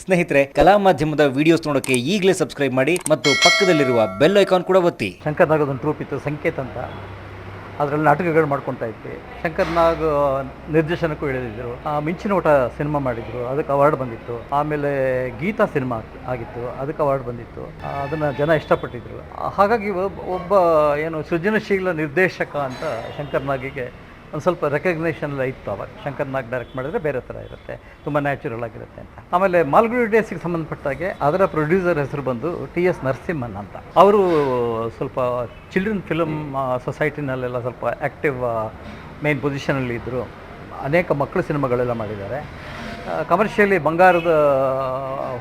ಸ್ನೇಹಿತರೆ, ಕಲಾ ಮಾಧ್ಯಮದ ವಿಡಿಯೋಸ್ ನೋಡೋಕೆ ಈಗಲೇ ಸಬ್ಸ್ಕ್ರೈಬ್ ಮಾಡಿ ಮತ್ತು ಪಕ್ಕದಲ್ಲಿರುವ ಬೆಲ್ ಐಕಾನ್ ಕೂಡ ಒತ್ತಿ. ಶಂಕರ್ ನಾಗ್ ಒಂದು ಟ್ರೂಪ್ ಇತ್ತು, ಸಂಕೇತ್ ಅಂತ. ಅದರಲ್ಲಿ ನಾಟಕಗಳು ಮಾಡ್ಕೊತಾ ಇದ್ವಿ. ಶಂಕರ್ ನಾಗ್ ನಿರ್ದೇಶನಕ್ಕೂ ಇಳಿದಿದ್ದರು. ಮಿಂಚಿನ ಓಟ ಸಿನಿಮಾ ಮಾಡಿದರು, ಅದಕ್ಕೆ ಅವಾರ್ಡ್ ಬಂದಿತ್ತು. ಆಮೇಲೆ ಗೀತಾ ಸಿನಿಮಾ ಆಗಿತ್ತು, ಅದಕ್ಕೆ ಅವಾರ್ಡ್ ಬಂದಿತ್ತು. ಅದನ್ನು ಜನ ಇಷ್ಟಪಟ್ಟಿದ್ರು. ಹಾಗಾಗಿ ಒಬ್ಬ ಏನು ಸೃಜನಶೀಲ ನಿರ್ದೇಶಕ ಅಂತ ಶಂಕರ್ ನಾಗಿಗೆ ಒಂದು ಸ್ವಲ್ಪ ರೆಕಗ್ನೇಷನ್ ಎಲ್ಲ ಇತ್ತು. ಅವಾಗ ಶಂಕರ್ ನಾಗ್ ಡೈರೆಕ್ಟ್ ಮಾಡಿದರೆ ಬೇರೆ ಥರ ಇರುತ್ತೆ, ತುಂಬ ನ್ಯಾಚುರಲ್ ಆಗಿರುತ್ತೆ ಅಂತ. ಆಮೇಲೆ ಮಾಲ್ಗುಡಿ ಡೇಸ್ಗೆ ಸಂಬಂಧಪಟ್ಟಾಗೆ ಅದರ ಪ್ರೊಡ್ಯೂಸರ್ ಹೆಸರು ಬಂದು TS ನರಸಿಂಹನ್ ಅಂತ. ಅವರು ಸ್ವಲ್ಪ ಚಿಲ್ಡ್ರನ್ ಫಿಲಮ್ ಸೊಸೈಟಿನಲ್ಲೆಲ್ಲ ಸ್ವಲ್ಪ ಆ್ಯಕ್ಟಿವ್ ಮೇನ್ ಪೊಸಿಷನಲ್ಲಿ ಇದ್ದರು. ಅನೇಕ ಮಕ್ಕಳು ಸಿನಿಮಾಗಳೆಲ್ಲ ಮಾಡಿದ್ದಾರೆ. ಕಮರ್ಷಿಯಲಿ ಬಂಗಾರದ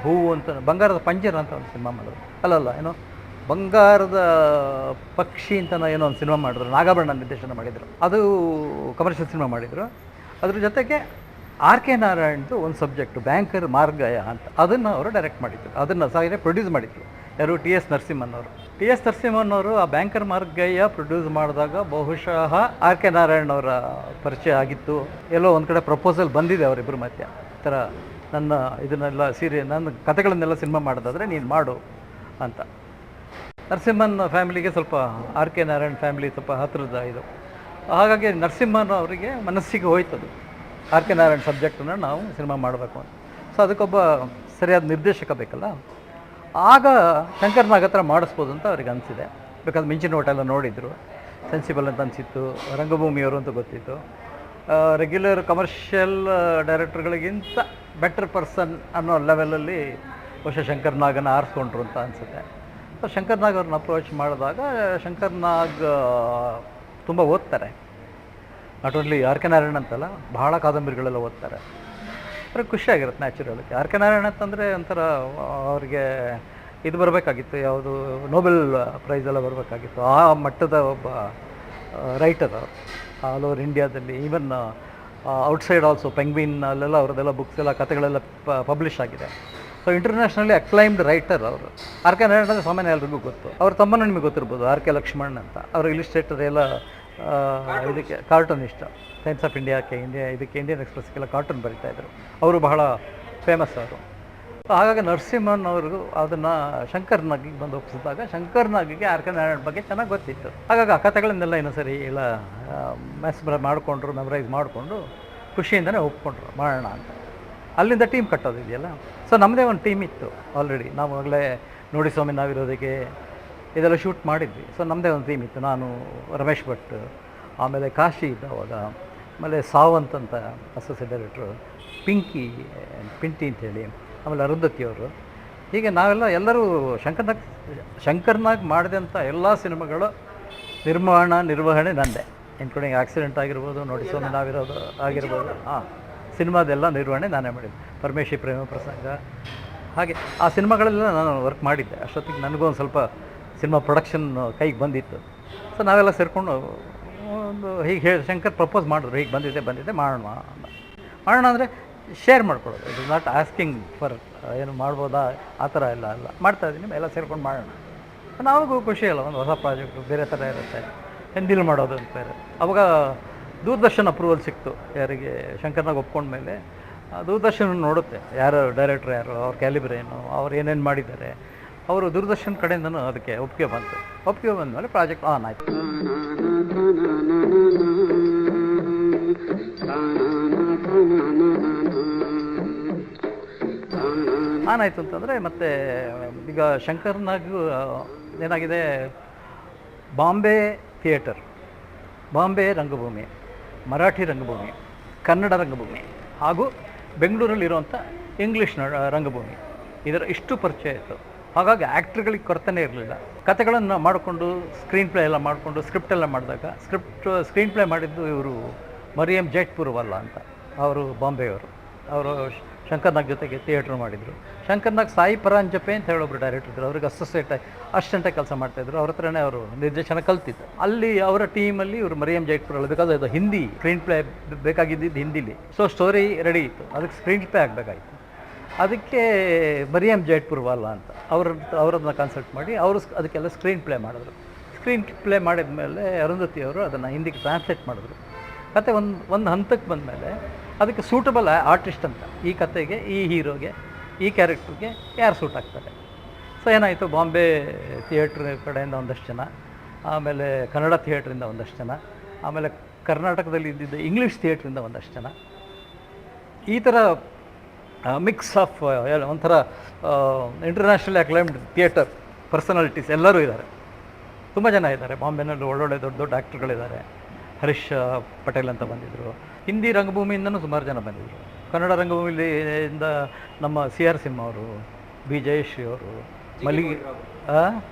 ಹೂವು ಅಂತ, ಬಂಗಾರದ ಪಂಜರ ಅಂತ ಒಂದು ಸಿನಿಮಾ ಮಾಡಿದ್ರು. ಅಲ್ಲಲ್ಲ ಏನೋ ಬಂಗಾರದ ಪಕ್ಷಿ ಅಂತ ಏನೋ ಒಂದು ಸಿನಿಮಾ ಮಾಡಿದ್ರು, ನಾಗಾಭರಣ ನಿರ್ದೇಶನ ಮಾಡಿದರು. ಅದು ಕಮರ್ಷಿಯಲ್ ಸಿನಿಮಾ ಮಾಡಿದರು. ಅದ್ರ ಜೊತೆಗೆ RK ನಾರಾಯಣ್ದು ಒಂದು ಸಬ್ಜೆಕ್ಟು ಬ್ಯಾಂಕರ್ ಮಾರ್ಗಯ ಅಂತ, ಅದನ್ನು ಅವರು ಡೈರೆಕ್ಟ್ ಮಾಡಿದ್ರು. ಅದನ್ನು ಸಹ ಪ್ರೊಡ್ಯೂಸ್ ಮಾಡಿದ್ರು. ಯಾರು? TS ನರಸಿಂಹನ್ ಅವರು. TS ನರಸಿಂಹನ್ ಅವರು ಆ ಬ್ಯಾಂಕರ್ ಮಾರ್ಗಯ್ಯ ಪ್ರೊಡ್ಯೂಸ್ ಮಾಡಿದಾಗ ಬಹುಶಃ RK ನಾರಾಯಣ್ ಅವರ ಪರಿಚಯ ಆಗಿತ್ತು. ಎಲ್ಲೋ ಒಂದು ಕಡೆ ಪ್ರಪೋಸಲ್ ಬಂದಿದೆ ಅವರಿಬ್ಬರ ಮಧ್ಯ. ಈ ಥರ ನನ್ನ ಇದನ್ನೆಲ್ಲ ನನ್ನ ಕಥೆಗಳನ್ನೆಲ್ಲ ಸಿನಿಮಾ ಮಾಡೋದಾದರೆ ನೀನು ಮಾಡು ಅಂತ. ನರಸಿಂಹನ್ ಫ್ಯಾಮಿಲಿಗೆ ಸ್ವಲ್ಪ RK ನಾರಾಯಣ್ ಫ್ಯಾಮಿಲಿ ಸ್ವಲ್ಪ ಹತ್ತಿರದ ಇದು. ಹಾಗಾಗಿ ನರಸಿಂಹನ್ ಅವರಿಗೆ ಮನಸ್ಸಿಗೆ ಹೋಯ್ತದು, RK ನಾರಾಯಣ್ ಸಬ್ಜೆಕ್ಟನ್ನು ನಾವು ಸಿನಿಮಾ ಮಾಡಬೇಕು ಅಂತ. ಸೊ ಅದಕ್ಕೊಬ್ಬ ಸರಿಯಾದ ನಿರ್ದೇಶಕ ಬೇಕಲ್ಲ. ಆಗ ಶಂಕರ್ ನಾಗ್ ಹತ್ರ ಮಾಡಿಸ್ಬೋದು ಅಂತ ಅವ್ರಿಗೆ ಅನಿಸಿದೆ. ಬೇಕಾದ್ರೆ ಮಿಂಚಿನ ಓಟ ಎಲ್ಲ ನೋಡಿದರು, ಸೆನ್ಸಿಬಲ್ ಅಂತ ಅನಿಸಿತ್ತು. ರಂಗಭೂಮಿಯವರು ಅಂತ ಗೊತ್ತಿತ್ತು. ರೆಗ್ಯುಲರ್ ಕಮರ್ಷಿಯಲ್ ಡೈರೆಕ್ಟರ್ಗಳಿಗಿಂತ ಬೆಟರ್ ಪರ್ಸನ್ ಅನ್ನೋ ಲೆವೆಲಲ್ಲಿ ಬಹುಶಃ ಶಂಕರ್ ನಾಗನ್ನು ಆರಿಸ್ಕೊಂಡ್ರು ಅಂತ ಅನಿಸುತ್ತೆ. ಸೊ ಶಂಕರ್ ನಾಗ್ ಅವ್ರನ್ನ ಅಪ್ರೋಚ್ ಮಾಡಿದಾಗ ಶಂಕರ್ ನಾಗ್ ತುಂಬ ಓದ್ತಾರೆ. ನಾಟ್ ಓನ್ಲಿ RK ನಾರಾಯಣ್ ಅಂತಲ್ಲ, ಬಹಳ ಕಾದಂಬರಿಗಳೆಲ್ಲ ಓದ್ತಾರೆ. ಅವ್ರಿಗೆ ಖುಷಿಯಾಗಿರುತ್ತೆ ನ್ಯಾಚುರಲಿ. RK ನಾರಾಯಣ್ ಅಂತಂದರೆ ಒಂಥರ ಅವ್ರಿಗೆ ಇದು ಬರಬೇಕಾಗಿತ್ತು, ಯಾವುದು ನೊಬೆಲ್ ಪ್ರೈಸ್ ಎಲ್ಲ ಬರಬೇಕಾಗಿತ್ತು. ಆ ಮಟ್ಟದ ಒಬ್ಬ ರೈಟರ್ ಅವರು. ಆಲ್ ಓವರ್ ಇಂಡಿಯಾದಲ್ಲಿ, ಈವನ್ ಔಟ್ಸೈಡ್ ಆಲ್ಸೋ, ಪೆಂಗ್ವಿನ್ ಅಲ್ಲೆಲ್ಲ ಅವ್ರದ್ದೆಲ್ಲ ಬುಕ್ಸ್ ಎಲ್ಲ ಕಥೆಗಳೆಲ್ಲ ಪಬ್ಲಿಷ್ ಆಗಿದೆ. ಸೊ ಇಂಟರ್ನ್ಯಾಷನಲಿ ಅಕ್ಲೈಮ್ಡ್ ರೈಟರ್ ಅವರು. RK ನಾರಾಯಣ್ ಅಂದರೆ ಸಾಮಾನ್ಯ ಎಲ್ರಿಗೂ ಗೊತ್ತು. ಅವ್ರ ತಮ್ಮನ ನಿಮಗೆ ಗೊತ್ತಿರ್ಬೋದು, RK ಲಕ್ಷ್ಮಣ್ ಅಂತ. ಅವರು ಇಲಿಸ್ಟ್ರೇಟರ್ ಎಲ್ಲ ಇದಕ್ಕೆ ಕಾರ್ಟೂನ್ ಇಷ್ಟ. ಟೈಮ್ಸ್ ಆಫ್ ಇಂಡಿಯಾಕ್ಕೆ, ಇದಕ್ಕೆ ಇಂಡಿಯನ್ ಎಕ್ಸ್ಪ್ರೆಸ್ಗೆಲ್ಲ ಕಾರ್ಟೂನ್ ಬರೀತಾಯಿದ್ರು. ಅವರು ಬಹಳ ಫೇಮಸ್ ಅವರು. ಹಾಗಾಗಿ ನರಸಿಂಹನ್ ಅವ್ರಿಗೂ ಅದನ್ನು ಶಂಕರ್ ನಾಗಿಗೆ ಬಂದು ಒಪ್ಪಿಸಿದಾಗ ಶಂಕರ್ ನಾಗಿಗೆ RK ನಾರಾಯಣ್ ಬಗ್ಗೆ ಚೆನ್ನಾಗಿ ಗೊತ್ತಿತ್ತು. ಹಾಗಾಗಿ ಆ ಕಥೆಗಳನ್ನೆಲ್ಲ ಇನ್ನೊಂದ್ಸರಿ ಎಲ್ಲ ಮಾಡಿಕೊಂಡ್ರು, ಮೆಮರೈಸ್ ಮಾಡಿಕೊಂಡು ಖುಷಿಯಿಂದನೇ ಒಪ್ಕೊಂಡ್ರು ಮಾಡೋಣ ಅಂತ. ಅಲ್ಲಿಂದ ಟೀಮ್ ಕಟ್ಟೋದಿದೆಯಲ್ಲ. ಸೊ ನಮ್ಮದೇ ಒಂದು ಟೀಮ್ ಇತ್ತು ಆಲ್ರೆಡಿ. ನಾವು ಆಗಲೇ ನೋಡಿ ಸ್ವಾಮಿ ನಾವಿರೋದಕ್ಕೆ ಇದೆಲ್ಲ ಶೂಟ್ ಮಾಡಿದ್ವಿ. ಸೊ ನಮ್ಮದೇ ಒಂದು ಟೀಮ್ ಇತ್ತು. ನಾನು, ರಮೇಶ್ ಭಟ್, ಆಮೇಲೆ ಕಾಶಿ ಇದ್ದ ಅವಾಗ, ಆಮೇಲೆ ಸಾವಂತ್ ಅಂತ ಅಸೋಸಿಯೇಟ್ ಡೈರೆಕ್ಟ್ರು, ಪಿಂಟಿ ಅಂತೇಳಿ, ಆಮೇಲೆ ಅರುಂಧತಿಯವರು. ಹೀಗೆ ನಾವೆಲ್ಲ ಎಲ್ಲರೂ ಶಂಕರ್ ನಾಗ್ ಮಾಡಿದಂಥ ಎಲ್ಲ ಸಿನಿಮಾಗಳು ನಿರ್ವಹಣೆ ನಂದೆ. ಇನ್ಕ್ಲೂಡಿಂಗ್ ಆಕ್ಸಿಡೆಂಟ್ ಆಗಿರ್ಬೋದು, ನೋಡಿ ಸ್ವಾಮಿ ನಾವಿರೋದು ಆಗಿರ್ಬೋದು. ಸಿನಿಮಾದೆಲ್ಲ ನಿರ್ವಹಣೆ ನಾನೇ ಮಾಡಿದ್ದೆ. ಪರಮೇಶಿ ಪ್ರೇಮ ಪ್ರಸಂಗ, ಹಾಗೆ ಆ ಸಿನಿಮಾಗಳೆಲ್ಲ ನಾನು ವರ್ಕ್ ಮಾಡಿದ್ದೆ. ಅಷ್ಟೊತ್ತಿಗೆ ನನಗೂ ಒಂದು ಸ್ವಲ್ಪ ಸಿನಿಮಾ ಪ್ರೊಡಕ್ಷನ್ ಕೈಗೆ ಬಂದಿತ್ತು. ಸೊ ನಾವೆಲ್ಲ ಸೇರಿಕೊಂಡು ಒಂದು ಹೀಗೆ ಶಂಕರ್ ಪ್ರಪೋಸ್ ಮಾಡಿದ್ರು, ಹೀಗೆ ಬಂದಿದೆ ಮಾಡೋಣ ಅಂದರೆ ಶೇರ್ ಮಾಡ್ಕೊಳ್ಳೋದು. It is not asking for ಏನು ಮಾಡ್ಬೋದಾ ಆ ಥರ ಎಲ್ಲ ಮಾಡ್ತಾಯಿದ್ದೀನಿ, ಎಲ್ಲ ಸೇರ್ಕೊಂಡು ಮಾಡೋಣ. ನಾವಿಗೂ ಖುಷಿ ಅಲ್ಲ, ಒಂದು ಹೊಸ ಪ್ರಾಜೆಕ್ಟು ಬೇರೆ ಥರ ಇರುತ್ತೆ, ಹಿಂದಿಲಿ ಮಾಡೋದು ಅಂತ ಬೇರೆ. ಅವಾಗ ದೂರದರ್ಶನ್ ಅಪ್ರೂವಲ್ ಸಿಕ್ತು ಯಾರಿಗೆ, ಶಂಕರ್ ನಾಗ್ ಒಪ್ಕೊಂಡ್ಮೇಲೆ ದೂರದರ್ಶನ ನೋಡುತ್ತೆ ಯಾರು ಡೈರೆಕ್ಟ್ರ್, ಯಾರು ಅವ್ರ ಕ್ಯಾಲಿಬರ್ ಏನು, ಅವ್ರು ಏನೇನು ಮಾಡಿದ್ದಾರೆ. ಅವರು ದೂರದರ್ಶನ್ ಕಡೆಯಿಂದನೂ ಅದಕ್ಕೆ ಒಪ್ಪಿಗೆ ಬಂದಮೇಲೆ ಪ್ರಾಜೆಕ್ಟ್ ಆನ್ ಆಯಿತು. ಆನಾಯಿತು ಅಂತಂದರೆ ಮತ್ತೆ ಈಗ ಶಂಕರ್ ನಾಗ್ ಏನಾಗಿದೆ, ಬಾಂಬೆ ಥಿಯೇಟರ್, ಬಾಂಬೆ ರಂಗಭೂಮಿ, ಮರಾಠಿ ರಂಗಭೂಮಿ, ಕನ್ನಡ ರಂಗಭೂಮಿ ಹಾಗೂ ಬೆಂಗಳೂರಲ್ಲಿರುವಂಥ ಇಂಗ್ಲೀಷ್ ರಂಗಭೂಮಿ, ಇದರ ಇಷ್ಟು ಪರಿಚಯ ಇತ್ತು. ಹಾಗಾಗಿ ಆ್ಯಕ್ಟ್ರ್ಗಳಿಗೆ ಕೊರತೆನೇ ಇರಲಿಲ್ಲ. ಕಥೆಗಳನ್ನು ಮಾಡಿಕೊಂಡು ಸ್ಕ್ರೀನ್ ಪ್ಲೇ ಎಲ್ಲ ಮಾಡಿಕೊಂಡು ಸ್ಕ್ರಿಪ್ಟ್ ಎಲ್ಲ ಮಾಡಿದಾಗ ಸ್ಕ್ರೀನ್ ಪ್ಲೇ ಮಾಡಿದ್ದು ಇವರು ಮರಿಯಮ್ ಜೈಟ್ಪುರವಲ್ಲ ಅಂತ, ಅವರು ಬಾಂಬೆಯವರು. ಅವರು ಶಂಕರ್ ನಾಗ್ ಜೊತೆಗೆ ಥಿಯೇಟ್ರ್ ಮಾಡಿದರು. ಶಂಕರ್ ನಾಗ್ ಸಾಯಿ ಪರಾಂಜಪೆ ಅಂತ ಹೇಳೊಬ್ರು ಡೈರೆಕ್ಟರ್ ಇದ್ದರು. ಅವ್ರಿಗೆ ಅಸಿಸ್ಟೆಂಟಾಗಿ ಕೆಲಸ ಮಾಡ್ತಾಯಿದ್ರು. ಅವ್ರ ಹತ್ರನೇ ಅವರು ನಿರ್ದೇಶನ ಕಲ್ತಿದ್ದು. ಅಲ್ಲಿ ಅವರ ಟೀಮಲ್ಲಿ ಇವರು ಮರಿಯಮ್ ಜೈಟ್ಪುರಲ್ಲಿ, ಬೇಕಾದ್ರೆ ಅದು ಹಿಂದಿ ಸ್ಕ್ರೀನ್ ಪ್ಲೇ ಬೇಕಾಗಿದ್ದು ಹಿಂದಿಲಿ. ಸೊ ಸ್ಟೋರಿ ರೆಡಿ ಇತ್ತು, ಅದಕ್ಕೆ ಸ್ಕ್ರೀನ್ ಪ್ಲೇ ಆಗಬೇಕಾಗಿತ್ತು. ಅದಕ್ಕೆ ಮರಿಯಮ್ ಜೈಟ್ಪುರವಾಲ ಅಂತ ಅವರನ್ನ ಕನ್ಸಲ್ಟ್ ಮಾಡಿ ಅವರು ಅದಕ್ಕೆಲ್ಲ ಸ್ಕ್ರೀನ್ ಪ್ಲೇ ಮಾಡಿದ್ರು. ಸ್ಕ್ರೀನ್ ಪ್ಲೇ ಮಾಡಿದ ಮೇಲೆ ಅರುಂಧತಿಯವರು ಅದನ್ನು ಹಿಂದಿಗೆ ಟ್ರಾನ್ಸ್ಲೇಟ್ ಮಾಡಿದ್ರು. ಕತೆ ಒಂದು ಹಂತಕ್ಕೆ ಬಂದಮೇಲೆ ಅದಕ್ಕೆ ಸೂಟಬಲ್ ಆರ್ಟಿಸ್ಟ್ ಅಂತ, ಈ ಕತೆಗೆ ಈ ಹೀರೋಗೆ ಈ ಕ್ಯಾರೆಕ್ಟ್ರಿಗೆ ಯಾರು ಸೂಟ್ ಆಗ್ತಾರೆ. ಸೊ ಏನಾಯಿತು, ಬಾಂಬೆ ಥಿಯೇಟ್ರ್ ಕಡೆಯಿಂದ ಒಂದಷ್ಟು ಜನ, ಆಮೇಲೆ ಕನ್ನಡ ಥಿಯೇಟ್ರಿಂದ ಒಂದಷ್ಟು ಜನ, ಆಮೇಲೆ ಕರ್ನಾಟಕದಲ್ಲಿ ಇದ್ದಿದ್ದ ಇಂಗ್ಲೀಷ್ ಥಿಯೇಟ್ರಿಂದ ಒಂದಷ್ಟು ಜನ, ಈ ಥರ ಮಿಕ್ಸ್ ಆಫ್ ಒಂಥರ ಇಂಟರ್ನ್ಯಾಷನಲ್ ಅಕ್ಲೈಮ್ಡ್ ಥಿಯೇಟರ್ ಪರ್ಸನಾಲಿಟೀಸ್ ಎಲ್ಲರೂ ಇದ್ದಾರೆ. ತುಂಬ ಜನ ಇದ್ದಾರೆ ಬಾಂಬೆನಲ್ಲಿ, ಒಳ್ಳೊಳ್ಳೆ ದೊಡ್ಡ ದೊಡ್ಡ ಆ್ಯಕ್ಟ್ರುಗಳಿದ್ದಾರೆ. ಹರೀಶ್ ಪಟೇಲ್ ಅಂತ ಬಂದಿದ್ದರು. ಹಿಂದಿ ರಂಗಭೂಮಿಯಿಂದನೂ ಸುಮಾರು ಜನ ಬಂದಿದ್ದರು. ಕನ್ನಡ ರಂಗಭೂಮಿಯಿಂದ ನಮ್ಮ CR ಸಿಂಹ ಅವರು, ಬಿ ಜಯಶ್ರೀ ಅವರು, ಮಲ್ಲಿಗೆ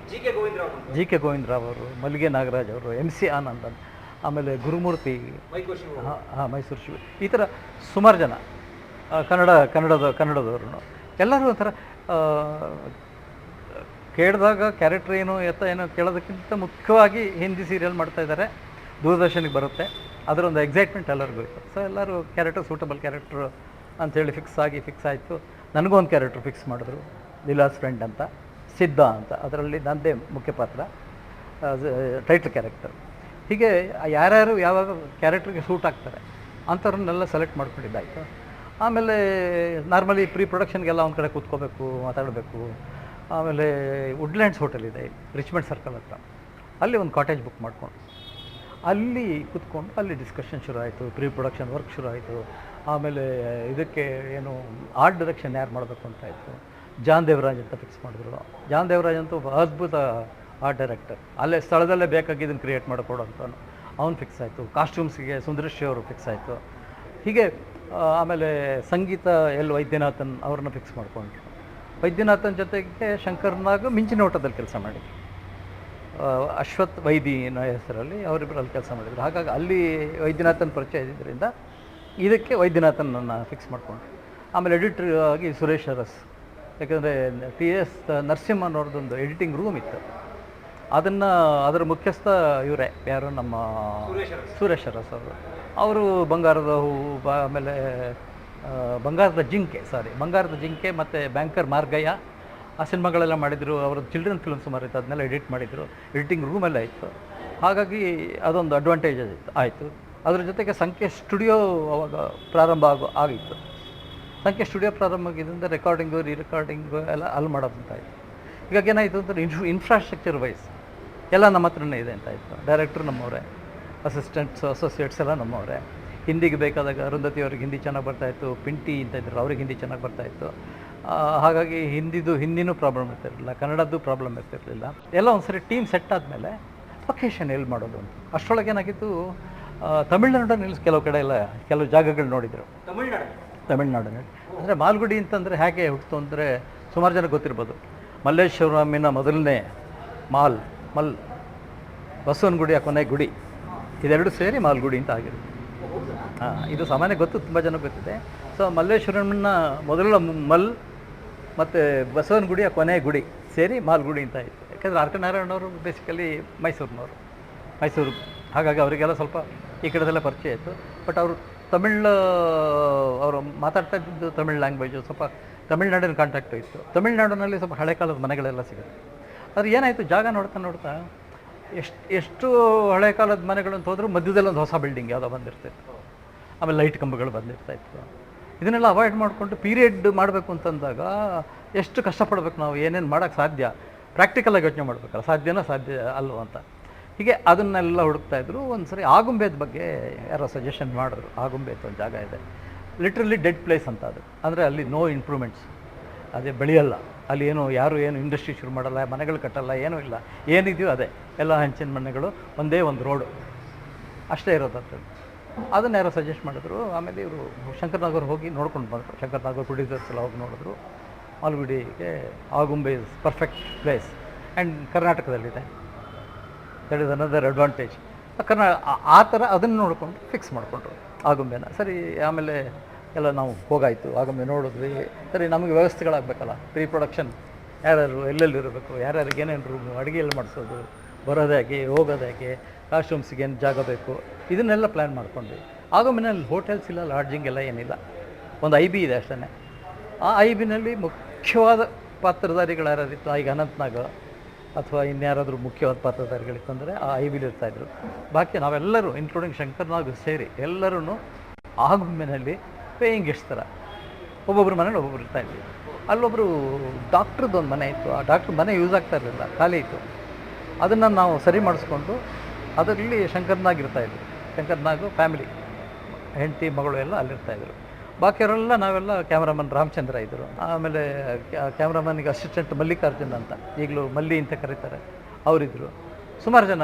ಜಿ ಕೆ ಗೋವಿಂದರಾವ್ ಅವರು, ಮಲ್ಲಿಗೆ ನಾಗರಾಜ್ ಅವರು, MC ಆನಂದ್, ಆಮೇಲೆ ಗುರುಮೂರ್ತಿ, ಮೈಸೂರು ಶಿವ, ಈ ಥರ ಸುಮಾರು ಜನ ಕನ್ನಡದವರು ಎಲ್ಲರೂ ಒಂಥರ ಕೇಳಿದಾಗ ಕ್ಯಾರೆಕ್ಟರ್ ಏನು ಏನೋ ಕೇಳೋದಕ್ಕಿಂತ ಮುಖ್ಯವಾಗಿ ಹಿಂದಿ ಸೀರಿಯಲ್ ಮಾಡ್ತಾಯಿದ್ದಾರೆ, ದೂರದರ್ಶನಿಗೆ ಬರುತ್ತೆ, ಅದರೊಂದು ಎಕ್ಸೈಟ್ಮೆಂಟ್ ಎಲ್ಲರಿಗೂ ಇತ್ತು. ಸೊ ಎಲ್ಲರೂ ಕ್ಯಾರೆಕ್ಟರ್ ಸೂಟಬಲ್ ಕ್ಯಾರೆಕ್ಟ್ರು ಅಂಥೇಳಿ ಫಿಕ್ಸ್ ಆಯಿತು. ನನಗೂ ಒಂದು ಕ್ಯಾರೆಕ್ಟರ್ ಫಿಕ್ಸ್ ಮಾಡಿದ್ರು, ಲೀಲಾಸ್ ಫ್ರೆಂಡ್ ಅಂತ, ಸಿದ್ಧ ಅಂತ. ಅದರಲ್ಲಿ ನನ್ನದೇ ಮುಖ್ಯ ಪಾತ್ರ, ಟೈಟ್ಲ್ ಕ್ಯಾರೆಕ್ಟರ್. ಹೀಗೆ ಯಾರ್ಯಾರು ಯಾವಾಗ ಕ್ಯಾರೆಕ್ಟ್ರಿಗೆ ಸೂಟ್ ಆಗ್ತಾರೆ ಅಂಥವ್ರನ್ನೆಲ್ಲ ಸೆಲೆಕ್ಟ್ ಮಾಡ್ಕೊಂಡಿದ್ದಾಯಿತು. ಆಮೇಲೆ ನಾರ್ಮಲಿ ಪ್ರೀ ಪ್ರೊಡಕ್ಷನ್ಗೆಲ್ಲ ಒಂದು ಕಡೆ ಕೂತ್ಕೋಬೇಕು, ಮಾತಾಡಬೇಕು. ಆಮೇಲೆ ವುಡ್ಲ್ಯಾಂಡ್ಸ್ ಹೋಟೆಲ್ ಇದೆ ರಿಚ್ಮಂಡ್ ಸರ್ಕಲ್ ಹತ್ರ, ಅಲ್ಲಿ ಒಂದು ಕಾಟೇಜ್ ಬುಕ್ ಮಾಡ್ಕೊಂಡು ಅಲ್ಲಿ ಕೂತ್ಕೊಂಡು ಅಲ್ಲಿ ಡಿಸ್ಕಷನ್ ಶುರು ಆಯಿತು, ಪ್ರೀ ಪ್ರೊಡಕ್ಷನ್ ವರ್ಕ್ ಶುರು ಆಯಿತು. ಆಮೇಲೆ ಇದಕ್ಕೆ ಏನು ಆರ್ಟ್ ಡೈರೆಕ್ಷನ್ ಯಾರು ಮಾಡಬೇಕು ಅಂತ ಆಯಿತು. ಜಾನ್ ದೇವರಾಜ್ ಅಂತ ಫಿಕ್ಸ್ ಮಾಡಿದ್ರು. ಜಾನ್ ದೇವರಾಜ್ ಅಂತೂ ಅದ್ಭುತ ಆರ್ಟ್ ಡೈರೆಕ್ಟರ್, ಅಲ್ಲೇ ಸ್ಥಳದಲ್ಲೇ ಬೇಕಾಗಿದ್ದನ್ನು ಕ್ರಿಯೇಟ್ ಮಾಡಿಕೊಡೋಂಥವ್ನು, ಅವ್ನು ಫಿಕ್ಸ್ ಆಯಿತು. ಕಾಸ್ಟ್ಯೂಮ್ಸ್ಗೆ ಸುಂದರೇಶ್ ಅವರು ಫಿಕ್ಸ್ ಆಯಿತು. ಹೀಗೆ ಆಮೇಲೆ ಸಂಗೀತ ವೈದ್ಯನಾಥನ್ ಅವ್ರನ್ನ ಫಿಕ್ಸ್ ಮಾಡಿಕೊಂಡ್ರು. ವೈದ್ಯನಾಥನ್ ಜೊತೆಗೆ ಶಂಕರ್ನಾಗ್ ಮಿಂಚಿನ ಓಟದಲ್ಲಿ ಕೆಲಸ ಮಾಡಿದ್ರು. ಅಶ್ವಥ್ ವೈದಿ ಅನ್ನೋ ಹೆಸರಲ್ಲಿ ಅವರಿಬ್ಬರಲ್ಲಿ ಕೆಲಸ ಮಾಡಿದರು. ಹಾಗಾಗಿ ಅಲ್ಲಿ ವೈದ್ಯನಾಥನ್ ಪರಿಚಯ ಇದ್ದಿದ್ದರಿಂದ ಇದಕ್ಕೆ ವೈದ್ಯನಾಥನನ್ನು ಫಿಕ್ಸ್ ಮಾಡಿಕೊಂಡ್ರು. ಆಮೇಲೆ ಎಡಿಟರ್ ಆಗಿ ಸುರೇಶ್ ಅರಸ್, ಯಾಕಂದರೆ TS ನರಸಿಂಹನವ್ರದ್ದೊಂದು ಎಡಿಟಿಂಗ್ ರೂಮ್ ಇತ್ತು, ಅದರ ಮುಖ್ಯಸ್ಥ ಇವರೇ, ಯಾರು ನಮ್ಮ ಸುರೇಶ್ ಅರಸ್ ಅವರು ಬಂಗಾರದ ಹೂವು, ಆಮೇಲೆ ಬಂಗಾರದ ಜಿಂಕೆ ಮತ್ತು ಬ್ಯಾಂಕರ್ ಮಾರ್ಗಯ್ಯ ಆ ಸಿನಿಮಾಗಳೆಲ್ಲ ಮಾಡಿದರು. ಅವ್ರದ್ದು ಚಿಲ್ಡ್ರನ್ ಫಿಲ್ಮ್ ಸುಮಾರು ಇತ್ತು, ಅದನ್ನೆಲ್ಲ ಎಡಿಟ್ ಮಾಡಿದರು. ಎಡಿಟಿಂಗ್ ರೂಮೆಲ್ಲ ಇತ್ತು. ಹಾಗಾಗಿ ಅದೊಂದು ಅಡ್ವಾಂಟೇಜ್ ಆಯಿತು. ಅದ್ರ ಜೊತೆಗೆ ಸಂಖ್ಯೆ ಸ್ಟುಡಿಯೋ ಅವಾಗ ಪ್ರಾರಂಭ ಆಗಿತ್ತು. ಸಂಖ್ಯೆ ಸ್ಟುಡಿಯೋ ಪ್ರಾರಂಭ ಆಗಿದ್ದರಿಂದ ರೆಕಾರ್ಡಿಂಗು ರೀರೆಕಾರ್ಡಿಂಗು ಎಲ್ಲ ಅಲ್ಲಿ ಮಾಡೋದಂತಾಯಿತು. ಹೀಗಾಗಿ ಏನಾಯಿತು ಅಂದರೆ ಇನ್ಫ್ರಾಸ್ಟ್ರಕ್ಚರ್ ವೈಸ್ ಎಲ್ಲ ನಮ್ಮ ಹತ್ರನೇ ಇದೆ ಅಂತಾಯಿತು. ಡೈರೆಕ್ಟ್ರು ನಮ್ಮವರೇ, ಅಸೋಸಿಯೇಟ್ಸ್ ಎಲ್ಲ ನಮ್ಮವರೇ. ಹಿಂದಿಗೆ ಬೇಕಾದಾಗ ಅರುಂಧತಿ ಅವ್ರಿಗೆ ಹಿಂದಿ ಚೆನ್ನಾಗಿ ಬರ್ತಾಯಿತ್ತು, ಪಿಂಟಿ ಅಂತ ಇದ್ರು, ಅವ್ರಿಗೆ ಹಿಂದಿ ಚೆನ್ನಾಗಿ ಬರ್ತಾಯಿತ್ತು. ಹಾಗಾಗಿ ಹಿಂದಿನೂ ಪ್ರಾಬ್ಲಮ್ ಇರ್ತಿರಲಿಲ್ಲ, ಕನ್ನಡದ್ದು ಪ್ರಾಬ್ಲಮ್ ಇರ್ತಿರಲಿಲ್ಲ. ಎಲ್ಲ ಒಂದು ಸರಿ ಟೀಮ್ ಸೆಟ್ ಆದಮೇಲೆ ಲೊಕೇಶನ್ ಎಲ್ಲಿ ಮಾಡೋದು ಅಂತ. ಅಷ್ಟರೊಳಗೆ ಏನಾಗಿತ್ತು, ತಮಿಳ್ನಾಡಿನಲ್ಲಿ ಕೆಲವು ಕಡೆ ಎಲ್ಲ ಕೆಲವು ಜಾಗಗಳು ನೋಡಿದರು. ತಮಿಳ್ನಾಡಿನಲ್ಲಿ ಅಂದರೆ ಮಾಲ್ಗುಡಿ ಅಂತಂದರೆ ಹೇಗೆ ಹುಟ್ಟಿತು ಅಂದರೆ ಸುಮಾರು ಜನ ಗೊತ್ತಿರ್ಬೋದು. ಮಲ್ಲೇಶ್ವರಮಿನ ಮೊದಲನೇ ಮಲ್ ಬಸವನಗುಡಿಯ ಕೊನೆ ಗುಡಿ, ಇದೆರಡು ಸೇರಿ ಮಾಲ್ಗುಡಿ ಅಂತ ಆಗಿರುತ್ತೆ. ಇದು ಸಾಮಾನ್ಯ ಗೊತ್ತು, ತುಂಬ ಜನ ಗೊತ್ತಿದೆ. ಸೊ ಮಲ್ಲೇಶ್ವರಮನ್ನ ಮೊದಲ ಮಲ್ ಮತ್ತು ಬಸವನಗುಡಿಯ ಕೊನೆ ಗುಡಿ ಸೇರಿ ಮಾಲ್ಗುಡಿ ಅಂತ ಇತ್ತು. ಯಾಕೆಂದರೆ ಆರ್ ಕೆ ನಾರಾಯಣವರು ಬೇಸಿಕಲಿ ಮೈಸೂರು, ಹಾಗಾಗಿ ಅವರಿಗೆಲ್ಲ ಸ್ವಲ್ಪ ಈ ಕಡೆದೆಲ್ಲ ಪರಿಚಯ ಇತ್ತು. ಬಟ್ ಅವರು ಅವರು ಮಾತಾಡ್ತಾ ಇದ್ದಿದ್ದು ತಮಿಳ್ ಲ್ಯಾಂಗ್ವೇಜು, ಸ್ವಲ್ಪ ತಮಿಳ್ನಾಡಿನ ಕಾಂಟ್ಯಾಕ್ಟು ಇತ್ತು. ತಮಿಳ್ನಾಡಿನಲ್ಲಿ ಸ್ವಲ್ಪ ಹಳೆ ಕಾಲದ ಮನೆಗಳೆಲ್ಲ ಸಿಗುತ್ತೆ. ಅದು ಏನಾಯಿತು, ಜಾಗ ನೋಡ್ತಾ ಎಷ್ಟು ಹಳೆ ಕಾಲದ ಮನೆಗಳು ಅಂತ ಹೋದರೂ ಮಧ್ಯದಲ್ಲಿ ಒಂದು ಹೊಸ ಬಿಲ್ಡಿಂಗ್ ಯಾವುದೋ ಬಂದಿರ್ತಿತ್ತು. ಆಮೇಲೆ ಲೈಟ್ ಕಂಬಗಳು ಬಂದಿರ್ತಾಯಿತ್ತು. ಇದನ್ನೆಲ್ಲ ಅವಾಯ್ಡ್ ಮಾಡಿಕೊಂಡು ಪೀರಿಯಡ್ ಮಾಡಬೇಕು ಅಂತಂದಾಗ ಎಷ್ಟು ಕಷ್ಟಪಡಬೇಕು ನಾವು, ಏನೇನು ಮಾಡೋಕ್ಕೆ ಸಾಧ್ಯ, ಪ್ರಾಕ್ಟಿಕಲಾಗಿ ಯೋಚನೆ ಮಾಡಬೇಕಲ್ಲ, ಸಾಧ್ಯ ಅಲ್ವ ಅಂತ. ಹೀಗೆ ಅದನ್ನೆಲ್ಲ ಹುಡುಕ್ತಾಯಿದ್ರು. ಒಂದು ಸರಿ ಆಗುಂಬೆದ ಬಗ್ಗೆ ಯಾರೋ ಸಜೆಷನ್ ಮಾಡಿದ್ರು. ಆಗುಂಬೆ ಅಂತ ಒಂದು ಜಾಗ ಇದೆ, ಲಿಟ್ರಲಿ ಡೆಡ್ ಪ್ಲೇಸ್ ಅಂತ. ಅದು ಅಂದರೆ ಅಲ್ಲಿ ನೋ ಇಂಪ್ರೂವ್ಮೆಂಟ್ಸ್, ಅದೇ ಬೆಳೆಯಲ್ಲ ಅಲ್ಲಿ, ಯಾರು ಇಂಡಸ್ಟ್ರಿ ಶುರು ಮಾಡಲ್ಲ, ಮನೆಗಳು ಕಟ್ಟಲ್ಲ, ಏನೂ ಇಲ್ಲ, ಏನಿದೆಯೋ ಅದೇ ಎಲ್ಲ ಹಂಚಿನ ಮನೆಗಳು, ಒಂದೇ ಒಂದು ರೋಡು ಅಷ್ಟೇ ಇರೋದು ಅಂತ. ಅದನ್ನು ಯಾರೋ ಸಜೆಸ್ಟ್ ಮಾಡಿದ್ರು. ಆಮೇಲೆ ಇವರು ಶಂಕರ್ನಾಗ್ ಹೋಗಿ ನೋಡ್ಕೊಂಡು ಬಂದರು. ಶಂಕರ್ನಾಗ್ ಪ್ರೊಡ್ಯೂಸರ್ಸ್ ಎಲ್ಲ ಹೋಗಿ ನೋಡಿದ್ರು. ಮಾಲ್ಗುಡಿಗೆ Agumbe is perfect place and ಕರ್ನಾಟಕದಲ್ಲಿದೆ. That is another advantage. ಆ ಥರ ಅದನ್ನು ನೋಡಿಕೊಂಡು ಫಿಕ್ಸ್ ಮಾಡಿಕೊಂಡ್ರು ಆಗುಂಬೆನ. ಸರಿ, ಆಮೇಲೆ ಎಲ್ಲ ನಾವು ಹೋಗಾಯಿತು, ಆಗುಂಬೆ ನೋಡಿದ್ವಿ. ಸರಿ, ನಮಗೆ ವ್ಯವಸ್ಥೆಗಳಾಗಬೇಕಲ್ಲ, ಪ್ರೀ ಪ್ರೊಡಕ್ಷನ್ ಯಾರ್ಯಾರು ಎಲ್ಲೆಲ್ಲಿರಬೇಕು, ಯಾರ್ಯಾರಿಗೆ ಏನೇನು ರೂಮು, ಅಡುಗೆ ಎಲ್ಲಿ ಮಾಡಿಸೋದು, ಬರೋದಾಗೆ ಹೋಗೋದಾಗೆ, ಕಾಸ್ಟ್ಯೂಮ್ಸಿಗೆ ಏನು ಜಾಗ ಬೇಕು, ಇದನ್ನೆಲ್ಲ ಪ್ಲ್ಯಾನ್ ಮಾಡ್ಕೊಂಡ್ವಿ. ಆಗುಂಬೆನಲ್ಲಿ ಹೋಟೆಲ್ಸ್ ಇಲ್ಲ, ಲಾಡ್ಜಿಂಗ್ ಎಲ್ಲ ಏನಿಲ್ಲ, ಒಂದು IB ಇದೆ ಅಷ್ಟೇ. ಆ IBನಲ್ಲಿ ಮುಖ್ಯವಾದ ಪಾತ್ರಧಾರಿಗಳು ಯಾರ್ಯಾರಿತ್ತು, ಈಗ ಅನಂತ್ನಾಗ್ ಅಥವಾ ಇನ್ಯಾರಾದರೂ ಮುಖ್ಯವಾದ ಪಾತ್ರಧಾರಿಗಳಿತ್ತು ಅಂದರೆ ಆ IBಲಿ ಇರ್ತಾಯಿದ್ರು. ಬಾಕಿ ನಾವೆಲ್ಲರೂ ಇನ್ಕ್ಲೂಡಿಂಗ್ ಶಂಕರ್ನಾಗ್ ಸೇರಿ ಎಲ್ಲರೂ ಆಗುಂಬೆನಲ್ಲಿ ಪೇಯಿಂಗ್ ಗೆಸ್ಟ್ ಥರ ಒಬ್ಬೊಬ್ಬರ ಮನೇಲಿ ಒಬ್ಬೊಬ್ರು ಇರ್ತಾಯಿದ್ವಿ. ಅಲ್ಲೊಬ್ಬರು ಡಾಕ್ಟ್ರದ್ದು ಒಂದು ಮನೆ ಇತ್ತು. ಆ ಡಾಕ್ಟ್ರ್ ಮನೆ ಯೂಸ್ ಆಗ್ತಾ ಇರಲಿಲ್ಲ, ಖಾಲಿ ಇತ್ತು. ಅದನ್ನು ನಾವು ಸರಿ ಮಾಡಿಸ್ಕೊಂಡು ಅದರಲ್ಲಿ ಶಂಕರ್ನಾಗಿರ್ತಾಯಿದ್ರು. ಶಂಕರ್ನಾಗು ಫ್ಯಾಮಿಲಿ, ಹೆಂಡತಿ ಮಗಳು ಎಲ್ಲ ಅಲ್ಲಿರ್ತಾಯಿದ್ರು. ಬಾಕಿಯವರೆಲ್ಲ ನಾವೆಲ್ಲ ಕ್ಯಾಮ್ರಾಮನ್ ರಾಮಚಂದ್ರ ಇದ್ದರು. ಆಮೇಲೆ ಕ್ಯಾಮ್ರಾಮನ್ಗೆ ಅಸಿಸ್ಟೆಂಟ್ ಮಲ್ಲಿಕಾರ್ಜುನ್ ಅಂತ, ಈಗಲೂ ಮಲ್ಲಿ ಅಂತ ಕರೀತಾರೆ, ಅವರಿದ್ದರು. ಸುಮಾರು ಜನ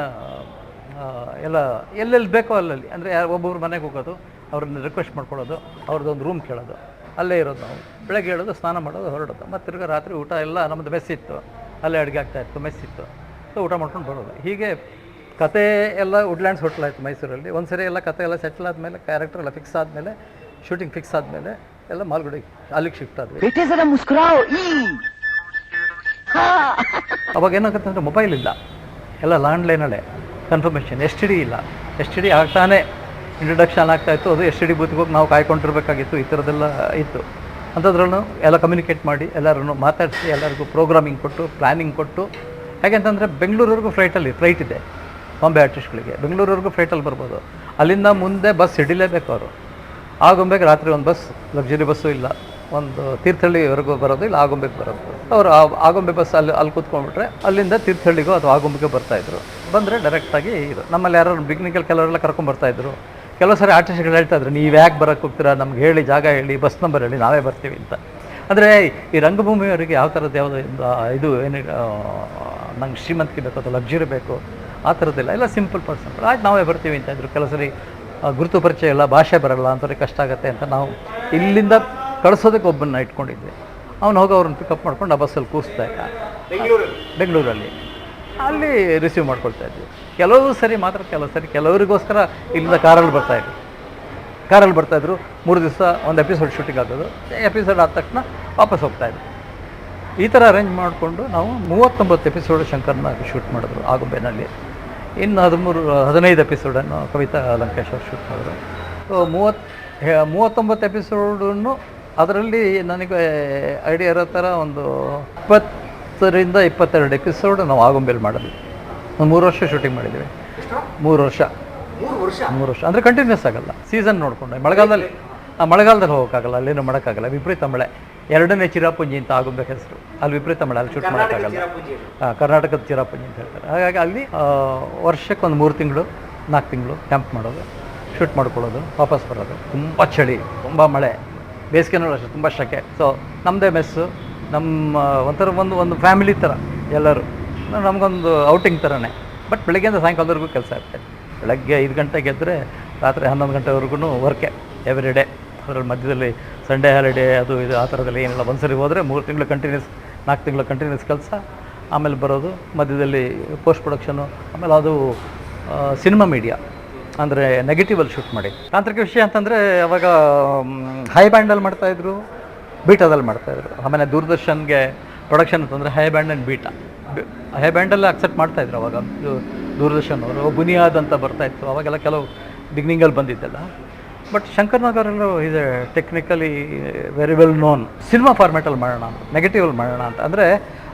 ಎಲ್ಲ ಎಲ್ಲೆಲ್ಲಿ ಬೇಕೋ ಅಲ್ಲಲ್ಲಿ, ಅಂದರೆ ಒಬ್ಬೊಬ್ರು ಮನೆಗೆ ಹೋಗೋದು, ಅವ್ರನ್ನ ರಿಕ್ವೆಸ್ಟ್ ಮಾಡ್ಕೊಳ್ಳೋದು, ಅವ್ರದ್ದೊಂದು ರೂಮ್ ಕೇಳೋದು, ಅಲ್ಲೇ ಇರೋದು. ನಾವು ಬೆಳಗ್ಗೆ ಹೇಳೋದು, ಸ್ನಾನ ಮಾಡೋದು, ಹೊರಡೋದು. ಮತ್ತು ತಿರ್ಗಿ ರಾತ್ರಿ ಊಟ ಎಲ್ಲ ನಮ್ಮದು ಮೆಸ್ ಇತ್ತು, ಅಲ್ಲೇ ಅಡುಗೆ ಆಗ್ತಾಯಿತ್ತು, ಮೆಸ್ ಇತ್ತು. ಸೊ ಊಟ ಮಾಡ್ಕೊಂಡು ಬರೋದು. ಹೀಗೆ ಕತೆ ಎಲ್ಲ ವುಡ್ಲ್ಯಾಂಡ್ಸ್ ಹೋಟ್ಲ್ ಆಯಿತು ಮೈಸೂರಲ್ಲಿ. ಒಂದು ಸರಿ ಎಲ್ಲ ಕತೆ ಎಲ್ಲ ಸೆಟ್ಲ್ ಆದಮೇಲೆ, ಕ್ಯಾರೆಕ್ಟರ್ ಎಲ್ಲ ಫಿಕ್ಸ್ ಆದಮೇಲೆ, ಶೂಟಿಂಗ್ ಫಿಕ್ಸ್ ಆದಮೇಲೆ ಎಲ್ಲ ಮಾಲ್ಗುಡಿಗೆ ಅಲ್ಲಿಗೆ ಶಿಫ್ಟ್ ಆದ್ವಿ. ಅವಾಗ ಏನಾಗುತ್ತೆ ಅಂದರೆ ಮೊಬೈಲ್ ಇಲ್ಲ, ಎಲ್ಲ ಲ್ಯಾಂಡ್ಲೈನಲ್ಲೇ ಕನ್ಫರ್ಮೇಷನ್. STD ಇಲ್ಲ, STD ಆಗ್ತಾನೆ ಇಂಟ್ರಡಕ್ಷನ್ ಆಗ್ತಾಯಿತ್ತು. ಅದು STD ಬೂತ್ಗೆ ಹೋಗಿ ನಾವು ಕಾಯ್ಕೊಂಡಿರ್ಬೇಕಾಗಿತ್ತು. ಈ ಥರದ್ದೆಲ್ಲ ಇತ್ತು. ಅಂಥದ್ರಲ್ಲೂ ಎಲ್ಲ ಕಮ್ಯುನಿಕೇಟ್ ಮಾಡಿ, ಎಲ್ಲರನ್ನು ಮಾತಾಡಿಸಿ, ಎಲ್ಲರಿಗೂ ಪ್ರೋಗ್ರಾಮಿಂಗ್ ಕೊಟ್ಟು, ಪ್ಲ್ಯಾನಿಂಗ್ ಕೊಟ್ಟು. ಯಾಕೆಂತಂದರೆ ಬೆಂಗಳೂರವರೆಗೂ ಫ್ಲೈಟ್ ಇದೆ ಬಾಂಬೆ ಆರ್ಟಿಸ್ಟ್ಗಳಿಗೆ. ಬೆಂಗಳೂರವರೆಗೂ ಫ್ಲೈಟಲ್ಲಿ ಬರ್ಬೋದು. ಅಲ್ಲಿಂದ ಮುಂದೆ ಬಸ್ ಹಿಡಿಲೇಬೇಕು ಅವರು. ಆಗುಂಬೆಗೆ ರಾತ್ರಿ ಒಂದು ಬಸ್, ಲಕ್ಸುರಿ ಬಸ್ಸು ಇಲ್ಲ, ಒಂದು ತೀರ್ಥಹಳ್ಳಿವರೆಗೂ ಬರೋದು, ಇಲ್ಲ ಆಗುಂಬೆಗೆ ಬರೋದು. ಅವರು ಆಗುಂಬೆ ಬಸ್ ಅಲ್ಲಿ ಕೂತ್ಕೊಂಡ್ಬಿಟ್ರೆ ಅಲ್ಲಿಂದ ತೀರ್ಥಹಳ್ಳಿಗೋ ಅಥವಾ ಆಗುಂಬೆಗೆ ಬರ್ತಾಯಿದ್ರು. ಬಂದರೆ ಡೈರೆಕ್ಟಾಗಿ ಇದು ನಮ್ಮಲ್ಲಿ ಯಾರು ಬಿಗ್ನಿಕಲ್ ಕೆಲವರೆಲ್ಲ ಕರ್ಕೊಂಬರ್ತಾಯಿದ್ರು. ಕೆಲವು ಸಾರಿ ಆರ್ಟಿಸ್ಟ್ಗಳು ಹೇಳ್ತಾಯಿದ್ರು, ನೀವು ಯಾಕೆ ಬರೋಕ್ಕೆ ಹೋಗ್ತೀರಾ, ನಮ್ಗೆ ಹೇಳಿ, ಜಾಗ ಹೇಳಿ, ಬಸ್ ನಂಬರ್ ಹೇಳಿ, ನಾವೇ ಬರ್ತೀವಿ ಅಂತ. ಅಂದರೆ ಈ ರಂಗಭೂಮಿಯವರಿಗೆ ಯಾವ ಥರದ್ದು ಯಾವುದೋ ಇದು ಏನು ನಂಗೆ ಶ್ರೀಮಂತಿಕೆ ಬೇಕು ಅಥವಾ ಲಕ್ಸುರಿ ಬೇಕು ಆ ಥರದ್ದಿಲ್ಲ. ಎಲ್ಲ ಸಿಂಪಲ್ ಪರ್ಸನ್, ಆಯ್ತು ನಾವೇ ಬರ್ತೀವಿ ಅಂತ ಇದ್ರು. ಕೆಲವು ಸರಿ ಗುರುತು ಪರಿಚಯ ಇಲ್ಲ, ಭಾಷೆ ಬರಲ್ಲ, ಅಂಥವ್ರಿಗೆ ಕಷ್ಟ ಆಗುತ್ತೆ ಅಂತ ನಾವು ಇಲ್ಲಿಂದ ಕಳಿಸೋದಕ್ಕೆ ಒಬ್ಬನ್ನ ಇಟ್ಕೊಂಡಿದ್ವಿ. ಅವ್ನು ಹೋಗಿ ಅವ್ರನ್ನ ಪಿಕಪ್ ಮಾಡ್ಕೊಂಡು ಆ ಬಸ್ಸಲ್ಲಿ ಕೂರಿಸ್ತಾ ಇದ್ದ ಬೆಂಗಳೂರಲ್ಲಿ. ಅಲ್ಲಿ ರಿಸೀವ್ ಮಾಡ್ಕೊಳ್ತಾ ಇದ್ವಿ. ಕೆಲವು ಸರಿ ಮಾತ್ರ, ಕೆಲವರಿಗೋಸ್ಕರ ಇಲ್ಲಿಂದ ಕಾರಲ್ಲಿ ಬರ್ತಾಯಿದ್ರು. 3 ದಿವಸ ಒಂದು ಎಪಿಸೋಡ್ ಶೂಟಿಂಗ್ ಆಗೋದು, ಎಪಿಸೋಡ್ ಆದ ತಕ್ಷಣ ವಾಪಸ್ ಹೋಗ್ತಾಯಿದ್ರು. ಈ ಥರ ಅರೇಂಜ್ ಮಾಡಿಕೊಂಡು ನಾವು 39 ಎಪಿಸೋಡ್ ಶಂಕರ್ನ ಶೂಟ್ ಮಾಡಿದ್ರು ಆಗುಂಬೆನಲ್ಲಿ. ಇನ್ನು 15 ಎಪಿಸೋಡನ್ನು ಕವಿತಾ ಲಂಕೇಶ್ ಅವರು ಶೂಟ್ ಮಾಡಿದ್ರು. ಸೊ 39 ಎಪಿಸೋಡನ್ನು ಅದರಲ್ಲಿ ನನಗೆ ಐಡಿಯಾ ಇರೋ ಥರ ಒಂದು 20ರಿಂದ 22 ಎಪಿಸೋಡ್ ನಾವು ಆಗುಂಬೆಯಲ್ಲಿ ಮಾಡಿದ್ವಿ. ಒಂದು 3 ವರ್ಷ ಶೂಟಿಂಗ್ ಮಾಡಿದ್ದೀವಿ. 3 ವರ್ಷ ಅಂದರೆ ಕಂಟಿನ್ಯೂಸ್ ಆಗಲ್ಲ, ಸೀಸನ್ ನೋಡಿಕೊಂಡು. ಮಳೆಗಾಲದಲ್ಲಿ ಹೋಗೋಕ್ಕಾಗಲ್ಲ, ಅಲ್ಲೇನು ಮಾಡೋಕ್ಕಾಗಲ್ಲ, ವಿಪರೀತ ಮಳೆ. 2ನೇ ಚಿರಾಪುಂಜಿ ಅಂತ ಆಗುಂಬೆ ಹೆಸರು. ಅಲ್ಲಿ ವಿಪರೀತ ಮಳೆ, ಅಲ್ಲಿ ಶೂಟ್ ಮಾಡೋಕ್ಕಾಗಲ್ಲ. ಕರ್ನಾಟಕದ ಚಿರಾಪುಂಜಿ ಅಂತ ಹೇಳ್ತಾರೆ. ಹಾಗಾಗಿ ಅಲ್ಲಿ ವರ್ಷಕ್ಕೆ ಒಂದು 3 ತಿಂಗಳು 4 ತಿಂಗಳು ಕ್ಯಾಂಪ್ ಮಾಡೋದು, ಶೂಟ್ ಮಾಡ್ಕೊಳ್ಳೋದು, ವಾಪಸ್ ಬರೋದು. ತುಂಬ ಚಳಿ, ತುಂಬ ಮಳೆ, ಬೇಸಿಗೆನೂ ಅಷ್ಟೇ ತುಂಬ ಶೆಕೆ. ಸೊ ನಮ್ಮದೇ ಮೆಸ್ಸು, ನಮ್ಮ ಒಂದು ಫ್ಯಾಮಿಲಿ ಥರ ಎಲ್ಲರೂ. ನಮಗೊಂದು ಔಟಿಂಗ್ ಥರನೇ. ಬಟ್ ಬೆಳಗ್ಗೆಯಿಂದ ಸಾಯಂಕಾಲದವರೆಗೂ ಕೆಲಸ ಇರ್ತಾಯಿತ್ತು. ಬೆಳಗ್ಗೆ 5 ಗಂಟೆಗೆ ಎದ್ದರೆ ರಾತ್ರಿ 11 ಗಂಟೆವರೆಗೂ ವರ್ಕೆ ಎವ್ರಿ ಡೇ. ಅದರಲ್ಲಿ ಮಧ್ಯದಲ್ಲಿ ಸಂಡೇ ಹಾಲಿಡೇ ಅದು ಇದು ಆ ಥರದಲ್ಲಿ ಏನಿಲ್ಲ. ಒಂದು ಸರಿ ಹೋದರೆ 3 ತಿಂಗಳು ಕಂಟಿನ್ಯೂಸ್, 4 ತಿಂಗಳು ಕಂಟಿನ್ಯೂಸ್ ಕೆಲಸ. ಆಮೇಲೆ ಬರೋದು, ಮಧ್ಯದಲ್ಲಿ ಪೋಸ್ಟ್ ಪ್ರೊಡಕ್ಷನು. ಆಮೇಲೆ ಅದು ಸಿನಿಮಾ ಮೀಡಿಯಾ ಅಂದರೆ ನೆಗೆಟಿವಲ್ಲಿ ಶೂಟ್ ಮಾಡಿ. ತಾಂತ್ರಿಕ ವಿಷಯ ಅಂತಂದರೆ ಅವಾಗ ಹೈ ಬ್ಯಾಂಡಲ್ಲಿ ಮಾಡ್ತಾಯಿದ್ರು, ಬೀಟಾದಲ್ಲಿ ಮಾಡ್ತಾಯಿದ್ರು. ಆಮೇಲೆ ದೂರದರ್ಶನ್ಗೆ ಪ್ರೊಡಕ್ಷನ್ ಅಂತಂದರೆ high band and beta. High ಬ್ಯಾಂಡಲ್ಲಿ ಅಕ್ಸೆಪ್ಟ್ ಮಾಡ್ತಾಯಿದ್ರು ಅವಾಗ ದೂರದರ್ಶನ್ ಅವರು. ಬುನಿಯಾದ್ ಅಂತ ಬರ್ತಾಯಿತ್ತು ಅವಾಗೆಲ್ಲ, ಕೆಲವು ಬಿಗ್ನಿಂಗಲ್ಲಿ ಬಂದಿದ್ದೆಲ್ಲ. ಬಟ್ ಶಂಕರ್ನಾಗರೆಲ್ಲರೂ ಇದೆ technically very well known. Cinema ಫಾರ್ಮ್ಯಾಟಲ್ಲಿ ಮಾಡೋಣ ಅಂತ, ನೆಗೆಟಿವಲ್ಲಿ ಮಾಡೋಣ ಅಂತ. ಅಂದರೆ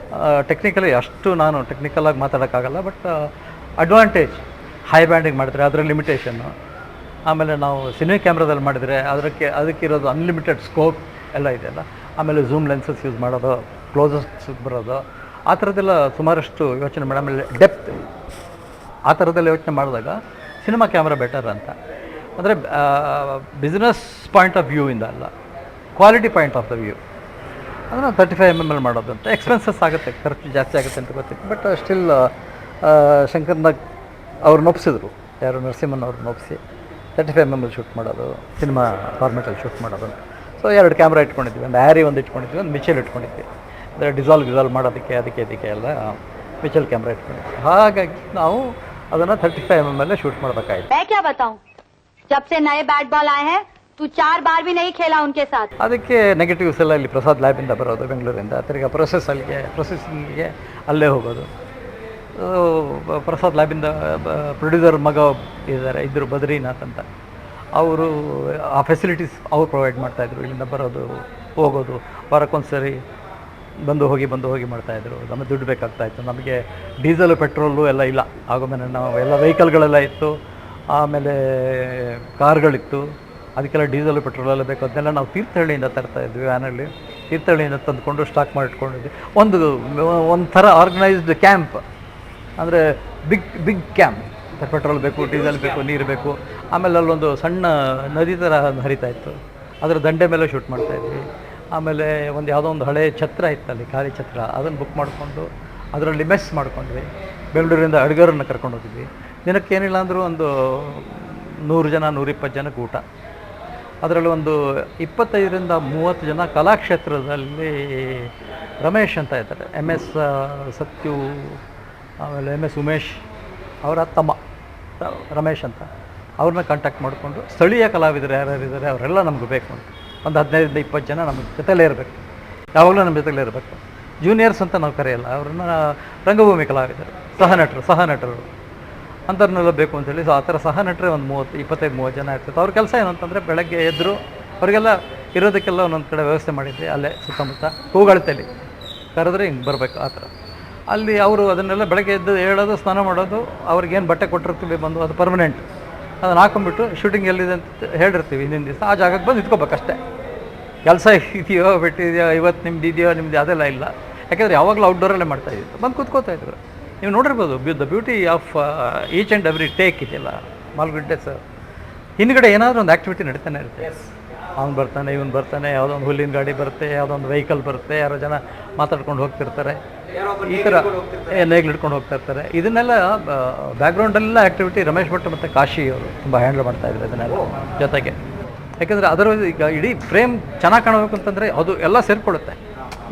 ಟೆಕ್ನಿಕಲಿ ಅಷ್ಟು ನಾನು ಟೆಕ್ನಿಕಲಾಗಿ ಮಾತಾಡೋಕ್ಕಾಗಲ್ಲ. ಬಟ್ ಅಡ್ವಾಂಟೇಜ್ ಹೈ ಬ್ಯಾಂಡಿಗೆ ಮಾಡಿದ್ರೆ ಅದರ ಲಿಮಿಟೇಷನ್ನು. ಆಮೇಲೆ ನಾವು ಸಿನಿಮಾ ಕ್ಯಾಮ್ರಾದಲ್ಲಿ ಮಾಡಿದರೆ ಅದಕ್ಕಿರೋದು ಅನ್ಲಿಮಿಟೆಡ್ ಸ್ಕೋಪ್ ಎಲ್ಲ ಇದೆಯಲ್ಲ. ಆಮೇಲೆ ಝೂಮ್ ಲೆನ್ಸಸ್ ಯೂಸ್ ಮಾಡೋದು, ಕ್ಲೋಸಸ್ ಬರೋದು, ಆ ಥರದ್ದೆಲ್ಲ ಸುಮಾರಷ್ಟು ಯೋಚನೆ ಮಾಡಿ. ಆಮೇಲೆ ಡೆಪ್ತ್, ಆ ಥರದ್ದೆಲ್ಲ ಯೋಚನೆ ಮಾಡಿದಾಗ ಸಿನಿಮಾ ಕ್ಯಾಮ್ರಾ ಬೆಟರ್ ಅಂತ. ಅಂದರೆ ಬಿಸ್ನೆಸ್ ಪಾಯಿಂಟ್ ಆಫ್ ವ್ಯೂವಿಂದ ಅಲ್ಲ, quality point of the view. ಅದನ್ನು 35mm ಮಾಡೋದು ಅಂತ. ಎಕ್ಸ್ಪೆನ್ಸಸ್ ಆಗುತ್ತೆ, ಖರ್ಚು ಜಾಸ್ತಿ ಆಗುತ್ತೆ ಅಂತ ಗೊತ್ತಿತ್ತು. ಬಟ್ ಸ್ಟಿಲ್ ಶಂಕರ್ನಾಗ್ ಅವ್ರನ್ನ ಒಪ್ಪಿಸಿದ್ರು, ಯಾರು ನರಸಿಂಹನ್ ಅವ್ರನ್ನ ಒಪ್ಪಿಸಿ 35mm ಶೂಟ್ ಮಾಡೋದು, ಸಿನಿಮಾ ಫಾರ್ಮೆಟಲ್ಲಿ ಶೂಟ್ ಮಾಡೋದು ಅಂತ. ಸೊ 2 ಕ್ಯಾಮ್ರಾ ಇಟ್ಕೊಂಡಿದ್ವಿ. ಒಂದು ಹ್ಯಾರಿ ಒಂದು ಇಟ್ಕೊಂಡಿದ್ವಿ, ಒಂದು ಮಿಚೆಲ್ ಇಟ್ಕೊಂಡಿದ್ವಿ. ಅಂದರೆ ಡಿಸಾಲ್ವ್ ಮಾಡೋದಕ್ಕೆ ಅದಕ್ಕೆ ಎಲ್ಲ ಮಿಚೆಲ್ ಕ್ಯಾಮ್ರಾ ಇಟ್ಕೊಂಡಿದ್ವಿ. ಹಾಗಾಗಿ ನಾವು ಅದನ್ನು 35mm ಶೂಟ್ ಮಾಡಬೇಕಾಯ್ತು. मैं क्या बताऊं, जब से नए बैट बॉल आए हैं तू 4 बार भी नहीं खेला उनके साथ. ಅದಕ್ಕೆ ನೆಗೆಟಿವ್ಸ್ ಎಲ್ಲ ಇಲ್ಲಿ ಪ್ರಸಾದ್ ಲ್ಯಾಬಿಂದ ಬರೋದು, ಬೆಂಗಳೂರಿಂದ. ತಿರ್ಗಿ ಪ್ರೊಸೆಸಿಂಗಿಗೆ ಅಲ್ಲೇ ಹೋಗೋದು. ಪ್ರಸಾದ್ ಲ್ಯಾಬಿಂದ ಪ್ರೊಡ್ಯೂಸರ್ ಮಗ ಇದ್ದರು ಬದ್ರಿನಾಥ್ ಅಂತ. ಅವರು ಆ ಫೆಸಿಲಿಟೀಸ್ ಅವ್ರು ಪ್ರೊವೈಡ್ ಮಾಡ್ತಾಯಿದ್ರು. ಇಲ್ಲಿಂದ ಬರೋದು ಹೋಗೋದು, ವಾರಕ್ಕೊಂದು ಸರಿ ಬಂದು ಹೋಗಿ ಮಾಡ್ತಾಯಿದ್ರು. ನಮಗೆ ದುಡ್ಡು ಬೇಕಾಗ್ತಾಯಿತ್ತು. ನಮಗೆ ಡೀಸೆಲು ಪೆಟ್ರೋಲು ಎಲ್ಲ ಇಲ್ಲ. ಆಗೋಮೇಲೆ ನಾವು ಎಲ್ಲ ವೆಹಿಕಲ್ಗಳೆಲ್ಲ ಇತ್ತು, ಆಮೇಲೆ ಕಾರ್ಗಳಿತ್ತು. ಅದಕ್ಕೆಲ್ಲ ಡೀಸೆಲು ಪೆಟ್ರೋಲೆಲ್ಲ ಬೇಕು. ಅದನ್ನೆಲ್ಲ ನಾವು ತೀರ್ಥಹಳ್ಳಿಯಿಂದ ತರ್ತಾಯಿದ್ವಿ ವ್ಯಾನಲ್ಲಿ. ತೀರ್ಥಹಳ್ಳಿಯಿಂದ ತಂದುಕೊಂಡು ಸ್ಟಾಕ್ ಮಾಡಿಟ್ಕೊಂಡಿದ್ವಿ. ಒಂಥರ ಆರ್ಗನೈಸ್ಡ್ ಕ್ಯಾಂಪ್, ಅಂದರೆ ಬಿಗ್ ಕ್ಯಾಂಪ್. ಪೆಟ್ರೋಲ್ ಬೇಕು, ಡೀಸೆಲ್ ಬೇಕು, ನೀರು ಬೇಕು. ಆಮೇಲೆ ಅಲ್ಲೊಂದು ಸಣ್ಣ ನದಿ ಥರ ಹರಿತಾ ಇತ್ತು, ಅದರ ದಂಡೆ ಮೇಲೆ ಶೂಟ್ ಮಾಡ್ತಾಯಿದ್ವಿ. ಆಮೇಲೆ ಯಾವುದೋ ಒಂದು ಹಳೆ ಛತ್ರ ಇತ್ತಲ್ಲಿ, ಖಾಲಿ ಛತ್ರ, ಅದನ್ನು ಬುಕ್ ಮಾಡಿಕೊಂಡು ಅದರಲ್ಲಿ ಮೆಸ್ ಮಾಡ್ಕೊಂಡ್ವಿ. ಬೆಂಗಳೂರಿಂದ ಅಡುಗೆಯವ್ರನ್ನ ಕರ್ಕೊಂಡು ಹೋಗಿದ್ವಿ. ದಿನಕ್ಕೆ ಏನಿಲ್ಲ ಅಂದರೂ ಒಂದು 100 ಜನ 120 ಜನಕ್ಕೆ ಊಟ. ಅದರಲ್ಲಿ ಒಂದು 25ರಿಂದ 30 ಜನ ಕಲಾಕ್ಷೇತ್ರದಲ್ಲಿ ರಮೇಶ್ ಅಂತ ಇದ್ದಾರೆ, MS ಸತ್ಯು, ಆಮೇಲೆ MS ಉಮೇಶ್ ಅವರ ತಮ್ಮ ರಮೇಶ್ ಅಂತ, ಅವ್ರನ್ನ ಕಾಂಟ್ಯಾಕ್ಟ್ ಮಾಡಿಕೊಂಡು ಸ್ಥಳೀಯ ಕಲಾವಿದರು ಯಾರ್ಯಾರಿದ್ದಾರೆ ಅವರೆಲ್ಲ ನಮ್ಗೆ ಬೇಕು ಅಂತ ಒಂದು 15ರಿಂದ 20 ಜನ ನಮ್ಮ ಜೊತೆಲೇ ಇರಬೇಕು, ಯಾವಾಗಲೂ ನಮ್ಮ ಜೊತೆಲೇ ಇರಬೇಕು. ಜೂನಿಯರ್ಸ್ ಅಂತ ನಾವು ಕರೆಯಲ್ಲ, ಅವ್ರನ್ನ ರಂಗಭೂಮಿ ಕಲಾವಿದರು, ಸಹನಟರು ಅಂಥವ್ರನ್ನೆಲ್ಲ ಬೇಕು ಅಂತೇಳಿ. ಸೊ ಆ ಥರ ಸಹನಟರೇ ಒಂದು 25-30 ಜನ ಇರ್ತಿತ್ತು. ಅವ್ರ ಕೆಲಸ ಏನು ಅಂತಂದರೆ ಬೆಳಗ್ಗೆ ಎದ್ದರು ಅವರಿಗೆಲ್ಲ ಇರೋದಕ್ಕೆಲ್ಲ ಒಂದೊಂದು ಕಡೆ ವ್ಯವಸ್ಥೆ ಮಾಡಿದ್ವಿ, ಅಲ್ಲೇ ಸುತ್ತಮುತ್ತ ಕೂಗಳತೆಯಲ್ಲಿ ಕರೆದ್ರೆ ಹಿಂಗೆ ಬರಬೇಕು ಆ ಥರ. ಅಲ್ಲಿ ಅವರು ಅದನ್ನೆಲ್ಲ ಬೆಳಗ್ಗೆ ಎದ್ದು ಹೇಳೋದು, ಸ್ನಾನ ಮಾಡೋದು, ಅವ್ರಿಗೇನು ಬಟ್ಟೆ ಕೊಟ್ಟಿರ್ತೀವಿ ಬಂದು ಅದು ಪರ್ಮನೆಂಟ್, ಅದನ್ನು ಹಾಕೊಂಡ್ಬಿಟ್ಟು ಶೂಟಿಂಗ್ ಎಲ್ಲಿದೆ ಅಂತ ಹೇಳಿರ್ತೀವಿ ಹಿಂದಿನ ದಿವಸ, ಆ ಜಾಗಕ್ಕೆ ಬಂದು ನಿಂತ್ಕೋಬೇಕಷ್ಟೇ. ಕೆಲಸ ಇದೆಯೋ ಬಿಟ್ಟಿದೆಯೋ, ಇವತ್ತು ನಿಮ್ದು ಅದೆಲ್ಲ ಇಲ್ಲ. ಯಾಕೆಂದರೆ ಯಾವಾಗಲೂ ಔಟ್ಡೋರಲ್ಲೇ ಮಾಡ್ತಾಯಿದ್ದು, ಬಂದು ಕೂತ್ಕೋತಾ ಇದ್ರು. ನೀವು ನೋಡಿರ್ಬೋದು the beauty of each and every take ಇದೆಯಲ್ಲ ಮಾಲ್ಗುಡಿ ಡೇಸ್. ಹಿಂದ್ಗಡೆ ಏನಾದರೂ ಒಂದು ಆ್ಯಕ್ಟಿವಿಟಿ ನಡೀತಾನೆ ಇರುತ್ತೆ. ಅವ್ನು ಬರ್ತಾನೆ, ಇವನು ಬರ್ತಾನೆ, ಯಾವುದೋ ಒಂದು ಹುಲ್ಲಿನ ಗಾಡಿ ಬರುತ್ತೆ, ಯಾವುದೋ ಒಂದು ವೆಹಿಕಲ್ ಬರುತ್ತೆ, ಯಾರೋ ಜನ ಮಾತಾಡ್ಕೊಂಡು ಹೋಗ್ತಿರ್ತಾರೆ, ಈ ಥರ ನೇಗ್ಲು ಹಿಡ್ಕೊಂಡು ಹೋಗ್ತಾ ಇರ್ತಾರೆ. ಇದನ್ನೆಲ್ಲ ಬ್ಯಾಕ್ಗ್ರೌಂಡೆಲ್ಲ ಆ್ಯಕ್ಟಿವಿಟಿ ರಮೇಶ್ ಭಟ್ ಮತ್ತು ಕಾಶಿ ಅವರು ತುಂಬ ಹ್ಯಾಂಡಲ್ ಮಾಡ್ತಾಯಿದ್ರು ಇದನ್ನೆಲ್ಲ ಜೊತೆಗೆ. ಯಾಕೆಂದರೆ ಅದರ ಈಗ ಇಡೀ ಫ್ರೇಮ್ ಚೆನ್ನಾಗಿ ಕಾಣಬೇಕು ಅಂತಂದರೆ ಅದು ಎಲ್ಲ ಸೇರಿಕೊಳ್ಳುತ್ತೆ.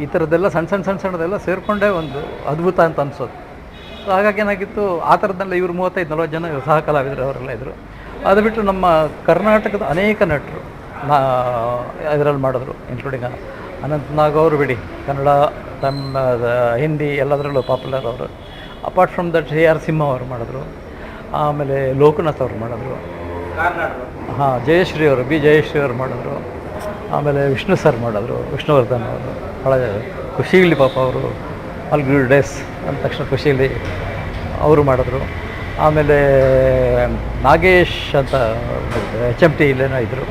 ಈ ಥರದ್ದೆಲ್ಲ ಸಣ್ಣದೆಲ್ಲ ಸೇರಿಕೊಂಡೇ ಒಂದು ಅದ್ಭುತ ಅಂತ ಅನಿಸೋದು. ಸೊ ಹಾಗಾಗಿ ಏನಾಗಿತ್ತು, ಆ ಥರದ್ದೆಲ್ಲ ಇವರು 35-40 ಜನ ಸಹ ಕಲಾವಿದರು ಅವರೆಲ್ಲ ಇದ್ದರು. ಅದು ಬಿಟ್ಟು ನಮ್ಮ ಕರ್ನಾಟಕದ ಅನೇಕ ನಟರು ಇದರಲ್ಲಿ ಮಾಡಿದ್ರು, ಇನ್ಕ್ಲೂಡಿಂಗ್ ಅನಂತ್ ನಾಗ್ ಅವರು ಬಿಡಿ, ಕನ್ನಡ, ತಮಿಳ್, ಹಿಂದಿ ಎಲ್ಲದರಲ್ಲೂ ಪಾಪ್ಯುಲರ್ ಅವರು. ಅಪಾರ್ಟ್ ಫ್ರಮ್ ದಟ್ AR ಸಿಂಹ ಅವರು ಮಾಡಿದ್ರು, ಆಮೇಲೆ ಲೋಕನಾಥ್ ಅವರು ಮಾಡಿದ್ರು, ಜಯಶ್ರೀ ಅವರು ಜಯಶ್ರೀ ಅವರು ಮಾಡಿದ್ರು, ಆಮೇಲೆ ವಿಷ್ಣು ಸರ್ ಮಾಡಿದ್ರು, ವಿಷ್ಣುವರ್ಧನ್ ಅವರು. ಭಾಳ ಖುಷಿಲಿ ಪಾಪ ಅವರು ಮಾಲ್ಗುಡಿ ಡೇಸ್ ಅಂದ ತಕ್ಷಣ ಖುಷಿಲಿ ಅವರು ಮಾಡಿದ್ರು. ಆಮೇಲೆ ನಾಗೇಶ್ ಅಂತ HMT ಇಲ್ಲೇನೋ ಇದ್ದರು,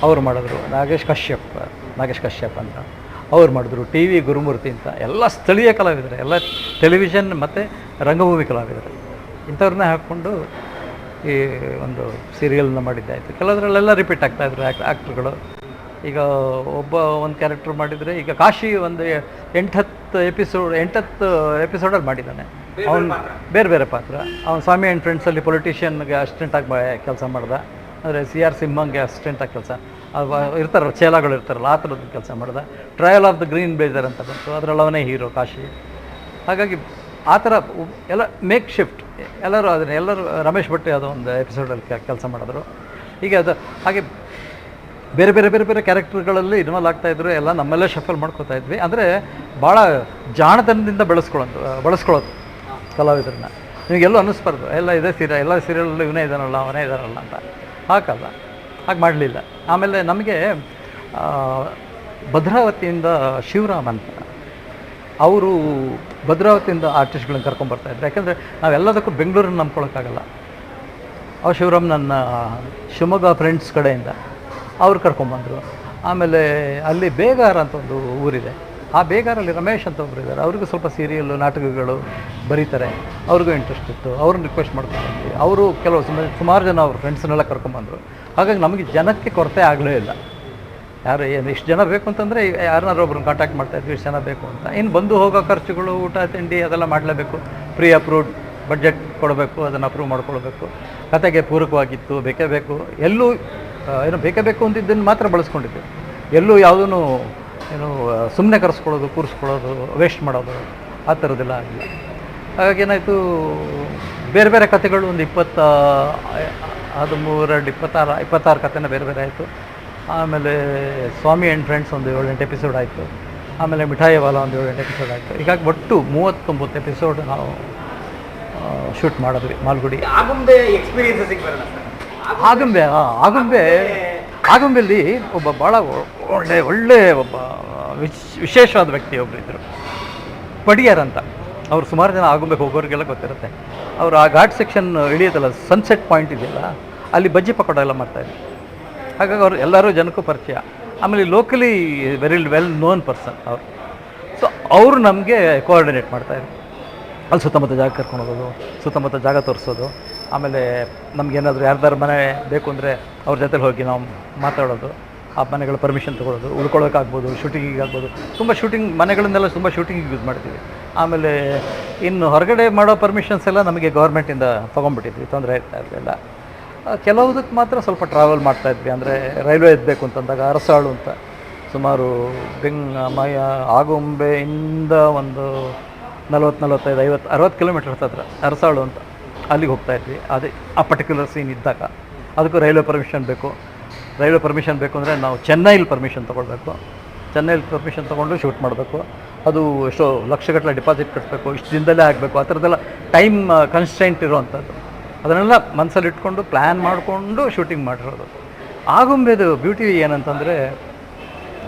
ಅವರು ಮಾಡಿದ್ರು. ನಾಗೇಶ್ ಕಶ್ಯಪ್ ಅಂತ ಅವ್ರು ಮಾಡಿದ್ರು. TV ಗುರುಮೂರ್ತಿ ಅಂತ ಎಲ್ಲ ಸ್ಥಳೀಯ ಕಲಾವಿದರು, ಎಲ್ಲ ಟೆಲಿವಿಷನ್ ಮತ್ತು ರಂಗಭೂಮಿ ಕಲಾವಿದರು. ಇಂಥವ್ರನ್ನೇ ಹಾಕ್ಕೊಂಡು ಈ ಒಂದು ಸೀರಿಯಲ್ನ ಮಾಡಿದ್ದಾಯಿತು. ಕೆಲವರಲ್ಲೆಲ್ಲ ರಿಪೀಟ್ ಆಗ್ತಾಯಿದ್ರು ಆ್ಯಕ್ಟ್ರುಗಳು. ಈಗ ಒಂದು ಕ್ಯಾರೆಕ್ಟರ್ ಮಾಡಿದರೆ, ಈಗ ಕಾಶಿ ಒಂದು 8-10 ಎಪಿಸೋಡಲ್ಲಿ ಮಾಡಿದ್ದಾನೆ. ಅವನು ಬೇರೆ ಪಾತ್ರ. ಅವನು ಸ್ವಾಮಿ ಆ್ಯಂಡ್ ಫ್ರೆಂಡ್ಸಲ್ಲಿ ಪೊಲಿಟಿಷಿಯನ್ಗೆ ಅಸಿಸ್ಟೆಂಟಾಗಿ ಕೆಲಸ ಮಾಡ್ದ. ಅಂದರೆ CR ಸಿಂಹಂಗೆ ಅಸಿಸ್ಟೆಂಟಾಗಿ ಕೆಲಸ ಇರ್ತಾರಲ್ಲ, ಚೇಲಾಗಳು ಇರ್ತಾರಲ್ಲ, ಆ ಥರದ್ದು ಕೆಲಸ ಮಾಡ್ದ. Trial of the green blazer ಅಂತ ಬಂತು, ಅದರಲ್ಲಿ ಅವನೇ ಹೀರೋ ಕಾಶಿ. ಹಾಗಾಗಿ ಆ ಥರ ಎಲ್ಲ ಮೇಕ್ ಶಿಫ್ಟ್ ಎಲ್ಲರೂ ರಮೇಶ್ ಭಟ್ ಯಾವುದೋ ಒಂದು ಎಪಿಸೋಡಲ್ಲಿ ಕೆಲಸ ಮಾಡಿದ್ರು. ಹೀಗೆ ಅದು ಹಾಗೆ ಬೇರೆ ಕ್ಯಾರೆಕ್ಟರ್ಗಳಲ್ಲಿ ಇನ್ವಾಲ್ವ್ ಆಗ್ತಾಯಿದ್ರು. ಎಲ್ಲ ನಮ್ಮೆಲ್ಲ ಶಫಲ್ ಮಾಡ್ಕೋತಾ ಇದ್ವಿ. ಅಂದರೆ ಭಾಳ ಜಾಣತನದಿಂದ ಬಳಸ್ಕೊಳ್ಳೋದು ಕಲಾವಿದರನ್ನ. ನಿಮಗೆಲ್ಲೂ ಅನ್ನಿಸ್ಬಾರ್ದು ಎಲ್ಲ ಎಲ್ಲ ಸೀರಿಯಲಲ್ಲೂ ಅವನೇ ಇದ್ದಾರಲ್ಲ ಅಂತ. ಹಾಗಲ್ಲ, ಹಾಗೆ ಮಾಡಲಿಲ್ಲ. ಆಮೇಲೆ ನಮಗೆ ಭದ್ರಾವತಿಯಿಂದ ಶಿವರಾಮ್ ಅಂತ ಅವರು ಭದ್ರಾವತಿಯಿಂದ ಆರ್ಟಿಸ್ಟ್ಗಳನ್ನ ಕರ್ಕೊಂಬರ್ತಾಯಿದ್ರು. ಯಾಕೆಂದರೆ ನಾವೆಲ್ಲದಕ್ಕೂ ಬೆಂಗಳೂರನ್ನ ನಂಬ್ಕೊಳ್ಳೋಕ್ಕಾಗಲ್ಲ. ಅವ್ರು ಶಿವರಾಮ್ ನನ್ನ ಶಿವಮೊಗ್ಗ ಫ್ರೆಂಡ್ಸ್ ಕಡೆಯಿಂದ ಅವ್ರು ಕರ್ಕೊಂಬಂದರು. ಆಮೇಲೆ ಅಲ್ಲಿ ಬೇಗಾರ ಅಂತ ಒಂದು ಊರಿದೆ, ಆ ಬೇಗಾರಲ್ಲಿ ರಮೇಶ್ ಅಂತ ಒಬ್ಬರು ಇದ್ದಾರೆ. ಅವ್ರಿಗೂ ಸ್ವಲ್ಪ ಸೀರಿಯಲ್ಲು ನಾಟಕಗಳು ಬರೀತಾರೆ, ಅವ್ರಿಗೂ ಇಂಟ್ರೆಸ್ಟ್ ಇತ್ತು. ಅವ್ರನ್ನ ರಿಕ್ವೆಸ್ಟ್ ಮಾಡ್ಕೊಂಡ್ವಿ. ಅವರು ಸುಮಾರು ಜನ ಅವ್ರ ಫ್ರೆಂಡ್ಸನ್ನೆಲ್ಲ ಕರ್ಕೊಂಬಂದರು. ಹಾಗಾಗಿ ನಮಗೆ ಜನಕ್ಕೆ ಕೊರತೆ ಆಗಲೇ ಇಲ್ಲ. ಇಷ್ಟು ಜನ ಬೇಕು ಅಂತಂದರೆ ಯಾರನ್ನಾರು ಒಬ್ರನ್ನ ಕಾಂಟ್ಯಾಕ್ಟ್ ಮಾಡ್ತಾಯಿದ್ವಿ, ಇಷ್ಟು ಜನ ಬೇಕು ಅಂತ. ಇನ್ನು ಬಂದು ಹೋಗೋ ಖರ್ಚುಗಳು, ಊಟ ತಿಂಡಿ ಅದೆಲ್ಲ ಮಾಡಲೇಬೇಕು. ಪ್ರೀ ಅಪ್ರೂವ್ಡ್ ಬಡ್ಜೆಟ್ ಕೊಡಬೇಕು, ಅದನ್ನು ಅಪ್ರೂವ್ ಮಾಡ್ಕೊಳ್ಬೇಕು. ಕತೆಗೆ ಪೂರಕವಾಗಿತ್ತು, ಬೇಕೇ ಬೇಕು. ಎಲ್ಲೂ ಬೇಕೇ ಬೇಕು ಅಂತಿದ್ದನ್ನು ಮಾತ್ರ ಬಳಸ್ಕೊಂಡಿದ್ದೆ. ಎಲ್ಲೂ ಯಾವುದೂ ಸುಮ್ಮನೆ ಕೂರಿಸ್ಕೊಳ್ಳೋದು ವೇಸ್ಟ್ ಮಾಡೋದು ಆ ಥರದ್ದೆಲ್ಲ ಆಗಿಲ್ಲ. ಹಾಗಾಗಿ ಏನಾಯಿತು, ಬೇರೆ ಕತೆಗಳು ಒಂದು 26 ಕತೆನ ಬೇರೆ ಆಯಿತು. ಆಮೇಲೆ ಸ್ವಾಮಿ ಆ್ಯಂಡ್ ಫ್ರೆಂಡ್ಸ್ ಒಂದು 7-8 ಎಪಿಸೋಡ್ ಆಯಿತು. ಆಮೇಲೆ ಮಿಠಾಯಿ ವಾಲ ಒಂದು 7-8 ಎಪಿಸೋಡ್ ಆಯಿತು. ಹೀಗಾಗಿ ಒಟ್ಟು 39 ಎಪಿಸೋಡ್ ನಾವು ಶೂಟ್ ಮಾಡಿದ್ವಿ ಮಾಲ್ಗುಡಿ. ಆಗುಂಬೆಯಲ್ಲಿ ಒಬ್ಬ ಭಾಳ ಒಳ್ಳೆ ಒಬ್ಬ ವಿಶೇಷವಾದ ವ್ಯಕ್ತಿ ಒಬ್ಬರು ಇದ್ದರು, ಪಡಿಯಾರ್ ಅಂತ. ಅವ್ರು ಸುಮಾರು ಜನ ಆಗುಂಬೆಗೆ ಹೋಗೋರಿಗೆಲ್ಲ ಗೊತ್ತಿರುತ್ತೆ. ಅವರು ಆ ಘಾಟ್ ಸೆಕ್ಷನ್ ಇಳಿಯುತ್ತಲ್ಲ, ಸನ್ಸೆಟ್ ಪಾಯಿಂಟ್ ಇದೆಯಲ್ಲ, ಅಲ್ಲಿ ಬಜ್ಜಿ ಪಕೋಡ ಎಲ್ಲ ಮಾಡ್ತಾಯಿದ್ರು. ಹಾಗಾಗಿ ಅವರು ಎಲ್ಲರೂ ಜನಕ್ಕೂ ಪರಿಚಯ. ಆಮೇಲೆ locally very well non person ಅವರು. ಸೊ ಅವರು ನಮಗೆ ಕೋಆರ್ಡಿನೇಟ್ ಮಾಡ್ತಾಯಿದ್ರು. ಅಲ್ಲಿ ಸುತ್ತಮುತ್ತ ಜಾಗ ಕರ್ಕೊಂಡು ಹೋಗೋದು, ಸುತ್ತಮುತ್ತ ಜಾಗ ತೋರಿಸೋದು, ಆಮೇಲೆ ನಮಗೇನಾದರೂ ಯಾರ್ದಾರು ಮನೆ ಬೇಕು ಅಂದರೆ ಅವ್ರ ಜೊತೆಲಿ ಹೋಗಿ ನಾವು ಮಾತಾಡೋದು, ಆ ಮನೆಗಳ ಪರ್ಮಿಷನ್ ತೊಗೊಳೋದು, ಉಳ್ಕೊಳ್ಳೋಕ್ಕಾಗ್ಬೋದು, ಶೂಟಿಂಗಿಗೆ ಆಗ್ಬೋದು. ತುಂಬ ಶೂಟಿಂಗ್ ಮನೆಗಳನ್ನೆಲ್ಲ ತುಂಬ ಶೂಟಿಂಗಿಗೆ ಯೂಸ್ ಮಾಡ್ತೀವಿ. ಆಮೇಲೆ ಇನ್ನು ಹೊರಗಡೆ ಮಾಡೋ ಪರ್ಮಿಷನ್ಸ್ ಎಲ್ಲ ನಮಗೆ ಗೌರ್ಮೆಂಟಿಂದ ತೊಗೊಂಡ್ಬಿಟ್ಟಿದ್ವಿ, ತೊಂದರೆ ಇರ್ತಾ ಇರಲಿಲ್ಲ. ಕೆಲವುದಕ್ಕೆ ಮಾತ್ರ ಸ್ವಲ್ಪ ಟ್ರಾವೆಲ್ ಮಾಡ್ತಾಯಿದ್ವಿ. ಅಂದರೆ ರೈಲ್ವೆ ಇದ್ಬೇಕು ಅಂತಂದಾಗ ಅರಸಾಳು ಅಂತ ಸುಮಾರು ಆಗುಂಬೆಯಿಂದ ಒಂದು 40-45-50-60 ಕಿಲೋಮೀಟರ್ ಹತ್ತಿರ ಅರಸಾಳು ಅಂತ, ಅಲ್ಲಿಗೆ ಹೋಗ್ತಾಯಿದ್ವಿ. ಅದೇ ಆ ಪರ್ಟಿಕ್ಯುಲರ್ ಸೀನ್ ಇದ್ದಾಗ ಅದಕ್ಕೂ ರೈಲ್ವೆ ಪರ್ಮಿಷನ್ ಬೇಕು. ರೈಲ್ವೆ ಪರ್ಮಿಷನ್ ಬೇಕು ಅಂದರೆ ನಾವು ಚೆನ್ನೈಲಿ ಪರ್ಮಿಷನ್ ತೊಗೊಳ್ಬೇಕು. ಚೆನ್ನೈಲಿ ಪರ್ಮಿಷನ್ ತೊಗೊಂಡು ಶೂಟ್ ಮಾಡಬೇಕು. ಅದು ಎಷ್ಟೋ ಲಕ್ಷಗಟ್ಟಲೆ ಡಿಪಾಸಿಟ್ ಕಟ್ಟಬೇಕು, ಇಷ್ಟು ದಿನದಲ್ಲೇ ಆಗಬೇಕು. ಆ ಥರದ್ದೆಲ್ಲ ಟೈಮ್ ಕನ್ಸ್ಟೆಂಟ್ ಇರೋವಂಥದ್ದು. ಅದನ್ನೆಲ್ಲ ಮನಸ್ಸಲ್ಲಿ ಇಟ್ಕೊಂಡು ಪ್ಲ್ಯಾನ್ ಮಾಡಿಕೊಂಡು ಶೂಟಿಂಗ್ ಮಾಡಿರೋದು. ಆಗುಂಬೆದು ಬ್ಯೂಟಿ ಏನಂತಂದರೆ,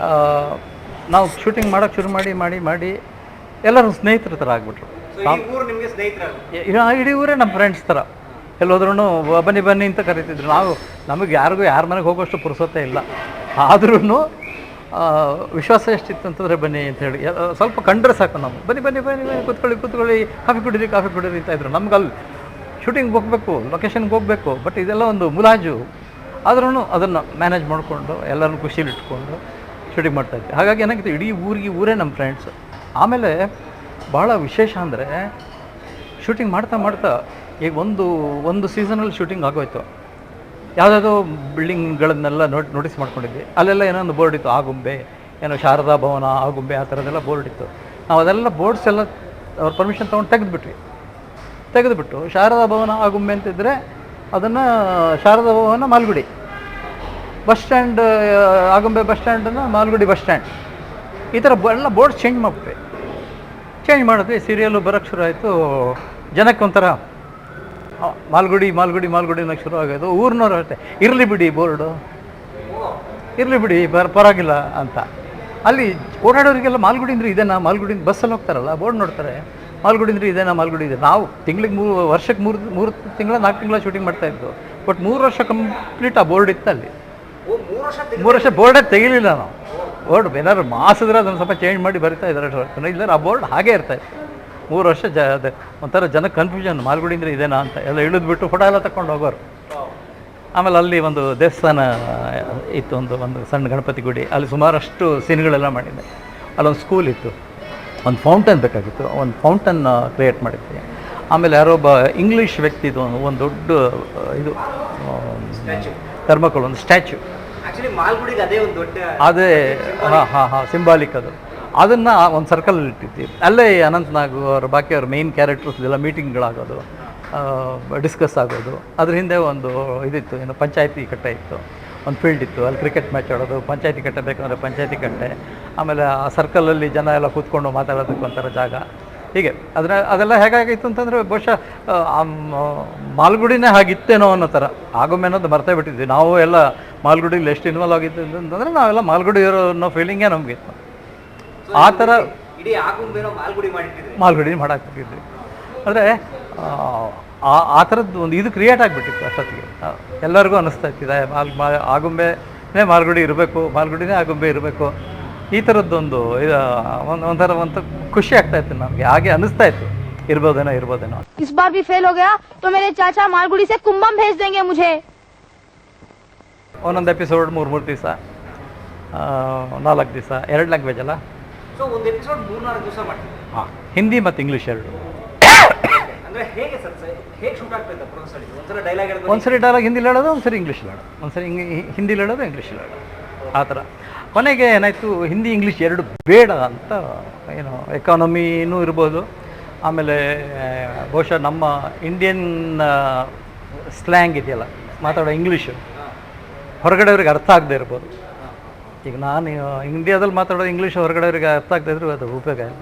ನಾವು ಶೂಟಿಂಗ್ ಮಾಡೋಕ್ಕೆ ಶುರು ಮಾಡಿ ಎಲ್ಲರೂ ಸ್ನೇಹಿತರ ಥರ ಆಗಿಬಿಟ್ರು. ಇಡೀ ಊರೇ ನಮ್ಮ ಫ್ರೆಂಡ್ಸ್ ಥರ. ಎಲ್ಲೋದ್ರೂ ಬನ್ನಿ ಅಂತ ಕರೀತಿದ್ರು. ನಮಗೆ ಯಾರ ಮನೆಗೆ ಹೋಗೋಷ್ಟು ಪುರ್ಸೊತ್ತೇ ಇಲ್ಲ. ಆದ್ರೂ ವಿಶ್ವಾಸ ಎಷ್ಟಿತ್ತು ಅಂತಂದರೆ ಬನ್ನಿ ಅಂತ ಹೇಳಿ ಸ್ವಲ್ಪ ಕಂಡ್ರೆ ಸಾಕು. ನಾವು ಬನ್ನಿ ಕೂತ್ಕೊಳ್ಳಿ, ಕಾಫಿ ಕುಡೀರಿ ಅಂತ ಇದ್ರು. ನಮ್ಗೆ ಅಲ್ಲಿ ಶೂಟಿಂಗ್ ಹೋಗಬೇಕು, ಲೊಕೇಶನ್ಗೆ ಹೋಗಬೇಕು. ಬಟ್ ಇದೆಲ್ಲ ಒಂದು ಮುಲಾಜು. ಆದ್ರೂ ಅದನ್ನು ಮ್ಯಾನೇಜ್ ಮಾಡಿಕೊಂಡು ಎಲ್ಲರನ್ನು ಖುಷಿಲಿ ಇಟ್ಕೊಂಡು ಶೂಟಿಂಗ್ ಮಾಡ್ತಾಯಿದ್ವಿ. ಹಾಗಾಗಿ ಏನಾಗಿತ್ತು, ಇಡೀ ಊರೇ ನಮ್ಮ ಫ್ರೆಂಡ್ಸ್. ಆಮೇಲೆ ಭಾಳ ವಿಶೇಷ ಅಂದರೆ, ಶೂಟಿಂಗ್ ಮಾಡ್ತಾ ಈಗ ಒಂದು ಸೀಸನಲ್ಲಿ ಶೂಟಿಂಗ್ ಆಗೋಯ್ತು. ಯಾವುದಾದ್ರು ಬಿಲ್ಡಿಂಗ್ಗಳನ್ನೆಲ್ಲ ನೋಟಿಸ್ ಮಾಡ್ಕೊಂಡಿದ್ವಿ. ಅಲ್ಲೆಲ್ಲ ಏನೋ ಒಂದು ಬೋರ್ಡ್ ಇತ್ತು, ಆಗುಂಬೆ, ಏನೋ ಶಾರದಾ ಭವನ ಆಗುಂಬೆ, ಆ ಥರದ್ದೆಲ್ಲ ಬೋರ್ಡ್ ಇತ್ತು. ನಾವು ಅದೆಲ್ಲ ಬೋರ್ಡ್ಸ್ ಎಲ್ಲ ಅವ್ರ ಪರ್ಮಿಷನ್ ತೊಗೊಂಡು ತೆಗೆದುಬಿಟ್ಟು ಶಾರದಾ ಭವನ ಆಗುಂಬೆ ಅಂತಿದ್ದರೆ ಅದನ್ನು Sharada Bhavana Malgudi, bus stand Agumbe bus ಸ್ಟ್ಯಾಂಡನ್ನು ಮಾಲ್ಗುಡಿ ಬಸ್ ಸ್ಟ್ಯಾಂಡ್, ಈ ಥರ ಎಲ್ಲ ಬೋರ್ಡ್ಸ್ ಚೇಂಜ್ ಮಾಡಿದ್ವಿ. ಸೀರಿಯಲ್ಲು ಬರೋಕ್ಕೆ ಶುರು ಆಯಿತು. ಜನಕ್ಕೆ ಒಂಥರ ಮಾಲ್ಗುಡಿ ಅನ್ನೋಕ್ಕೆ ಶುರು ಆಗೋದು. ಊರಿನವ್ರು ಅಷ್ಟೇ, ಇರಲಿ ಬಿಡಿ ಬೋರ್ಡು, ಇರಲಿ ಬಿಡಿ ಪರವಾಗಿಲ್ಲ ಅಂತ. ಅಲ್ಲಿ ಓಡಾಡೋರಿಗೆಲ್ಲ ಮಾಲ್ಗುಡಿ ಅಂದರೆ ಇದೇನಾ, ಮಾಲ್ಗುಡಿಯಿಂದ ಬಸ್ಸಲ್ಲಿ ಹೋಗ್ತಾರಲ್ಲ, ಬೋರ್ಡ್ ನೋಡ್ತಾರೆ, ಮಾಲ್ಗುಡಿ ಅಂದರೆ ಇದೇನಾ, ಮಾಲ್ಗುಡಿ ಇದೆ. ನಾವು ವರ್ಷಕ್ಕೆ 3 ತಿಂಗಳ 4 ತಿಂಗಳ ಶೂಟಿಂಗ್ ಮಾಡ್ತಾಯಿದ್ದು. ಬಟ್ 3 ವರ್ಷ ಕಂಪ್ಲೀಟ್ ಆ ಬೋರ್ಡ್ ಇತ್ತು ಅಲ್ಲಿ. 3 ವರ್ಷ ಬೋರ್ಡೇ ತೆಗಿಲಿಲ್ಲ ನಾವು. ಬೋರ್ಡ್ ಏನಾದ್ರು ಮಾಸಿದ್ರೆ ಅದನ್ನು ಸ್ವಲ್ಪ ಚೇಂಜ್ ಮಾಡಿ ಬರಿತಾ ಇದ್ದಾರೆ. ಇಲ್ಲದ್ರೆ ಆ ಬೋರ್ಡ್ ಹಾಗೇ ಇರ್ತಾಯಿತ್ತು 3 ವರ್ಷ. ಒಂಥರ ಜನಕ್ಕೆ ಕನ್ಫ್ಯೂಷನ್, ಮಾಲ್ಗುಡಿ ಅಂದರೆ ಇದೇನಾ ಅಂತ ಎಲ್ಲ ಇಳಿದ್ಬಿಟ್ಟು ಫೋಟೋ ಎಲ್ಲ ತಗೊಂಡು ಹೋಗೋರು. ಆಮೇಲೆ ಅಲ್ಲಿ ಒಂದು ದೇವಸ್ಥಾನ ಇತ್ತು, ಒಂದು ಸಣ್ಣ ಗಣಪತಿ ಗುಡಿ. ಅಲ್ಲಿ ಸುಮಾರಷ್ಟು ಸೀನ್ಗಳೆಲ್ಲ ಮಾಡಿದ್ದೆ. ಅಲ್ಲೊಂದು ಸ್ಕೂಲ್ ಇತ್ತು, ಒಂದು ಫೌಂಟನ್ ಬೇಕಾಗಿತ್ತು, ಒಂದು ಫೌಂಟನ್ ಕ್ರಿಯೇಟ್ ಮಾಡಿದ್ವಿ. ಆಮೇಲೆ ಯಾರೋ ಒಬ್ಬ ಇಂಗ್ಲೀಷ್ ವ್ಯಕ್ತಿದು ಒಂದು ದೊಡ್ಡ ಇದು ಥರ್ಮಕೋಲ್, ಒಂದು ಸ್ಟ್ಯಾಚ್ಯೂ. ಅದೇ ಹಾಂ ಸಿಂಬಾಲಿಕ್ ಅದು. ಅದನ್ನು ಒಂದು ಸರ್ಕಲಲ್ಲಿ ಇಟ್ಟಿದ್ವಿ. ಅಲ್ಲೇ ಅನಂತನಾಗ್ ಅವರು ಬಾಕಿ ಅವ್ರ ಮೇಯ್ನ್ ಕ್ಯಾರೆಕ್ಟರ್ಸ್ ಎಲ್ಲ ಮೀಟಿಂಗ್ಗಳಾಗೋದು, ಡಿಸ್ಕಸ್ ಆಗೋದು. ಅದ್ರ ಹಿಂದೆ ಒಂದು ಇದಿತ್ತು, ಏನು ಪಂಚಾಯತಿ ಕಟ್ಟೆ ಇತ್ತು, ಒಂದು ಫೀಲ್ಡ್ ಇತ್ತು. ಅಲ್ಲಿ ಕ್ರಿಕೆಟ್ ಮ್ಯಾಚ್ ಆಡೋದು, ಪಂಚಾಯತಿ ಕಟ್ಟೆ ಬೇಕಂದರೆ ಪಂಚಾಯತಿ ಕಟ್ಟೆ. ಆಮೇಲೆ ಆ ಸರ್ಕಲಲ್ಲಿ ಜನ ಎಲ್ಲ ಕೂತ್ಕೊಂಡು ಮಾತಾಡೋದಕ್ಕೆ ಒಂಥರ ಜಾಗ. ಹೀಗೆ ಅದೆಲ್ಲ ಹೇಗಾಗಿತ್ತು ಅಂತಂದರೆ, ಬಹುಶಃ ಮಾಲ್ಗುಡಿನೇ ಹಾಗಿತ್ತೇನೋ ಅನ್ನೋ ಥರ. ಆಗುಂಬೆ ಅನ್ನೋದು ಮರ್ತೇ ಬಿಟ್ಟಿದ್ವಿ ನಾವು. ಎಲ್ಲ ಮಾಲ್ಗುಡಿಲಿ ಎಷ್ಟು ಇನ್ವಾಲ್ವ್ ಆಗಿತ್ತು ಅಂತಂದರೆ, ನಾವೆಲ್ಲ ಮಾಲ್ಗುಡಿ ಇರೋ ಅನ್ನೋ ಫೀಲಿಂಗೇ ನಮಗಿತ್ತು. ಆ ಥರ ಮಾಲ್ಗುಡಿ ಮಾಡಾಕ್ತಿದ್ವಿ. ಅಂದರೆ ಆ ಥರದ್ದು ಒಂದು ಇದು ಕ್ರಿಯೇಟ್ ಆಗಿಬಿಟ್ಟಿತ್ತು ಅಷ್ಟೊತ್ತಿಗೆ. ಎಲ್ಲರಿಗೂ ಅನ್ನಿಸ್ತಾ ಇತ್ತಿದೆ, ಆಗುಂಬೆನೇ ಮಾಲ್ಗುಡಿ ಇರಬೇಕು, ಮಾಲ್ಗುಡಿನೇ ಆಗುಂಬೆ ಇರಬೇಕು. ಈ ಥರದ್ದೊಂದು ಒಂಥರ ಖುಷಿ ಆಗ್ತಾ ಇತ್ತು ನಮಗೆ. ಹಾಗೆ ಅನ್ನಿಸ್ತಾ ಇತ್ತು, ಇರ್ಬೋದೇನೋ. इस बार भी फेल हो गया तो मेरे चाचा मालगुड़ी से कुंभम भेज देंगे मुझे. ಒಂದೊಂದು ಎಪಿಸೋಡ್ 3 ದಿವಸ, 4 ದಿವಸ, 2 ಲ್ಯಾಂಗ್ವೇಜ್ ಅಲ್ಲ. ಸೊ ಒಂದು ಎಪಿಸೋಡ್ 3-4 ದಿವಸ ಮಾಡ್ತೀವಿ. ಹಾಂ, ಹಿಂದಿ ಮತ್ತು ಇಂಗ್ಲೀಷ್ ಎರಡು. ಅಂದರೆ ಹೇಗೆ ಸರ್, ಹೇಗೆ ಶೂಟ್ ಆಗ್ತೈತೆ ಪ್ರೊಸೆಸ್? ಒಂದ್ಸರಿ ಡೈಲಾಗ್ ಹಿಂದಿಲಿ ಹೇಳೋದು, ಒಂದ್ಸರಿ ಇಂಗ್ಲೀಷ್ ಹೇಳೋದು, ಒಂದ್ಸರಿ ಹಿಂದಿಲಿ ಹೇಳೋದು, ಇಂಗ್ಲೀಷ್ ಹೇಳೋದು, ಆ ಥರ. ಕೊನೆಗೆ ಏನಾಯಿತು, ಹಿಂದಿ ಇಂಗ್ಲೀಷ್ ಎರಡು ಬೇಡ ಅಂತ, ಏನು ಎಕಾನಮಿನೂ ಇರ್ಬೋದು. ಆಮೇಲೆ ಬಹುಶಃ ನಮ್ಮ ಇಂಡಿಯನ್ ಸ್ಲ್ಯಾಂಗ್ ಇದೆಯಲ್ಲ, ಮಾತಾಡೋ ಇಂಗ್ಲೀಷು ಹೊರಗಡೆಯವ್ರಿಗೆ ಅರ್ಥ ಆಗದೆ ಇರ್ಬೋದು. ಈಗ ನಾನು ಇಂಡಿಯಾದಲ್ಲಿ ಮಾತಾಡೋ ಇಂಗ್ಲೀಷ್ ಹೊರಗಡೆಯವ್ರಿಗೆ ಅರ್ಥ ಆಗದೆ ಇದ್ರೂ ಅದು ಉಪಯೋಗ ಇಲ್ಲ.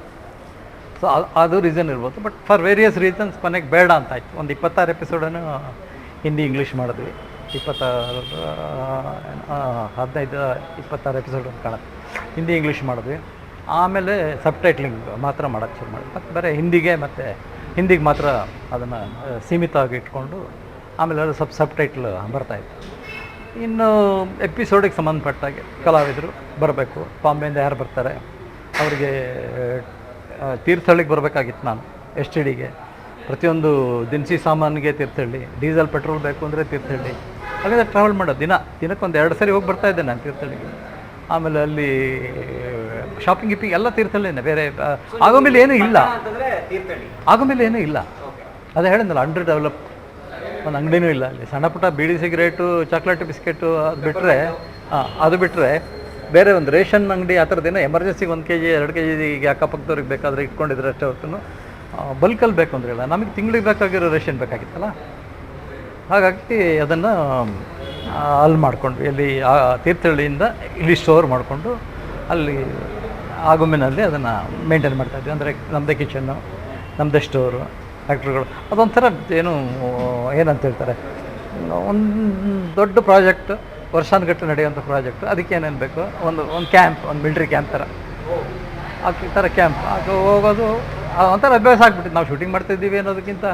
ಸೊ ಅದು ರೀಸನ್ ಇರ್ಬೋದು. ಬಟ್ ಫಾರ್ ವೇರಿಯಸ್ ರೀಸನ್ಸ್ ಕೊನೆಗೆ ಬೇಡ ಅಂತ ಆಯಿತು. ಒಂದು 26 ಎಪಿಸೋಡನ್ನು ಹಿಂದಿ ಇಂಗ್ಲೀಷ್ ಮಾಡಿದ್ವಿ. 15-26 ಎಪಿಸೋಡ್ ಅಂತ ಕಾಣುತ್ತೆ. ಹಿಂದಿ ಇಂಗ್ಲೀಷ್ ಮಾಡಿದ್ವಿ. ಆಮೇಲೆ ಸಬ್ಟೈಟ್ಲಿಂಗ್ ಮಾತ್ರ ಮಾಡೋಕ್ಕೆ ಶುರು ಮಾಡಿದ್ವಿ. ಮತ್ತು ಬರೀ ಹಿಂದಿಗೆ ಮಾತ್ರ ಅದನ್ನು ಸೀಮಿತವಾಗಿ ಇಟ್ಕೊಂಡು, ಆಮೇಲೆ ಅದು ಸಬ್ಟೈಟ್ಲ್ ಬರ್ತಾಯಿತ್ತು. ಇನ್ನು ಎಪಿಸೋಡಿಗೆ ಸಂಬಂಧಪಟ್ಟಾಗೆ ಕಲಾವಿದರು ಬರಬೇಕು. ಬಾಂಬೆಯಿಂದ ಯಾರು ಬರ್ತಾರೆ ಅವರಿಗೆ ತೀರ್ಥಹಳ್ಳಿಗೆ ಬರಬೇಕಾಗಿತ್ತು ನಾನು, ಎಸ್ ಟಿ ಡಿಗೆ. ಪ್ರತಿಯೊಂದು ದಿನಸಿ ಸಾಮಾನಿಗೆ ತೀರ್ಥಹಳ್ಳಿ, ಡೀಸೆಲ್ ಪೆಟ್ರೋಲ್ ಬೇಕು ಅಂದರೆ ತೀರ್ಥಹಳ್ಳಿ. ಹಾಗಾದರೆ ಟ್ರಾವೆಲ್ ಮಾಡೋದು ದಿನಕ್ಕೊಂದು 2 ಸರಿ ಹೋಗಿ ಬರ್ತಾಯಿದ್ದೆ ನಾನು ತೀರ್ಥಹಳ್ಳಿಗೆ. ಆಮೇಲೆ ಅಲ್ಲಿ ಶಾಪಿಂಗ್ ಗಿಪ್ಪಿಂಗ್ ಎಲ್ಲ ತೀರ್ಥಹಳ್ಳಿನೇ, ಬೇರೆ ಆಗೋಮೇಲೆ ಏನೂ ಇಲ್ಲ. ಆಗೋಮೇಲೆ ಏನೂ ಇಲ್ಲ, ಅದೇ ಹೇಳಿದ್ನಲ್ಲ, ಅಂಡರ್ ಡೆವಲಪ್ ಒಂದು ಅಂಗಡಿನೂ ಇಲ್ಲ ಅಲ್ಲಿ. ಸಣ್ಣ ಪುಟ್ಟ ಬೀಡಿ ಸಿಗರೇಟು, ಚಾಕ್ಲೇಟ್ ಬಿಸ್ಕೆಟು ಅದು ಬಿಟ್ಟರೆ ಬೇರೆ ಒಂದು ರೇಷನ್ ಅಂಗಡಿ ಆ ಥರದ್ದೇನೋ ಎಮರ್ಜೆನ್ಸಿಗೆ 1 kg 2 kg ಅಕ್ಕಪಕ್ಕದವ್ರಿಗೆ ಬೇಕಾದರೆ ಇಟ್ಕೊಂಡಿದ್ರೆ ಅಷ್ಟೇ ಹೊರತು ಬಲ್ಕಲ್ಲಿ ಬೇಕು ಅಂದ್ರೆ ಇಲ್ಲ. ನಮಗೆ ತಿಂಗಳಿಗೆ ಬೇಕಾಗಿರೋ ರೇಷನ್ ಬೇಕಾಗಿತ್ತಲ್ಲ, ಹಾಗಾಗಿ ಅದನ್ನು ಅಲ್ಲಿ ಮಾಡಿಕೊಂಡು ಇಲ್ಲಿ ತೀರ್ಥಹಳ್ಳಿಯಿಂದ ಇಲ್ಲಿ ಸ್ಟೋರ್ ಮಾಡಿಕೊಂಡು ಅಲ್ಲಿ ಆಗುಂಬೆನಲ್ಲಿ ಅದನ್ನು ಮೇಂಟೈನ್ ಮಾಡ್ತಾಯಿದ್ವಿ. ಅಂದರೆ ನಮ್ಮದೇ ಕಿಚನ್ನು, ನಮ್ಮದೇ ಸ್ಟೋರು, ಫ್ಯಾಕ್ಟ್ರಿಗಳು. ಅದೊಂಥರ ಏನಂತ ಹೇಳ್ತಾರೆ, ಒಂದು ದೊಡ್ಡ ಪ್ರಾಜೆಕ್ಟ್, ವರ್ಷಾನುಗಟ್ಟಲೆ ನಡೆಯುವಂಥ ಪ್ರಾಜೆಕ್ಟು. ಅದಕ್ಕೆ ಏನೇನು ಬೇಕು, ಒಂದು ಕ್ಯಾಂಪ್, ಒಂದು ಮಿಲ್ಟ್ರಿ ಕ್ಯಾಂಪ್ ಥರ, ಆ ಥರ ಕ್ಯಾಂಪ್ ಅದು ಹೋಗೋದು ಒಂಥರ ಅಭ್ಯಾಸ ಆಗ್ಬಿಟ್ಟಿತ್ತು. ನಾವು ಶೂಟಿಂಗ್ ಮಾಡ್ತಾಯಿದ್ದೀವಿ ಅನ್ನೋದಕ್ಕಿಂತ,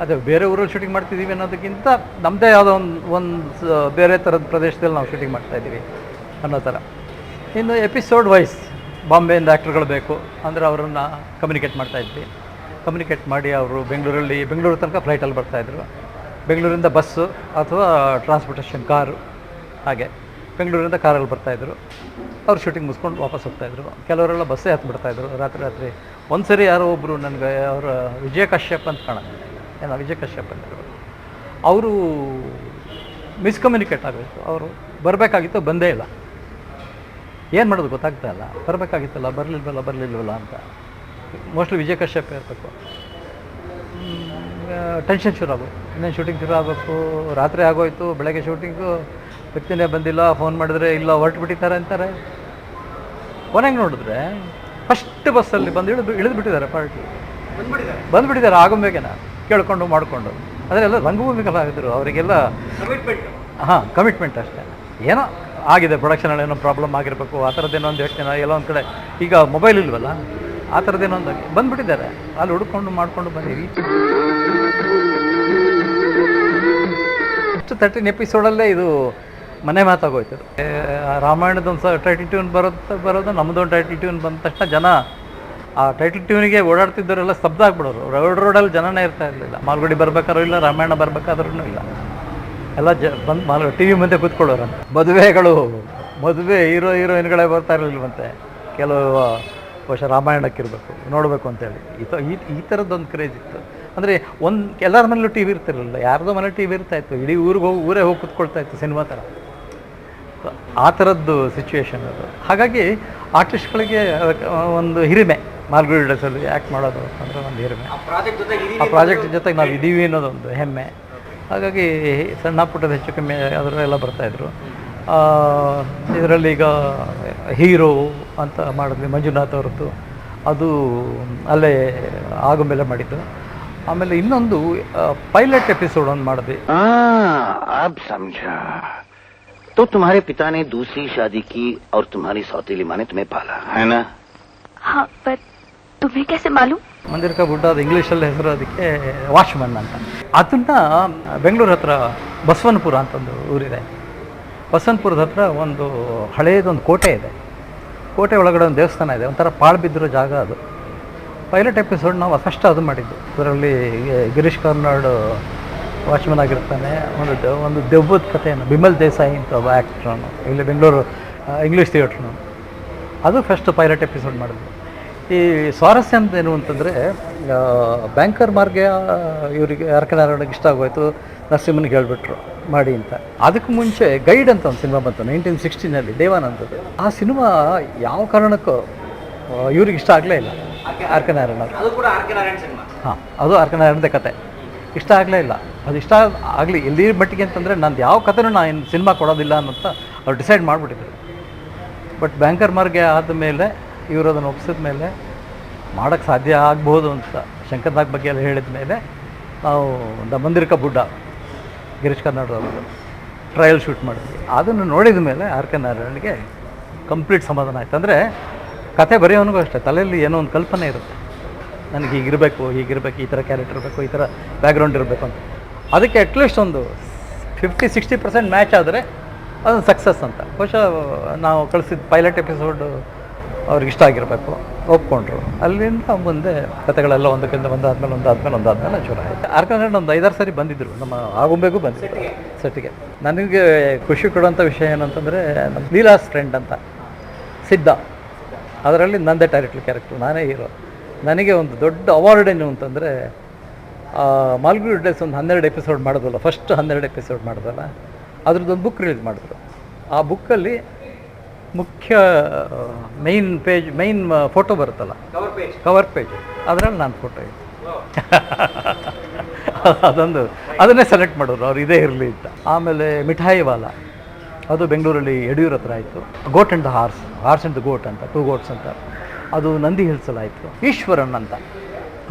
ಅದೇ ಬೇರೆ ಊರಲ್ಲಿ ಶೂಟಿಂಗ್ ಮಾಡ್ತಿದ್ದೀವಿ ಅನ್ನೋದಕ್ಕಿಂತ ನಮ್ಮದೇ ಯಾವುದೋ ಒಂದು ಬೇರೆ ಥರದ ಪ್ರದೇಶದಲ್ಲಿ ನಾವು ಶೂಟಿಂಗ್ ಮಾಡ್ತಾಯಿದ್ದೀವಿ ಅನ್ನೋ ಥರ. ಇನ್ನು ಎಪಿಸೋಡ್ ವೈಸ್ ಬಾಂಬೆಯಿಂದ ಆ್ಯಕ್ಟರ್ಗಳು ಬೇಕು ಅಂದರೆ ಅವರನ್ನು ಕಮ್ಯುನಿಕೇಟ್ ಮಾಡ್ತಾಯಿದ್ವಿ. ಕಮ್ಯುನಿಕೇಟ್ ಮಾಡಿ ಅವರು ಬೆಂಗಳೂರು ತನಕ ಫ್ಲೈಟಲ್ಲಿ ಬರ್ತಾಯಿದ್ರು. ಬೆಂಗಳೂರಿಂದ ಬಸ್ಸು ಅಥವಾ ಟ್ರಾನ್ಸ್ಪೋರ್ಟೇಷನ್ ಕಾರು, ಹಾಗೆ ಬೆಂಗಳೂರಿಂದ ಕಾರಲ್ಲಿ ಬರ್ತಾಯಿದ್ರು. ಅವ್ರು ಶೂಟಿಂಗ್ ಮುಗಿಸ್ಕೊಂಡು ವಾಪಸ್ ಹೋಗ್ತಾಯಿದ್ರು. ಕೆಲವರೆಲ್ಲ ಬಸ್ಸೇ ಹತ್ತು ಬಿಡ್ತಾಯಿದ್ರು ರಾತ್ರಿ. ಒಂದು ಸರಿ ಯಾರೋ ಒಬ್ಬರು ನನಗೆ ಅವರ ವಿಜಯ ಕಶ್ಯಪ್ ಅಂತ ಕಾಣುತ್ತೆ, ವಿಜಯ ಕಶ್ಯಪ್ ಅಂತಿದ್ರು. ಅವರು ಮಿಸ್ಕಮ್ಯುನಿಕೇಟ್ ಆಗಬೇಕು. ಅವರು ಬರಬೇಕಾಗಿತ್ತು, ಬಂದೇ ಇಲ್ಲ. ಏನು ಮಾಡೋದು ಗೊತ್ತಾಗ್ತಾ ಇಲ್ಲ. ಬರಬೇಕಾಗಿತ್ತಲ್ಲ, ಬರಲಿಲ್ವಲ್ಲ ಅಂತ. ಮೋಸ್ಟ್ಲಿ ವಿಜಯ ಕಶ್ಯಪ್ ಇರಬೇಕು. ಟೆನ್ಷನ್ ಶುರು ಆಗೋದು. ಇನ್ನೇನು ಶೂಟಿಂಗ್ ಶುರು ಆಗಬೇಕು, ರಾತ್ರಿ ಆಗೋಯ್ತು, ಬೆಳಗ್ಗೆ ಶೂಟಿಂಗು, ವ್ಯಕ್ತಿನೇ ಬಂದಿಲ್ಲ, ಫೋನ್ ಮಾಡಿದ್ರೆ ಇಲ್ಲ ಹೊರಟು ಬಿಟ್ಟಿದ್ದಾರೆ ಅಂತಾರೆ. ಕೊನೆಗೆ ನೋಡಿದ್ರೆ ಫಸ್ಟ್ ಬಸ್ಸಲ್ಲಿ ಬಂದು ಇಳಿದು ಬಿಟ್ಟಿದ್ದಾರೆ, ಪಾರ್ಟಿ ಬಂದುಬಿಟ್ಟಿದ್ದಾರೆ ಆಗುಂಬೆಗೆನ ಕೇಳ್ಕೊಂಡು ಮಾಡಿಕೊಂಡು. ಅದರೆಲ್ಲ ರಂಗಭೂಮಿ ಕಲಾವಿದರು, ಅವರಿಗೆಲ್ಲ ಕಮಿಟ್ಮೆಂಟ್ ಅಷ್ಟೇ. ಏನೋ ಆಗಿದೆ, ಪ್ರೊಡಕ್ಷನಲ್ಲಿ ಏನೋ ಪ್ರಾಬ್ಲಮ್ ಆಗಿರಬೇಕು, ಆ ಥರದ್ದೇನೋ ಒಂದು ಯೋಚನೆ. ಎಲ್ಲ ಒಂದು ಕಡೆ ಈಗ ಮೊಬೈಲ್ ಇಲ್ವಲ್ಲ, ಆ ಥರದ್ದೇನೋ ಒಂದು ಬಂದುಬಿಟ್ಟಿದ್ದಾರೆ. ಅಲ್ಲಿ ಹುಡ್ಕೊಂಡು ಮಾಡ್ಕೊಂಡು ಬಂದೀವಿ. 13 ಎಪಿಸೋಡಲ್ಲೇ ಇದು ಮನೆ ಮಾತಾಗೋಯ್ತು. ರಾಮಾಯಣದೊಂದು ಟೈಟಲ್ ಟ್ಯೂನ್ ಬರೋದು ನಮ್ಮದೊಂದು ಟೈಟಲ್ ಟ್ಯೂನ್ ಬಂದ ತಕ್ಷಣ ಜನ ಆ ಟೈಟಲ್ ಟ್ಯೂನಿಗೆ ಓಡಾಡ್ತಿದ್ದವರೆಲ್ಲ ಸ್ತಬ್ಧ ಆಗ್ಬಿಡೋರು. ರೋಡಲ್ಲಿ ಜನನೇ ಇರ್ತಾ ಇರಲಿಲ್ಲ. ಮಾಲ್ಗುಡಿ ಬರ್ಬೇಕಾದ್ರೂ ಇಲ್ಲ, ರಾಮಾಯಣ ಬರ್ಬೇಕಾದ್ರೂ ಇಲ್ಲ. ಎಲ್ಲ ಬಂದು ಟಿ ವಿ ಮುಂದೆ ಕೂತ್ಕೊಳ್ಳೋರಂತೆ. ಮದುವೆ ಹೀರೋಯಿನ್ಗಳೇ ಬರ್ತಾ ಇರಲಿಲ್ವಂತೆ. ಕೆಲವು ಬಹುಶಃ ರಾಮಾಯಣಕ್ಕಿರಬೇಕು, ನೋಡಬೇಕು ಅಂತೇಳಿ. ಈ ಥರದ್ದೊಂದು ಕ್ರೇಜ್ ಇತ್ತು. ಅಂದರೆ ಎಲ್ಲರ ಮನೇಲೂ ಟಿ ವಿ ಇರ್ತಿರಲಿಲ್ಲ, ಯಾರ್ದೋ ಮನೇಲಿ ಟಿ ವಿ ಇರ್ತಾಯಿತ್ತು. ಇಡೀ ಊರೇ ಹೋಗಿ ಕೂತ್ಕೊಳ್ತಾ ಇತ್ತು, ಸಿನಿಮಾ ಥರ. ಆ ಥರದ್ದು ಸಿಚುವೇಶನ್ ಅದು. ಹಾಗಾಗಿ ಆರ್ಟಿಸ್ಟ್ಗಳಿಗೆ ಒಂದು ಹಿರಿಮೆ, ಮಾಲ್ಗುಡಿ ಡೇಸಲ್ಲಿ ಆ್ಯಕ್ಟ್ ಮಾಡೋದು ಅಂದರೆ ಒಂದು ಹಿರಿಮೆ. ಆ ಪ್ರಾಜೆಕ್ಟ್ ಜೊತೆಗೆ ನಾವು ಇದ್ದೀವಿ ಅನ್ನೋದೊಂದು ಹೆಮ್ಮೆ. ಹಾಗಾಗಿ ಸಣ್ಣ ಪುಟ್ಟದ ಹೆಚ್ಚು ಕಮ್ಮಿ ಅದರಲ್ಲೆಲ್ಲ ಬರ್ತಾಯಿದ್ರು. ಇದರಲ್ಲಿ ಈಗ ಹೀರೋ ಅಂತ ಮಾಡಿದ್ವಿ, ಮಂಜುನಾಥ್ ಅವ್ರದ್ದು. ಅದು ಅಲ್ಲೇ ಆಗುಂಬೆಲೆ ಮಾಡಿದ್ದು. ಆಮೇಲೆ ಇನ್ನೊಂದು ಪೈಲಟ್ ಎಪಿಸೋಡ್ ಒಂದು ಮಾಡಿದ್ವಿ. अब समझा. तो तुम्हारे पिता ने दूसरी शादी की और तुम्हारी सौतेली माँ ने तुम्हें पाला, है ना? हाँ, पर तुम्हें कैसे मालूम? ಮಂದಿರ ಕಾ ಬುಡ್ಡ, ಅದು ಇಂಗ್ಲೀಷಲ್ಲಿ ಹೆಸರು ಅದಕ್ಕೆ ವಾಚ್ಮನ್ ಅಂತ. ಅದನ್ನು ಬೆಂಗಳೂರು ಹತ್ರ ಬಸವನಪುರ ಅಂತ ಒಂದು ಊರಿದೆ. ಬಸವನಪುರದ ಹತ್ರ ಒಂದು ಹಳೆಯದೊಂದು ಕೋಟೆ ಇದೆ. ಕೋಟೆ ಒಳಗಡೆ ಒಂದು ದೇವಸ್ಥಾನ ಇದೆ, ಒಂಥರ ಪಾಳು ಬಿದ್ದಿರೋ ಜಾಗ ಅದು. ಪೈಲಟ್ ಎಪಿಸೋಡ್ ನಾವು ಫಸ್ಟ್ ಅದು ಮಾಡಿದ್ದು. ಅದರಲ್ಲಿ ಗಿರೀಶ್ ಕಾರ್ನಾಡ್ ವಾಚ್ಮನ್ ಆಗಿರ್ತಾನೆ. ಒಂದು ದೆವ್ವದ ಕಥೆಯನ್ನು, ಬಿಮಲ್ ದೇಸಾಯಿ ಅಂತ ಒಬ್ಬ ಆ್ಯಕ್ಟ್ರನು, ಇಲ್ಲಿ ಬೆಂಗಳೂರು ಇಂಗ್ಲೀಷ್ ಥಿಯೇಟ್ರ್ನು. ಅದು ಫಸ್ಟ್ ಪೈಲಟ್ ಎಪಿಸೋಡ್ ಮಾಡಿದ್ವಿ. ಈ ಸ್ವಾರಸ್ಯ ಅಂತ ಏನು ಅಂತಂದರೆ, ಬ್ಯಾಂಕರ್ ಮಾರ್ಗ ಇವರಿಗೆ ಅರ್ಕನಾರಾಯಣಗೆ ಇಷ್ಟ ಆಗೋಯ್ತು, ನರಸಿಂಹನಿಗೆ ಹೇಳಿಬಿಟ್ರು ಮಾಡಿ ಅಂತ. ಅದಕ್ಕೆ ಮುಂಚೆ ಗೈಡ್ ಅಂತ ಒಂದು ಸಿನಿಮಾ ಬಂತು 1960ನಲ್ಲಿ, ದೇವಾನಂದದ್ದು. ಆ ಸಿನಿಮಾ ಯಾವ ಕಾರಣಕ್ಕೂ ಇವ್ರಿಗೆ ಇಷ್ಟ ಆಗಲೇ ಇಲ್ಲ, ಅರ್ಕನಾರಾಯಣ. ಹಾಂ, ಅದು ಅರ್ಕನಾರಾಯಣದ ಕತೆ ಇಷ್ಟ ಆಗಲೇ ಇಲ್ಲ. ಅದು ಇಷ್ಟ ಆಗಲಿ ಎಲ್ಲಿ ಮಟ್ಟಿಗೆ ಅಂತಂದರೆ, ನಂದು ಯಾವ ಕಥೆನೂ ನಾನು ಸಿನಿಮಾ ಕೊಡೋದಿಲ್ಲ ಅನ್ನೋಂತ ಅವ್ರು ಡಿಸೈಡ್ ಮಾಡಿಬಿಟ್ಟಿದ್ರು. ಬಟ್ ಬ್ಯಾಂಕರ್ ಮಾರ್ಗ ಆದಮೇಲೆ ಇವರು ಅದನ್ನು ಒಪ್ಪಿಸಿದ ಮೇಲೆ ಮಾಡೋಕ್ಕೆ ಸಾಧ್ಯ ಆಗ್ಬೋದು ಅಂತ ಶಂಕರ್ನಾಗ್ ಬಗ್ಗೆ ಎಲ್ಲ ಹೇಳಿದ ಮೇಲೆ ನಾವು ಮಂದಿರ ಕಾ ಬುಡ್ಡ ಗಿರೀಶ್ ಕಾರ್ನಾಡ್ ಅವರು ಟ್ರಯಲ್ ಶೂಟ್ ಮಾಡಿದ್ವಿ. ಅದನ್ನು ನೋಡಿದ ಮೇಲೆ ಆರ್ ಕೆ ನಾರಾಯಣ್ಗೆ ಕಂಪ್ಲೀಟ್ ಸಮಾಧಾನ ಆಯಿತು. ಅಂದರೆ ಕತೆ ಬರೆಯೋನಿಗೂ ಅಷ್ಟೇ, ತಲೆಯಲ್ಲಿ ಏನೋ ಒಂದು ಕಲ್ಪನೆ ಇರುತ್ತೆ, ನನಗೆ ಹೀಗಿರಬೇಕು, ಈ ಥರ ಕ್ಯಾರೆಕ್ಟರ್ ಇರಬೇಕು, ಈ ಥರ ಬ್ಯಾಕ್ಗ್ರೌಂಡ್ ಇರಬೇಕು ಅಂತ. ಅದಕ್ಕೆ ಅಟ್ಲೀಸ್ಟ್ ಒಂದು 50-60% ಮ್ಯಾಚ್ ಆದರೆ ಅದೊಂದು ಸಕ್ಸಸ್ ಅಂತ. ಬಹುಶಃ ನಾವು ಕಳಿಸಿದ ಪೈಲಟ್ ಎಪಿಸೋಡು ಅವ್ರಿಗೆ ಇಷ್ಟ ಆಗಿರಬೇಕು, ಒಪ್ಕೊಂಡ್ರು. ಅಲ್ಲಿಂದ ಮುಂದೆ ಕಥೆಗಳೆಲ್ಲ ಒಂದಕ್ಕಿಂತ ಒಂದಾದ್ಮೇಲೆ ಶುರು ಆಯಿತು. ಆರ್ಕಂಡ್ ಒಂದು 5-6 ಸರಿ ಬಂದಿದ್ದರು, ನಮ್ಮ ಆಗುಂಬೆಗೂ ಬಂದಿದ್ದರು ಸೆಟ್ಟಿಗೆ. ನನಗೆ ಖುಷಿ ಕೊಡುವಂಥ ವಿಷಯ ಏನಂತಂದರೆ, ನಮ್ಮ ಲೀಲಾಸ್ ಫ್ರೆಂಡ್ ಅಂತ ಸಿದ್ಧ, ಅದರಲ್ಲಿ ನಂದೇ ಟೈರೆಕ್ಟರ್ ಕ್ಯಾರೆಕ್ಟ್ರು, ನಾನೇ ಹೀರೋ. ನನಗೆ ಒಂದು ದೊಡ್ಡ ಅವಾರ್ಡ್ ಏನು ಅಂತಂದರೆ, ಮಾಲ್ಗುಡಿ ಡೇಸ್ ಒಂದು 12 ಎಪಿಸೋಡ್ ಮಾಡೋದಲ್ಲ, ಫಸ್ಟ್ 12 ಎಪಿಸೋಡ್ ಮಾಡೋದಲ್ಲ, ಅದ್ರದ್ದೊಂದು ಬುಕ್ ರಿಲೀಸ್ ಮಾಡಿದ್ರು. ಆ ಬುಕ್ಕಲ್ಲಿ ಮುಖ್ಯ ಮೈನ್ ಫೋಟೋ ಬರುತ್ತಲ್ಲ, ಕವರ್ ಪೇಜ್, ಅದರಲ್ಲಿ ನಾನು ಫೋಟೋ ಇತ್ತು. ಅದನ್ನೇ ಸೆಲೆಕ್ಟ್ ಮಾಡೋರು, ಅವ್ರು ಇದೇ ಇರಲಿ ಅಂತ. ಆಮೇಲೆ ಮಿಠಾಯಿ ವಾಲ, ಅದು ಬೆಂಗಳೂರಲ್ಲಿ ಯಡಿಯೂರ್ ಹತ್ರ ಆಯಿತು. Goat and the horse and the goat ಅಂತ, 2 ಗೋಟ್ಸ್ ಅಂತ, ಅದು ನಂದಿ ಹಿಲ್ಸಲ್ಲಾಯಿತು. ಈಶ್ವರನ್ ಅಂತ,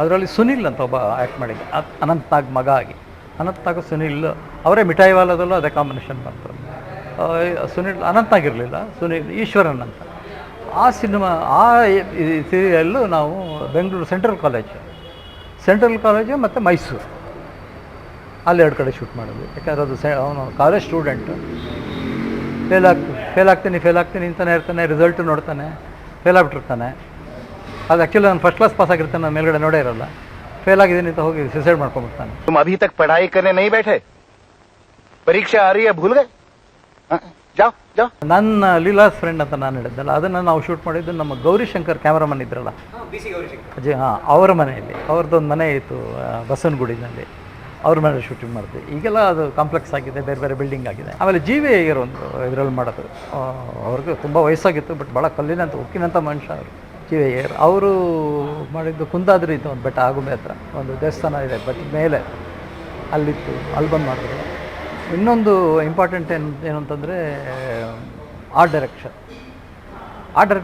ಅದರಲ್ಲಿ ಸುನಿಲ್ ಅಂತ ಒಬ್ಬ ಆ್ಯಕ್ಟ್ ಮಾಡಿದ್ದೆ, ಅನಂತ್ನಾಗ್ ಮಗ ಆಗಿ. ಅನಂತ್ನಾಗ್ ಸುನಿಲ್ ಅವರೇ ಮಿಠಾಯಿ ವಾಲದಲ್ಲೂ ಅದೇ ಕಾಂಬಿನೇಷನ್ ಬಂತು. ಸುನಿಲ್ ಅನಂತ್ನಾಗಿರಲಿಲ್ಲ, ಸುನಿಲ್ ಈಶ್ವರನ್ ಅಂತ. ಆ ಸಿನಿಮಾ, ಆ ಸೀರಿಯಲ್ಲು ನಾವು ಬೆಂಗಳೂರು ಸೆಂಟ್ರಲ್ ಕಾಲೇಜು ಮತ್ತು ಮೈಸೂರು, ಅಲ್ಲಿ 2 ಕಡೆ ಶೂಟ್ ಮಾಡೋದು. ಯಾಕಂದರೆ ಅದು ಅವನು ಕಾಲೇಜ್ ಸ್ಟೂಡೆಂಟು, ಫೇಲ್ ಆಗ್ತೀನಿ ಅಂತಾನೆ ಇರ್ತಾನೆ, ರಿಸಲ್ಟು ನೋಡ್ತಾನೆ, ಫೇಲ್ ಆಗಿಬಿಟ್ಟಿರ್ತಾನೆ. ಅದು ಆ್ಯಕ್ಚುಲಿ ನಾನು ಫಸ್ಟ್ ಕ್ಲಾಸ್ ಪಾಸ್ ಆಗಿರ್ತಾನೆ, ನಾನು ಮೇಲ್ಗಡೆ ನೋಡೇ ಇರೋಲ್ಲ. ಫೇಲ್ ಆಗಿದ್ದೀನಿ ಅಂತ ಹೋಗಿ ಸುಸೈಡ್ ಮಾಡ್ಕೊಂಡ್ಬಿಡ್ತಾನೆ. तुम अभी तक पढ़ाई करने नहीं बैठे? परीक्षा आ रही है, भूल गए? जाओ जाओ. ನನ್ನ ಲೀಲಾಸ್ ಫ್ರೆಂಡ್ ಅಂತ ನಾನು ಹೇಳಿದ್ದಲ್ಲ, ಅದನ್ನು ನಾವು ಶೂಟ್ ಮಾಡಿದ್ದು ನಮ್ಮ ಗೌರಿಶಂಕರ್ ಕ್ಯಾಮ್ರಾಮನ್ ಇದ್ರಲ್ಲ, ಹಾಂ, ಅವರ ಮನೆಯಲ್ಲಿ. ಅವ್ರದ್ದೊಂದು ಮನೆ ಇತ್ತು ಬಸವನಗುಡಿನಲ್ಲಿ, ಅವ್ರ ಮನೆ ಶೂಟಿಂಗ್ ಮಾಡಿದ್ವಿ. ಈಗೆಲ್ಲ ಅದು ಕಾಂಪ್ಲೆಕ್ಸ್ ಆಗಿದೆ, ಬೇರೆ ಬೇರೆ ಬಿಲ್ಡಿಂಗ್ ಆಗಿದೆ. ಆಮೇಲೆ GV ಅಯ್ಯರ್ ಒಂದು ಇದರಲ್ಲಿ ಮಾಡೋದು, ಅವ್ರಿಗೆ ತುಂಬ ವಯಸ್ಸಾಗಿತ್ತು, ಬಟ್ ಭಾಳ ಕಲ್ಲಿನಂತ ಉಕ್ಕಿನಂಥ ಮನುಷ್ಯ ಅವರು. GV ಅಯ್ಯರ್ ಅವರು ಮಾಡಿದ್ದು ಕುಂದಾದ್ರಿ ಇತ್ತು, ಒಂದು ಬೆಟ್ಟ, ಆಗುಂಬೆ ಹತ್ರ ಒಂದು ದೇವಸ್ಥಾನ ಇದೆ, ಬಟ್ ಮೇಲೆ ಅಲ್ಲಿತ್ತು, ಅಲ್ಲಿ ಬಂದು ಮಾಡಿದ್ರು. ಇನ್ನೊಂದು ಇಂಪಾರ್ಟೆಂಟ್ ಏನು ಅಂತಂದರೆ ಆರ್ಟ್ ಡೈರೆಕ್ಟರ್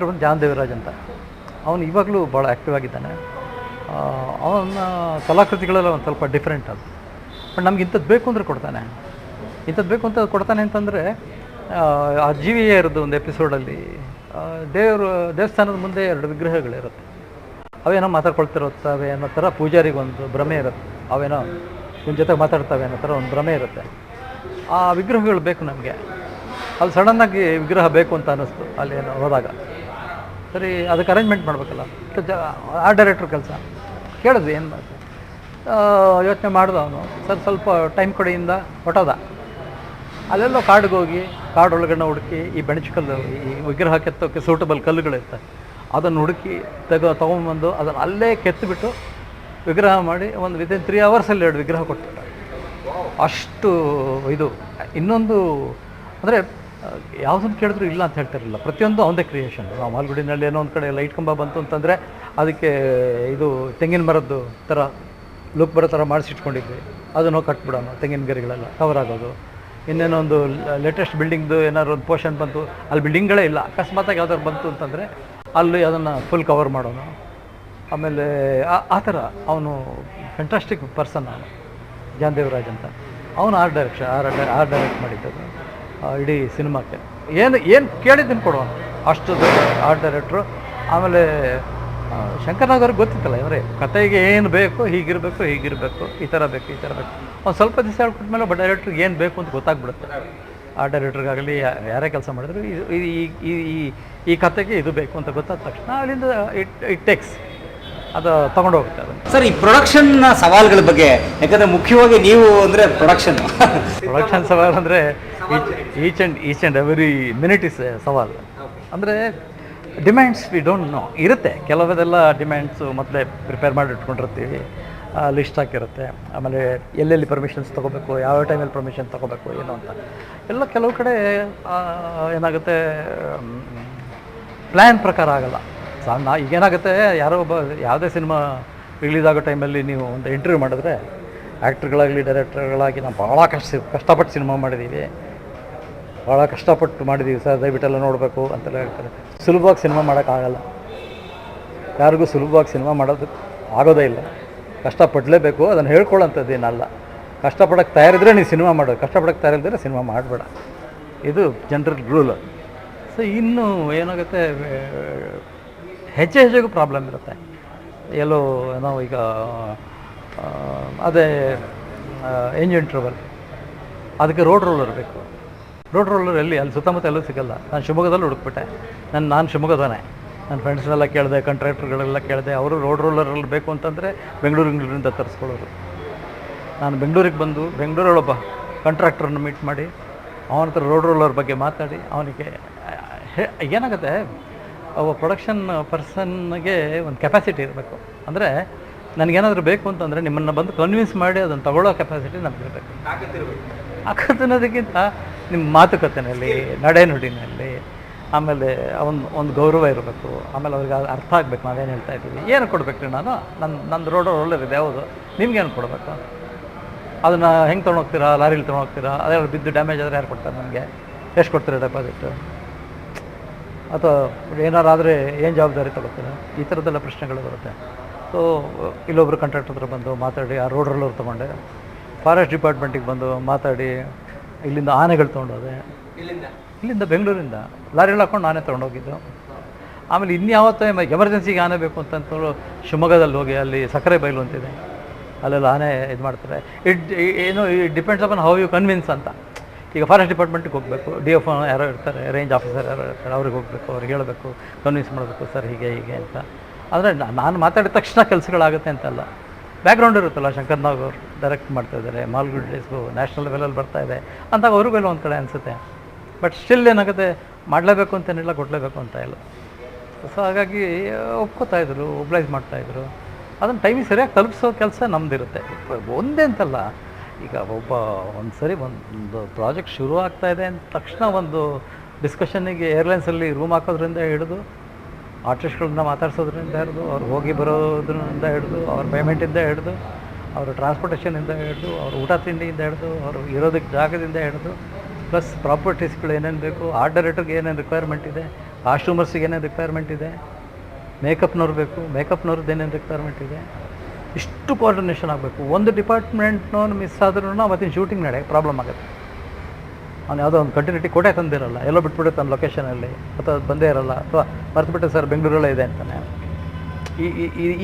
ಬಂದು ಜಾನ್ ದೇವರಾಜ್ ಅಂತ. ಅವನು ಇವಾಗಲೂ ಭಾಳ ಆ್ಯಕ್ಟಿವ್ ಆಗಿದ್ದಾನೆ. ಅವನ ಕಲಾಕೃತಿಗಳೆಲ್ಲ ಒಂದು ಸ್ವಲ್ಪ ಡಿಫ್ರೆಂಟ್ ಅದು. ಬಟ್ ನಮ್ಗೆ ಇಂಥದ್ದು ಬೇಕು ಅಂದರೆ ಕೊಡ್ತಾನೆ, ಅಂತಂದರೆ ಆ GV ಅಯ್ಯರ್ದು ಒಂದು ಎಪಿಸೋಡಲ್ಲಿ ದೇವಸ್ಥಾನದ ಮುಂದೆ 2 ವಿಗ್ರಹಗಳಿರುತ್ತೆ. ಅವೇನೋ ಮಾತಾಡ್ಕೊಳ್ತಿರುತ್ತವೆ ಅನ್ನೋ ಥರ ಪೂಜಾರಿಗೊಂದು ಭ್ರಮೆ ಇರುತ್ತೆ, ಅವೇನೋ ನಿಮ್ಮ ಜೊತೆ ಮಾತಾಡ್ತವೆ ಅನ್ನೋ ಥರ ಒಂದು ಭ್ರಮೆ ಇರುತ್ತೆ. ಆ ವಿಗ್ರಹಗಳು ಬೇಕು ನಮಗೆ. ಅಲ್ಲಿ ಸಡನ್ನಾಗಿ ವಿಗ್ರಹ ಬೇಕು ಅಂತ ಅನ್ನಿಸ್ತು ಅಲ್ಲಿ ಏನೋ ಹೋದಾಗ. ಸರಿ, ಅದಕ್ಕೆ ಅರೇಂಜ್ಮೆಂಟ್ ಮಾಡಬೇಕಲ್ಲ, ಆರ್ಟ್ ಡೈರೆಕ್ಟ್ರ್ ಕೆಲಸ. ಕೇಳಿದ್ವಿ ಏನು ಮಾಡಿ, ಯೋಚನೆ ಮಾಡ್ದ ಅವನು. ಸ್ವಲ್ಪ ಟೈಮ್ ಕಡೆಯಿಂದ ಹೊಟ್ಟೋದ. ಅಲ್ಲೆಲ್ಲೋ ಕಾಡಿಗೆ ಹೋಗಿ, ಕಾಡೊಳಗಡೆ ಹುಡುಕಿ, ಈ ಬೆಣಚುಕಲ್ಲು, ಈ ವಿಗ್ರಹ ಕೆತ್ತೋಕ್ಕೆ ಸೂಟಬಲ್ ಕಲ್ಲುಗಳಿರ್ತವೆ, ಅದನ್ನು ಹುಡುಕಿ ತೊಗೊಂಬಂದು ಅದನ್ನು ಅಲ್ಲೇ ಕೆತ್ತಿಬಿಟ್ಟು ವಿಗ್ರಹ ಮಾಡಿ ಒಂದು ವಿತಿನ್ 3 ಅವರ್ಸಲ್ಲಿ 2 ವಿಗ್ರಹ ಕೊಟ್ಬಿಟ್ಟ. ಅಷ್ಟು ಇದು. ಇನ್ನೊಂದು ಅಂದರೆ ಯಾವುದನ್ನು ಕೇಳಿದ್ರು ಇಲ್ಲ ಅಂತ ಹೇಳ್ತಿರಲಿಲ್ಲ, ಪ್ರತಿಯೊಂದು ಅವನದೇ ಕ್ರಿಯೇಷನ್. ನಾವು ಮಾಲ್ಗುಡಿನಲ್ಲಿ ಏನೋ ಒಂದು ಕಡೆ ಲೈಟ್ ಕಂಬ ಬಂತು ಅಂತಂದರೆ ಅದಕ್ಕೆ ಇದು ತೆಂಗಿನ ಮರದ್ದು ಥರ ಲುಕ್ ಬರೋ ಥರ ಮಾಡಿಸಿಟ್ಕೊಂಡಿದ್ವಿ, ಅದನ್ನು ಕಟ್ಬಿಡೋಣ, ತೆಂಗಿನ ಗರಿಗಳೆಲ್ಲ ಕವರ್ ಆಗೋದು. ಇನ್ನೇನೋ ಒಂದು ಲೇಟೆಸ್ಟ್ ಬಿಲ್ಡಿಂಗ್ದು ಏನಾದ್ರು ಒಂದು ಪೋರ್ಷನ್ ಬಂತು, ಅಲ್ಲಿ ಬಿಲ್ಡಿಂಗ್ಗಳೇ ಇಲ್ಲ, ಅಕಸ್ಮಾತಾಗಿ ಯಾವ್ದಾದ್ರು ಬಂತು ಅಂತಂದರೆ ಅಲ್ಲಿ ಅದನ್ನು ಫುಲ್ ಕವರ್ ಮಾಡೋಣ. ಆಮೇಲೆ ಆ ಥರ ಅವನು ಫ್ಯಾಂಟಾಸ್ಟಿಕ್ ಪರ್ಸನ್. ಅವನು ಜಾನ್ ದೇವರಾಜ್ ಅಂತ, ಅವನು ಆರ್ಟ್ ಡೈರೆಕ್ಟ್ ಮಾಡಿದ್ದದು ಇಡೀ ಸಿನಿಮಾಕ್ಕೆ. ಏನು ಕೇಳಿದ್ದನ್ನು ಕೊಡೋಣ, ಅಷ್ಟು ಆರ್ಟ್ ಡೈರೆಕ್ಟ್ರು. ಆಮೇಲೆ ಶಂಕರ್ನಾಗ್ ಅವ್ರಿಗೆ ಗೊತ್ತಿತ್ತಲ್ಲ, ಇವರೇ ಕತೆಗೆ ಏನು ಬೇಕು, ಹೀಗಿರಬೇಕು, ಈ ಥರ ಬೇಕು. ಒಂದು ಸ್ವಲ್ಪ ದಿವಸ ಹೇಳ್ಕೊಟ್ಮೇಲೆ ಡೈರೆಕ್ಟ್ರಿಗೆ ಏನು ಬೇಕು ಅಂತ ಗೊತ್ತಾಗ್ಬಿಡುತ್ತೆ. ಆ ಡೈರೆಕ್ಟ್ರಿಗಾಗಲಿ ಯಾರೇ ಕೆಲಸ ಮಾಡಿದ್ರು, ಈ ಕತೆಗೆ ಇದು ಬೇಕು ಅಂತ ಗೊತ್ತಾದ ತಕ್ಷಣ ಅಲ್ಲಿಂದ ಇಟ್ ಟೇಕ್ಸ್, ಅದು ತಗೊಂಡು ಹೋಗುತ್ತೆ. ಅದು ಸರ್, ಈ ಪ್ರೊಡಕ್ಷನ್ನ ಸವಾಲುಗಳ ಬಗ್ಗೆ, ಯಾಕಂದರೆ ಮುಖ್ಯವಾಗಿ ನೀವು ಅಂದರೆ ಪ್ರೊಡಕ್ಷನ್ ಸವಾಲು ಅಂದರೆ each and every minute is ಸವಾಲು. ಅಂದರೆ ಡಿಮ್ಯಾಂಡ್ಸ್ ವಿ ಡೋಂಟ್ ನೋ ಇರುತ್ತೆ, ಕೆಲವೆಲ್ಲ ಡಿಮ್ಯಾಂಡ್ಸು ಮೊದಲೇ ಪ್ರಿಪೇರ್ ಮಾಡಿ ಇಟ್ಕೊಂಡಿರ್ತೀವಿ, ಲಿಸ್ಟ್ ಹಾಕಿರುತ್ತೆ. ಆಮೇಲೆ ಎಲ್ಲೆಲ್ಲಿ ಪರ್ಮಿಷನ್ಸ್ ತೊಗೋಬೇಕು, ಯಾವ ಟೈಮಲ್ಲಿ ಪರ್ಮಿಷನ್ ತೊಗೋಬೇಕು ಏನು ಅಂತ ಎಲ್ಲ. ಕೆಲವು ಕಡೆ ಏನಾಗುತ್ತೆ, ಪ್ಲ್ಯಾನ್ ಪ್ರಕಾರ ಆಗಲ್ಲ. ಈಗೇನಾಗುತ್ತೆ, ಯಾರೋ ಒಬ್ಬ ಯಾವುದೇ ಸಿನಿಮಾ ರಿಲೀಸ್ ಆಗೋ ಟೈಮಲ್ಲಿ ನೀವು ಒಂದು ಇಂಟರ್ವ್ಯೂ ಮಾಡಿದ್ರೆ, ಆ್ಯಕ್ಟ್ರುಗಳಾಗಲಿ ಡೈರೆಕ್ಟರ್ಗಳಾಗಿ ನಾವು ಭಾಳ ಕಷ್ಟಪಟ್ಟು ಸಿನಿಮಾ ಮಾಡಿದ್ದೀವಿ ಸರ್, ದಯವಿಟ್ಟೆಲ್ಲ ನೋಡಬೇಕು ಅಂತೆಲ್ಲ ಹೇಳ್ತಾರೆ. ಸುಲಭವಾಗಿ ಸಿನಿಮಾ ಮಾಡೋಕ್ಕಾಗಲ್ಲ, ಯಾರಿಗೂ ಸುಲಭವಾಗಿ ಸಿನಿಮಾ ಮಾಡೋದು ಆಗೋದೇ ಇಲ್ಲ. ಕಷ್ಟಪಡಲೇಬೇಕು, ಅದನ್ನು ಹೇಳ್ಕೊಳ್ಳೋಂಥದ್ದೇನಲ್ಲ. ಕಷ್ಟಪಡೋಕ್ಕೆ ತಯಾರಿದ್ರೆ ನೀವು ಸಿನಿಮಾ ಮಾಡೋದು, ಕಷ್ಟಪಡೋಕ್ಕೆ ತಯಾರಿದ್ದರೆ ಸಿನಿಮಾ ಮಾಡಬೇಡ, ಇದು ಜನರಲ್ ರೂಲ್. ಸೊ ಇನ್ನೂ ಏನಾಗುತ್ತೆ, ಹೆಚ್ಚೆಗೂ ಪ್ರಾಬ್ಲಮ್ ಇರುತ್ತೆ. ಎಲ್ಲೋ ನಾವು ಈಗ ಅದೇ ಎಂಜಿನ್ ಟ್ರಬಲ್, ಅದಕ್ಕೆ ರೋಡ್ ರೋಲರ್ ಬೇಕು. ರೋಲರ್ ಎಲ್ಲಿ ಅಲ್ಲಿ ಸುತ್ತಮುತ್ತ ಎಲ್ಲೂ ಸಿಗಲ್ಲ. ನಾನು ಶಿವಮೊಗ್ಗದಲ್ಲಿ ಹುಡುಕ್ಬಿಟ್ಟೆ. ನಾನು ಶಿವಮೊಗ್ಗದವನೇ. ನನ್ನ ಫ್ರೆಂಡ್ಸ್ನೆಲ್ಲ ಕೇಳಿದೆ, ಕಾಂಟ್ರಾಕ್ಟರ್ಗಳೆಲ್ಲ ಕೇಳಿದೆ. ಅವರು ರೋಲರಲ್ಲಿ ಬೇಕು ಅಂತಂದರೆ ಬೆಂಗಳೂರಿಂದ ತರಿಸ್ಕೊಳ್ಳೋರು. ನಾನು ಬೆಂಗಳೂರಿಗೆ ಬಂದು ಬೆಂಗಳೂರಲ್ಲೊಬ್ಬ ಕಾಂಟ್ರಾಕ್ಟ್ರನ್ನ ಮೀಟ್ ಮಾಡಿ ಅವನ ಹತ್ರ ರೋಲರ್ ಬಗ್ಗೆ ಮಾತಾಡಿ ಅವನಿಗೆ ಏನಾಗುತ್ತೆ, ಅವ ಪ್ರೊಡಕ್ಷನ್ ಪರ್ಸನ್ಗೆ ಒಂದು ಕೆಪಾಸಿಟಿ ಇರಬೇಕು. ಅಂದರೆ ನನಗೇನಾದರೂ ಬೇಕು ಅಂತಂದರೆ ನಿಮ್ಮನ್ನು ಬಂದು ಕನ್ವಿನ್ಸ್ ಮಾಡಿ ಅದನ್ನು ತಗೊಳ್ಳೋ ಕೆಪಾಸಿಟಿ ನಮಗಿರಬೇಕು. ಅನ್ನೋದಕ್ಕಿಂತ ನಿಮ್ಮ ಮಾತುಕತೆಯಲ್ಲಿ, ನಡೆನುಡಿನಲ್ಲಿ, ಆಮೇಲೆ ಒಂದು ಗೌರವ ಇರಬೇಕು. ಆಮೇಲೆ ಅವ್ರಿಗೆ ಅರ್ಥ ಆಗಬೇಕು ನಾವೇನು ಹೇಳ್ತಾ ಇದ್ದೀವಿ. ಏನು ಕೊಡಬೇಕು ರೀ ನಾನು, ನಂದು ರೋಲರ್ ಇದೆ, ಯಾವುದು ನಿಮ್ಗೇನು ಕೊಡಬೇಕು? ಅದನ್ನು ಹೆಂಗೆ ತೊಗೊಂಡೋಗ್ತೀರಾ? ಲಾರಿಲಿ ತೊಗೊಂಡೋಗ್ತೀರಾ? ಅದೆಲ್ಲ ಬಿದ್ದು ಡ್ಯಾಮೇಜ್ ಆದರೆ ಯಾರು ಕೊಡ್ತಾರೆ ನನಗೆ? ಎಷ್ಟು ಕೊಡ್ತೀರಾ ಡೆಪಾಸಿಟ್? ಅಥವಾ ಏನಾರಾದರೆ ಏನು ಜವಾಬ್ದಾರಿ ತಗೋತೀರಾ? ಈ ಥರದ್ದೆಲ್ಲ ಪ್ರಶ್ನೆಗಳು ಬರುತ್ತೆ. ಸೊ ಇಲ್ಲೊಬ್ಬರು ಕಾಂಟ್ರಾಕ್ಟರ್ ಹತ್ರ ಬಂದು ಮಾತಾಡಿ ಆ ರೋಲರ್ ತೊಗೊಂಡೆ. ಫಾರೆಸ್ಟ್ ಡಿಪಾರ್ಟ್ಮೆಂಟಿಗೆ ಬಂದು ಮಾತಾಡಿ ಇಲ್ಲಿಂದ ಆನೆಗಳು ತೊಗೊಂಡೋದೆ. ಇಲ್ಲಿಂದ ಬೆಂಗಳೂರಿಂದ ಲಾರಿಗಳು ಹಾಕ್ಕೊಂಡು ಆನೆ ತೊಗೊಂಡೋಗಿದ್ದು. ಆಮೇಲೆ ಇನ್ಯಾವತ್ತೋ ಎಮರ್ಜೆನ್ಸಿಗೆ ಆನೆ ಬೇಕು ಅಂತಂತೇಳಿ ಶಿವಮೊಗ್ಗದಲ್ಲಿ ಹೋಗಿ ಅಲ್ಲಿ ಸಕ್ಕರೆ ಬೈಲು ಅಂತಿದೆ, ಅಲ್ಲೆಲ್ಲ ಆನೆ ಇದು ಮಾಡ್ತಾರೆ. It depends upon how you convince ಅಂತ. ಈಗ ಫಾರೆಸ್ಟ್ ಡಿಪಾರ್ಟ್ಮೆಂಟಿಗೆ ಹೋಗಬೇಕು, DF ಯಾರೋ ಇರ್ತಾರೆ, ರೇಂಜ್ ಆಫೀಸರ್ ಯಾರೋ ಇರ್ತಾರೆ, ಅವ್ರಿಗೆ ಹೋಗಬೇಕು, ಅವ್ರಿಗೆ ಹೇಳಬೇಕು, ಕನ್ವಿನ್ಸ್ ಮಾಡಬೇಕು, ಸರ್ ಹೀಗೆ ಅಂತ. ಆದರೆ ನಾನು ಮಾತಾಡಿದ ತಕ್ಷಣ ಕೆಲಸಗಳಾಗುತ್ತೆ ಅಂತಲ್ಲ. ಬ್ಯಾಕ್ಗ್ರೌಂಡ್ ಇರುತ್ತಲ್ಲ, ಶಂಕರ್ ನಾಗ್ ಅವರು ಡೈರೆಕ್ಟ್ ಮಾಡ್ತಾಯಿದ್ದಾರೆ, ಮಾಲ್ಗುಡ್ ಡೇಸ್ಗೂ ನ್ಯಾಷನಲ್ ಲೆವೆಲಲ್ಲಿ ಬರ್ತಾಯಿದೆ ಅಂದಾಗ ಅವ್ರಿಗೆಲ್ಲ ಒಂದು ಕಡೆ ಅನಿಸುತ್ತೆ. ಬಟ್ ಸ್ಟಿಲ್ ಏನಾಗುತ್ತೆ, ಮಾಡಲೇಬೇಕು ಅಂತೇನಿಲ್ಲ, ಕೊಡಲೇಬೇಕು ಅಂತ ಇಲ್ಲ. ಸೊ ಹಾಗಾಗಿ ಒಪ್ಕೋತಾಯಿದ್ರು, ಒಬ್ಲೈಸ್ ಮಾಡ್ತಾಯಿದ್ರು. ಅದನ್ನು ಟೈಮಿಗೆ ಸರಿಯಾಗಿ ತಲುಪಿಸೋ ಕೆಲಸ ನಮ್ಮದಿರುತ್ತೆ. ಒಂದೇ ಅಂತಲ್ಲ, ಈಗ ಒಂದು ಸರಿ ಒಂದು ಪ್ರಾಜೆಕ್ಟ್ ಶುರು ಆಗ್ತಾಯಿದೆ ಅಂದ ತಕ್ಷಣ ಒಂದು ಡಿಸ್ಕಷನ್ನಿಗೆ ಏರ್ಲೈನ್ಸಲ್ಲಿ ರೂಮ್ ಹಾಕೋದ್ರಿಂದ ಹಿಡಿದು, ಆರ್ಟಿಸ್ಟ್ಗಳನ್ನ ಮಾತಾಡ್ಸೋದ್ರಿಂದ ಹಿಡಿದು, ಅವ್ರು ಹೋಗಿ ಬರೋದ್ರಿಂದ ಹಿಡಿದು, ಅವ್ರ ಪೇಮೆಂಟಿಂದ ಹಿಡಿದು, ಅವ್ರ ಟ್ರಾನ್ಸ್ಪೋರ್ಟೇಷನಿಂದ ಹಿಡಿದು, ಅವ್ರ ಊಟ ತಿಂಡಿಯಿಂದ ಹಿಡಿದು, ಅವರು ಇರೋದಕ್ಕೆ ಜಾಗದಿಂದ ಹಿಡಿದು, ಪ್ಲಸ್ ಪ್ರಾಪರ್ಟೀಸ್ಗಳು ಏನೇನು ಬೇಕು, ಆರ್ಟ್ ಡೈರೆಕ್ಟರ್ಗೆ ಏನೇನು ರಿಕ್ವೈರ್ಮೆಂಟ್ ಇದೆ, ಕಾಸ್ಟ್ಯೂಮರ್ಸಿಗೆ ಏನೇನು ರಿಕ್ವೈರ್ಮೆಂಟ್ ಇದೆ, ಮೇಕಪ್ನವ್ರು ಬೇಕು, ಮೇಕಪ್ನವ್ರದ್ದು ಏನೇನು ರಿಕ್ವೈರ್ಮೆಂಟ್ ಇದೆ, ಇಷ್ಟು ಕೋಆರ್ಡಿನೇಷನ್ ಆಗಬೇಕು. ಒಂದು ಡಿಪಾರ್ಟ್ಮೆಂಟ್ನವ್ನು ಮಿಸ್ ಆದ್ರೂ ಅವತ್ತಿನ ಶೂಟಿಂಗ್ ನಡೆಯೋಕ್ಕೆ ಪ್ರಾಬ್ಲಮ್ ಆಗುತ್ತೆ. ಅವ್ನು ಯಾವುದೋ ಒಂದು ಕಂಟಿನ್ಯೂಟಿ ಕೋಟೆ ತಂದಿರಲ್ಲ, ಎಲ್ಲೋ ಬಿಟ್ಬಿಡುತ್ತೆ ತನ್ನ ಲೊಕೇಶನಲ್ಲಿ, ಅಥವಾ ಅದು ಬಂದೇ ಇರಲ್ಲ, ಅಥವಾ ಮರ್ತುಬಿಟ್ಟೆ ಸರ್ ಬೆಂಗಳೂರಲ್ಲೇ ಇದೆ ಅಂತಾನೆ.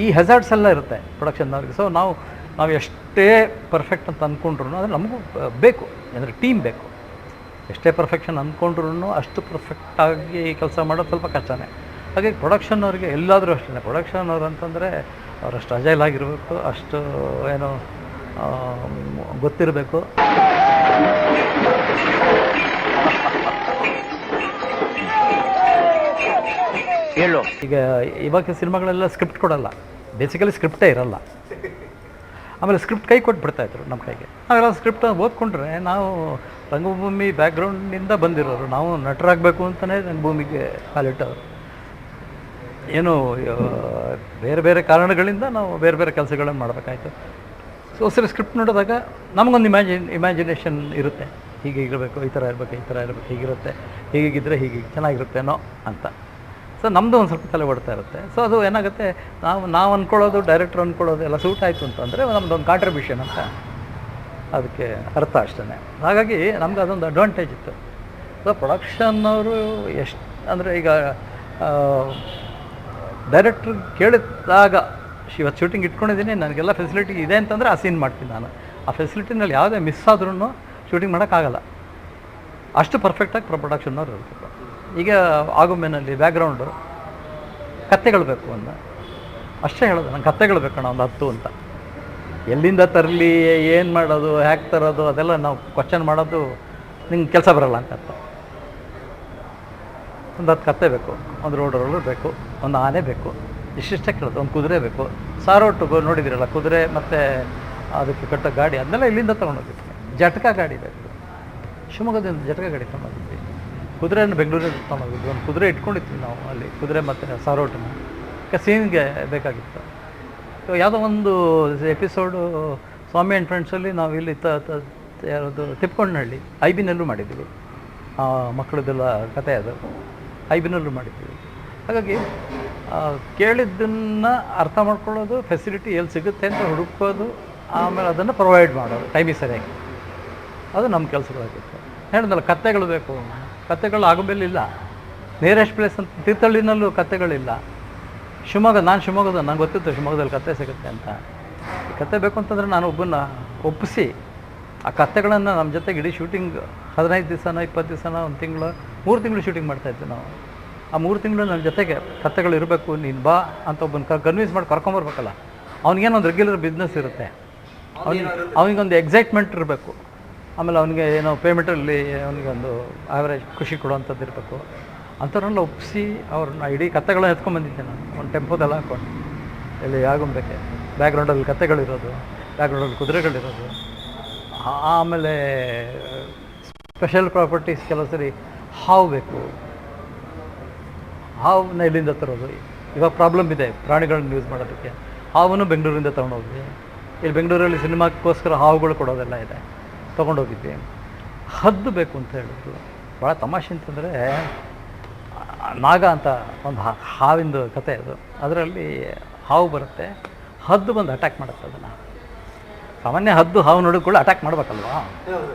ಈ ಹೆಜಾರ್ಡ್ಸ್ ಎಲ್ಲ ಇರುತ್ತೆ ಪ್ರೊಡಕ್ಷನ್ನವ್ರಿಗೆ. ಸೊ ನಾವು ಎಷ್ಟೇ ಪರ್ಫೆಕ್ಟ್ ಅಂತ ಅಂದ್ಕೊಂಡ್ರು ಅದು ನಮಗೂ ಬೇಕು, ಅಂದರೆ ಟೀಮ್ ಬೇಕು. ಎಷ್ಟೇ ಪರ್ಫೆಕ್ಷನ್ ಅಂದ್ಕೊಂಡ್ರು ಅಷ್ಟು ಪರ್ಫೆಕ್ಟಾಗಿ ಕೆಲಸ ಮಾಡೋದು ಸ್ವಲ್ಪ ಕಷ್ಟನೇ. ಹಾಗಾಗಿ ಪ್ರೊಡಕ್ಷನ್ನವ್ರಿಗೆ ಎಲ್ಲಾದರೂ ಅಷ್ಟೇ, ಪ್ರೊಡಕ್ಷನ್ನವ್ರು ಅಂತಂದರೆ ಅವರಷ್ಟು ಅಜೈಲ್ ಆಗಿರಬೇಕು, ಅಷ್ಟು ಏನೋ ಗೊತ್ತಿರಬೇಕು. ಹೇಳು. ಈಗ ಇವಾಗ ಸಿನಿಮಾಗಳೆಲ್ಲ ಸ್ಕ್ರಿಪ್ಟ್ ಕೊಡಲ್ಲ, ಬೇಸಿಕಲಿ ಸ್ಕ್ರಿಪ್ಟೇ ಇರಲ್ಲ. ಆಮೇಲೆ ಸ್ಕ್ರಿಪ್ಟ್ ಕೈ ಕೊಟ್ಬಿಡ್ತಾಯಿದ್ರು ನಮ್ಮ ಕೈಗೆ. ನಾವೆಲ್ಲ ಸ್ಕ್ರಿಪ್ಟ್ ಓದ್ಕೊಂಡ್ರೆ, ನಾವು ರಂಗಭೂಮಿ ಬ್ಯಾಕ್ಗ್ರೌಂಡಿಂದ ಬಂದಿರೋರು, ನಾವು ನಟರಾಗಬೇಕು ಅಂತಲೇ ರಂಗಭೂಮಿಗೆ ಕಾಲಿಟ್ಟವರು. ಏನು ಬೇರೆ ಬೇರೆ ಕಾರಣಗಳಿಂದ ನಾವು ಬೇರೆ ಬೇರೆ ಕೆಲಸಗಳನ್ನು ಮಾಡಬೇಕಾಯ್ತು. ಸೊ ಸರಿ ಸ್ಕ್ರಿಪ್ಟ್ ನೋಡಿದಾಗ ನಮಗೊಂದು ಇಮ್ಯಾಜಿನೇಷನ್ ಇರುತ್ತೆ, ಹೀಗೆ ಇರಬೇಕು, ಈ ಥರ ಇರಬೇಕು, ಈ ಥರ ಇರಬೇಕು, ಹೀಗಿರುತ್ತೆ, ಹೀಗಿದ್ದರೆ ಹೀಗೆ ಚೆನ್ನಾಗಿರುತ್ತೇನೋ ಅಂತ. ಸೊ ನಮ್ಮದು ಒಂದು ಸ್ವಲ್ಪ ತಲೆ ಓಡ್ತಾ ಇರುತ್ತೆ. ಸೊ ಅದು ಏನಾಗುತ್ತೆ, ನಾವು ಅಂದ್ಕೊಳ್ಳೋದು, ಡೈರೆಕ್ಟ್ರ್ ಅಂದ್ಕೊಳ್ಳೋದು ಎಲ್ಲ ಸೂಟ್ ಆಯಿತು ಅಂತಂದರೆ ನಮ್ಮದೊಂದು ಕಾಂಟ್ರಿಬ್ಯೂಷನ್ ಅಂತ ಅದಕ್ಕೆ ಅರ್ಥ ಅಷ್ಟೇ. ಹಾಗಾಗಿ ನಮ್ಗೆ ಅದೊಂದು ಅಡ್ವಾಂಟೇಜ್ ಇತ್ತು. ಸೊ ಪ್ರೊಡಕ್ಷನ್ನವರು ಎಷ್ಟು ಅಂದರೆ, ಈಗ ಡೈರೆಕ್ಟ್ರ್ ಕೇಳಿದಾಗ ಇವತ್ತು ಶೂಟಿಂಗ್ ಇಟ್ಕೊಂಡಿದ್ದೀನಿ, ನನಗೆಲ್ಲ ಫೆಸಿಲಿಟಿ ಇದೆ ಅಂತಂದರೆ ಆ ಸೀನ್ ಮಾಡ್ತೀನಿ ನಾನು. ಆ ಫೆಸಿಲಿಟಿನಲ್ಲಿ ಯಾವುದೇ ಮಿಸ್ ಆದ್ರೂ ಶೂಟಿಂಗ್ ಮಾಡೋಕ್ಕಾಗಲ್ಲ. ಅಷ್ಟು ಪರ್ಫೆಕ್ಟಾಗಿ ಪ್ರೊಡಕ್ಷನ್ನವ್ರು ಇರಬೇಕು. ಈಗ ಆಗುಮೆನಲ್ಲಿ ಬ್ಯಾಕ್ಗ್ರೌಂಡು ಕಥೆಗಳು ಬೇಕು ಅಂತ ಅಷ್ಟೇ ಹೇಳೋದು. ನಂಗೆ ಕಥೆಗಳು ಬೇಕಣ್ಣ ಒಂದು 10 ಅಂತ. ಎಲ್ಲಿಂದ ತರಲಿ, ಏನು ಮಾಡೋದು, ಹ್ಯಾಕ್ ತರೋದು, ಅದೆಲ್ಲ ನಾವು ಕ್ವಶನ್ ಮಾಡೋದು ನಿಂಗೆ ಕೆಲಸ ಬರೋಲ್ಲ ಅಂತ ಅರ್ಥ. ಒಂದು 10 ಕಥೆ ಬೇಕು, ಒಂದು ರೋಲರ್ ಬೇಕು, ಒಂದು ಆನೆ ಬೇಕು, ಇಷ್ಟಿಷ್ಟೇ ಕೇಳೋದು. ಒಂದು ಕುದುರೆ ಬೇಕು, ಸಾರೋಟು ನೋಡಿದಿರಲ್ಲ ಕುದುರೆ, ಮತ್ತು ಅದಕ್ಕೆ ಕಟ್ಟೋ ಗಾಡಿ, ಅದನ್ನೆಲ್ಲ ಇಲ್ಲಿಂದ ತೊಗೊಂಡೋಗಿರ್ತೀನಿ. ಜಟಕಾ ಗಾಡಿ ಬೇಕು, ಶಿವಮೊಗ್ಗದಿಂದ ಜಟಕಾ ಗಾಡಿ ತೊಗೊಂಡೋಗಿದ್ವಿ. ಕುದುರೆಯನ್ನು ಬೆಂಗಳೂರಲ್ಲಿ ತೊಗೊಂಡೋಗಿದ್ವಿ. ಒಂದು ಕುದುರೆ ಇಟ್ಕೊಂಡಿದ್ವಿ ನಾವು ಅಲ್ಲಿ, ಕುದುರೆ ಮತ್ತು ಸಾರೋಟನ್ನ ಸೀನ್ಗೆ ಬೇಕಾಗಿತ್ತು. ಯಾವುದೋ ಒಂದು ಎಪಿಸೋಡು ಸ್ವಾಮಿ ಆ್ಯಂಡ್ ಫ್ರೆಂಡ್ಸಲ್ಲಿ ನಾವು ಇಲ್ಲಿ ಯಾವುದು ತಿಪ್ಕೊಂಡನಹಳ್ಳಿ ಐಬಿನಲ್ಲೂ ಮಾಡಿದ್ದೀವಿ. ಮಕ್ಕಳದ್ದೆಲ್ಲ ಕತೆ ಅದು ಐಬಿನಲ್ಲೂ ಮಾಡಿದ್ದೀವಿ. ಹಾಗಾಗಿ ಕೇಳಿದ್ದನ್ನು ಅರ್ಥ ಮಾಡ್ಕೊಳ್ಳೋದು, ಫೆಸಿಲಿಟಿ ಎಲ್ಲಿ ಸಿಗುತ್ತೆ ಅಂತ ಹುಡುಕೋದು, ಆಮೇಲೆ ಅದನ್ನು ಪ್ರೊವೈಡ್ ಮಾಡೋದು ಟೈಮಿಗೆ ಸರಿಯಾಗಿ, ಅದು ನಮ್ಮ ಕೆಲಸಗಳಾಗಿತ್ತು. ಹೇಳಿದ್ನಲ್ಲ ಕಥೆಗಳು ಬೇಕು, ಕಥೆಗಳು ಆಗುಂಬೆಲಿಲ್ಲ. ನಿಯರೆಸ್ಟ್ ಪ್ಲೇಸ್ ಅಂತ ತೀರ್ಥಹಳ್ಳಿನಲ್ಲೂ ಕಥೆಗಳಿಲ್ಲ. ನಾನು ಶಿವಮೊಗ್ಗದ, ನಂಗೆ ಗೊತ್ತಿತ್ತು ಶಿವಮೊಗ್ಗದಲ್ಲಿ ಕತೆ ಸಿಗುತ್ತೆ ಅಂತ. ಕತೆ ಬೇಕು ಅಂತಂದರೆ ನಾನು ಒಬ್ಬನ ಒಪ್ಪಿಸಿ ಆ ಕಥೆಗಳನ್ನು ನಮ್ಮ ಜೊತೆಗೆ ಇಡೀ ಶೂಟಿಂಗ್ 15 ದಿವಸನ 20 ದಿವಸನ 1 ತಿಂಗಳು 3 ತಿಂಗಳು ಶೂಟಿಂಗ್ ಮಾಡ್ತಾಯಿದ್ದೆ ನಾವು. ಆ 3 ತಿಂಗಳು ನನ್ನ ಜೊತೆಗೆ ಕಥೆಗಳು ಇರಬೇಕು, ನೀನು ಬಾ ಅಂತ ಒಬ್ಬನ ಕನ್ವಿನ್ಸ್ ಮಾಡಿ ಕರ್ಕೊಂಬರ್ಬೇಕಲ್ಲ. ಅವ್ನಿಗೇನೊಂದು ರೆಗ್ಯುಲರ್ ಬಿಸ್ನೆಸ್ ಇರುತ್ತೆ, ಅವನಿಗೊಂದು ಎಕ್ಸೈಟ್ಮೆಂಟ್ ಇರಬೇಕು. ಆಮೇಲೆ ಅವನಿಗೆ ಏನೋ ಪೇಮೆಂಟಲ್ಲಿ ಅವನಿಗೊಂದು ಆವ್ರೇಜ್ ಖುಷಿ ಕೊಡುವಂಥದ್ದು ಇರಬೇಕು. ಅಂಥವ್ರನ್ನೆಲ್ಲ ಒಪ್ಪಿಸಿ ಅವ್ರನ್ನ ಇಡೀ ಕಥೆಗಳನ್ನ ಎತ್ಕೊಂಡ್ಬಂದಿದ್ದೆ ನಾನು, ಒಂದು ಟೆಂಪೋದೆಲ್ಲ ಹಾಕ್ಕೊಂಡು. ಇಲ್ಲಿ ಆಗುಂಬೆಗೆ ಬ್ಯಾಕ್ಗ್ರೌಂಡಲ್ಲಿ ಕಥೆಗಳಿರೋದು, ಬ್ಯಾಕ್ಗ್ರೌಂಡಲ್ಲಿ ಕುದುರೆಗಳಿರೋದು. ಆಮೇಲೆ ಸ್ಪೆಷಲ್ ಪ್ರಾಪರ್ಟೀಸ್ ಕೆಲವು ಸರಿ ಹಾವು ಬೇಕು, ಹಾವನ್ನ ಎಲ್ಲಿಂದ ತರೋದು. ಇವಾಗ ಪ್ರಾಬ್ಲಮ್ ಇದೆ ಪ್ರಾಣಿಗಳನ್ನ ಯೂಸ್ ಮಾಡೋದಕ್ಕೆ. ಹಾವನ್ನು ಬೆಂಗಳೂರಿಂದ ತೊಗೊಂಡೋದ್ವಿ. ಇಲ್ಲಿ ಬೆಂಗಳೂರಲ್ಲಿ ಸಿನಿಮಾಕ್ಕೋಸ್ಕರ ಹಾವುಗಳು ಕೊಡೋದೆಲ್ಲ ಇದೆ, ತೊಗೊಂಡೋಗಿದ್ವಿ. ಹದ್ದು ಬೇಕು ಅಂತ ಹೇಳಿದ್ರು. ಭಾಳ ತಮಾಷೆ ಅಂತಂದರೆ ನಾಗ ಅಂತ ಒಂದು ಹಾವಿಂದು ಕತೆ ಅದು. ಅದರಲ್ಲಿ ಹಾವು ಬರುತ್ತೆ, ಹದ್ದು ಬಂದು ಅಟ್ಯಾಕ್ ಮಾಡುತ್ತೆ ಅದನ್ನು. ಸಾಮಾನ್ಯ ಹದ್ದು ಹಾವು ನೋಡಿಕೊಳ್ಳಿ ಅಟ್ಯಾಕ್ ಮಾಡ್ಬೇಕಲ್ವಾ,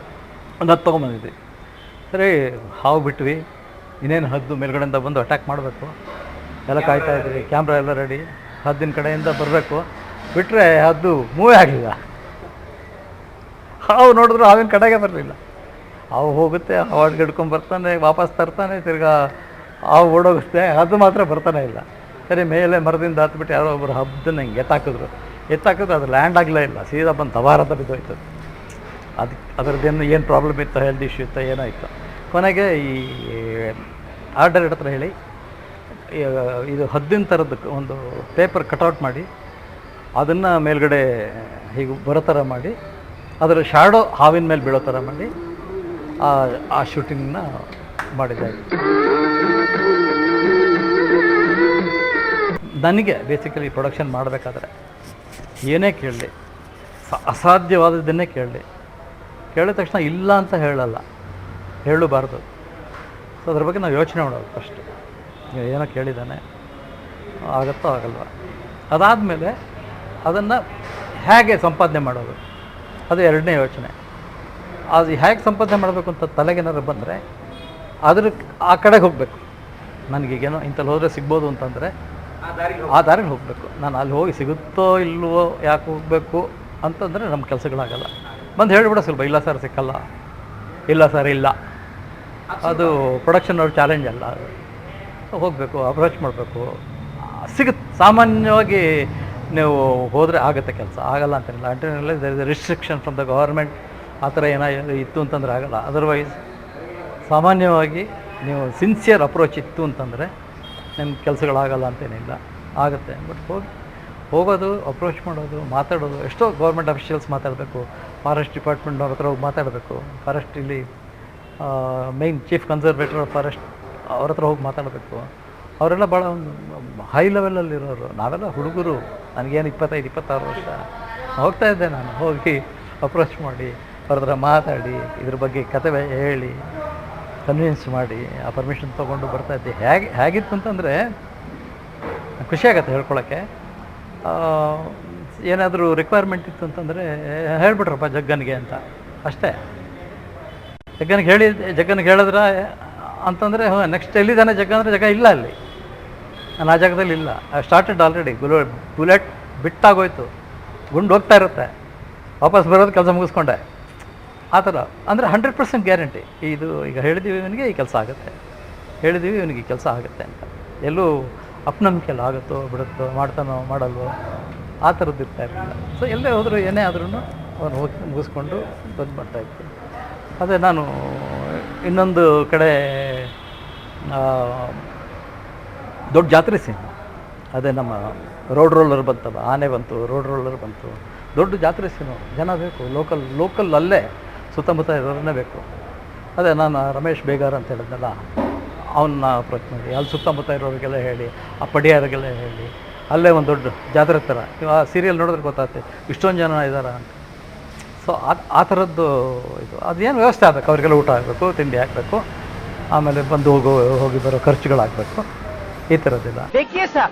ಒಂದು ಹದ್ದು ತೊಗೊಂಬಂದಿದ್ವಿ. ಸರಿ ಹಾವು ಬಿಟ್ವಿ, ಇನ್ನೇನು ಹದ್ದು ಮೇಲ್ಗಡೆಯಿಂದ ಬಂದು ಅಟ್ಯಾಕ್ ಮಾಡಬೇಕು. ಎಲ್ಲ ಕಾಯ್ತಾಯಿದ್ವಿ, ಕ್ಯಾಮ್ರಾ ಎಲ್ಲ ರೆಡಿ, ಹದ್ದಿನ ಕಡೆಯಿಂದ ಬರಬೇಕು. ಬಿಟ್ಟರೆ ಹದ್ದು ಮೂವೇ ಆಗಲಿಲ್ಲ. ಹಾವು ನೋಡಿದ್ರು ಹಾವಿನ ಕಡೆಗೆ ಬರಲಿಲ್ಲ. ಹಾವು ಹೋಗುತ್ತೆ, ಹಾವು ಹಿಡ್ಕೊಂಡು ಬರ್ತಾನೆ, ವಾಪಸ್ ತರ್ತಾನೆ, ತಿರ್ಗಾ ಹಾವು ಓಡೋಗುತ್ತೆ, ಅದು ಮಾತ್ರ ಬರ್ತಾನೆ ಇಲ್ಲ. ಸರಿ ಮೇಲೆ ಮರದಿಂದ ಹತ್ಬಿಟ್ಟು ಯಾರೋ ಒಬ್ಬರು ಹಬ್ಬದನ್ನ ಹಿಂಗೆ ಎತ್ತಾಕಿದ್ರು ಅದು ಲ್ಯಾಂಡ್ ಆಗಲೇ ಇಲ್ಲ, ಸೀದಾ ಬಂದು ತವಾರದ ಬಿದ್ದೋಯ್ತು. ಅದರದ್ದೇನು ಏನು ಪ್ರಾಬ್ಲಮ್ ಇತ್ತು, ಹೆಲ್ತ್ ಇಶ್ಯೂ ಇತ್ತು, ಏನೋ ಇತ್ತು. ಕೊನೆಗೆ ಈ ಆರ್ಡರ್ ಹತ್ರ ಹೇಳಿ ಇದು ಹದ್ದಿನ ಥರದ್ದು ಒಂದು ಪೇಪರ್ ಕಟೌಟ್ ಮಾಡಿ ಅದನ್ನು ಮೇಲ್ಗಡೆ ಹೀಗೆ ಬರೋ ಥರ ಮಾಡಿ ಅದರ ಶಾಡೋ ಹಾವಿನ ಮೇಲೆ ಬೀಳೋ ಥರ ಮಾಡಿ ಆ ಶೂಟಿಂಗ್ನ ಮಾಡಿದೆ. ನನಗೆ ಬೇಸಿಕಲಿ ಪ್ರೊಡಕ್ಷನ್ ಮಾಡಬೇಕಾದ್ರೆ ಏನೇ ಕೇಳಲಿ, ಅಸಾಧ್ಯವಾದದ್ದನ್ನೇ ಕೇಳಿದ ತಕ್ಷಣ ಇಲ್ಲ ಅಂತ ಹೇಳಲ್ಲ, ಹೇಳಬಾರ್ದು. ಸೊ ಅದ್ರ ಬಗ್ಗೆ ನಾವು ಯೋಚನೆ ಮಾಡೋದು ಫಸ್ಟ್. ಏನೋ ಕೇಳಿದ್ದಾನೆ, ಆಗುತ್ತೋ ಆಗಲ್ವ. ಅದಾದಮೇಲೆ ಅದನ್ನು ಹೇಗೆ ಸಂಪಾದನೆ ಮಾಡೋದು, ಅದು ಎರಡನೇ ಯೋಚನೆ. ಅದು ಹೇಗೆ ಸಂಪಾದನೆ ಮಾಡಬೇಕು ಅಂತ ತಲೆಗೇನಾದ್ರು ಬಂದರೆ ಆ ಕಡೆಗೆ ಹೋಗಬೇಕು. ನನಗೀಗೇನೋ ಇಂಥಲ್ಲಿ ಹೋದರೆ ಸಿಗ್ಬೋದು ಅಂತಂದರೆ ಆ ದಾರಿಗೆ ಹೋಗಬೇಕು. ನಾನು ಅಲ್ಲಿ ಹೋಗಿ ಸಿಗುತ್ತೋ ಇಲ್ವೋ, ಯಾಕೆ ಹೋಗಬೇಕು ಅಂತಂದರೆ ನಮ್ಮ ಕೆಲಸಗಳಾಗಲ್ಲ. ಬಂದು ಹೇಳಿಬಿಡೋ ಸುಲಭ, ಇಲ್ಲ ಸರ್ ಸಿಕ್ಕಲ್ಲ, ಇಲ್ಲ ಸರ್ ಇಲ್ಲ. ಅದು ಪ್ರೊಡಕ್ಷನ್ ಅವ್ರ ಚಾಲೆಂಜ್ ಅಲ್ಲ. ಹೋಗಬೇಕು, ಅಪ್ರೋಚ್ ಮಾಡಬೇಕು, ಸಿಗುತ್ತೆ. ಸಾಮಾನ್ಯವಾಗಿ ನೀವು ಹೋದರೆ ಆಗುತ್ತೆ ಕೆಲಸ, ಆಗಲ್ಲ ಅಂತೇನಿಲ್ಲ. ಅಂಟೇನಿಲ್ಲ, there is a restriction from the government. ಆ ಥರ ಏನಾದ್ರು ಇತ್ತು ಅಂತಂದರೆ ಆಗಲ್ಲ. ಅದರ್ವೈಸ್ ಸಾಮಾನ್ಯವಾಗಿ ನೀವು ಸಿನ್ಸಿಯರ್ ಅಪ್ರೋಚ್ ಇತ್ತು ಅಂತಂದರೆ ನಿಮ್ಮ ಕೆಲಸಗಳಾಗಲ್ಲ ಅಂತೇನಿಲ್ಲ, ಆಗುತ್ತೆ. ಬಟ್ ಹೋಗೋದು, ಅಪ್ರೋಚ್ ಮಾಡೋದು, ಮಾತಾಡೋದು. ಎಷ್ಟೋ ಗೌರ್ಮೆಂಟ್ ಅಫಿಷಿಯಲ್ಸ್ ಮಾತಾಡಬೇಕು, ಫಾರೆಸ್ಟ್ ಡಿಪಾರ್ಟ್ಮೆಂಟ್ನವ್ರ ಹತ್ರ ಹೋಗಿ ಮಾತಾಡಬೇಕು, ಫಾರೆಸ್ಟ್ ಇಲ್ಲಿ main chief conservator of forest ಅವ್ರ ಹತ್ರ ಹೋಗಿ ಮಾತಾಡಬೇಕು. ಅವರೆಲ್ಲ ಭಾಳ ಒಂದು ಹೈ ಲೆವೆಲಲ್ಲಿರೋರು. ನಾವೆಲ್ಲ ಹುಡುಗರು, ನನಗೇನು 25-26 ವರ್ಷ. ಹೋಗ್ತಾಯಿದ್ದೆ ನಾನು, ಹೋಗಿ ಅಪ್ರೋಚ್ ಮಾಡಿ ಅವ್ರ ಹತ್ರ ಮಾತಾಡಿ ಇದ್ರ ಬಗ್ಗೆ ಕತೆ ಹೇಳಿ ಕನ್ವಿನ್ಸ್ ಮಾಡಿ ಆ ಪರ್ಮಿಷನ್ ತೊಗೊಂಡು ಬರ್ತಾಯಿದ್ದೆ. ಹೇಗಿತ್ತು ಅಂತಂದರೆ ಖುಷಿಯಾಗತ್ತೆ ಹೇಳ್ಕೊಳಕ್ಕೆ. ಏನಾದರೂ ರಿಕ್ವೈರ್ಮೆಂಟ್ ಇತ್ತು ಅಂತಂದರೆ ಹೇಳ್ಬಿಟ್ರಪ್ಪ ಜಗ್ಗನಿಗೆ ಅಂತ ಅಷ್ಟೇ. ಜಗ್ಗನಿಗೆ ಹೇಳಿದ್ರೆ ಅಂತಂದರೆ ನೆಕ್ಸ್ಟ್ ಎಲ್ಲಿದ್ದಾನೆ ಜಗ್ಗ ಅಂದರೆ ಜಗ್ಗ ಇಲ್ಲ ಅಲ್ಲಿ, ನಾನು ಆ ಜಾಗದಲ್ಲಿ ಇಲ್ಲ. I started already. ಬುಲೆಟ್ ಬಿಟ್ಟಾಗೋಯ್ತು, ಗುಂಡು ಹೋಗ್ತಾ ಇರುತ್ತೆ, ವಾಪಸ್ ಬರೋದು ಕೆಲಸ ಮುಗಿಸ್ಕೊಂಡೆ. ಆ ಥರ ಅಂದರೆ 100% ಗ್ಯಾರಂಟಿ. ಇದು ಈಗ ಹೇಳಿದ್ದೀವಿ ಇವನಿಗೆ ಈ ಕೆಲಸ ಆಗುತ್ತೆ, ಹೇಳಿದ್ದೀವಿ ಇವನಿಗೆ ಈ ಕೆಲಸ ಆಗುತ್ತೆ ಅಂತ. ಎಲ್ಲೂ ಅಪನಂಬಿಕೆಲ್ಲ ಆಗುತ್ತೋ ಬಿಡುತ್ತೋ, ಮಾಡ್ತಾನೋ ಮಾಡಲ್ವೋ ಆ ಥರದ್ದು ಇರ್ತಾ ಇರಲಿಲ್ಲ. ಸೊ ಎಲ್ಲೇ ಹೋದರೂ ಏನೇ ಆದ್ರೂ ಅವನು ಹೋಗಿ ಮುಗಿಸ್ಕೊಂಡು ಬಂದು ಮಾಡ್ತಾಯಿತ್ತು. ಅದೇ ನಾನು ಇನ್ನೊಂದು ಕಡೆ ದೊಡ್ಡ ಜಾತ್ರೆ ಸಿನಿಮಾ, ಅದೇ ನಮ್ಮ ರೋಡ್ ರೋಲರ್ ಬಂತಲ್ಲ, ಆನೆ ಬಂತು, ರೋಡ್ ರೋಲರ್ ಬಂತು, ದೊಡ್ಡ ಜಾತ್ರೆ ಸಿನಿಮಾ. ಜನ ಬೇಕು, ಲೋಕಲ್ ಅಲ್ಲೇ ಸುತ್ತಮುತ್ತ ಇರೋರನ್ನೇ ಬೇಕು. ಅದೇ ನಾನು ರಮೇಶ್ ಬೇಗಾರ್ ಅಂತ ಹೇಳಿದ್ನಲ್ಲ, ಅವನ್ನ ಅಪ್ರೋಚ್ ಮಾಡಿ ಅಲ್ಲಿ ಸುತ್ತಮುತ್ತ ಇರೋರಿಗೆಲ್ಲ ಹೇಳಿ, ಆ ಪಡಿಯಾರಿಗೆಲ್ಲ ಹೇಳಿ, ಅಲ್ಲೇ ಒಂದು ದೊಡ್ಡ ಜಾತ್ರೆ ಥರ. ಆ ಸೀರಿಯಲ್ ನೋಡಿದ್ರೆ ಗೊತ್ತಾಗುತ್ತೆ ಇಷ್ಟೊಂದು ಜನ ಇದ್ದಾರೆ ಅಂತ. ಸೊ ಆ ಥರದ್ದು ಇದು ಅದೇನು ವ್ಯವಸ್ಥೆ ಆಗಬೇಕು, ಅವರಿಗೆಲ್ಲ ಊಟ ಆಗಬೇಕು, ತಿಂಡಿ ಹಾಕಬೇಕು, ಆಮೇಲೆ ಬಂದು ಹೋಗಿ ಬರೋ ಖರ್ಚುಗಳಾಗಬೇಕು, ಈ ಥರದ್ದಿಲ್ಲ. देखिए सर,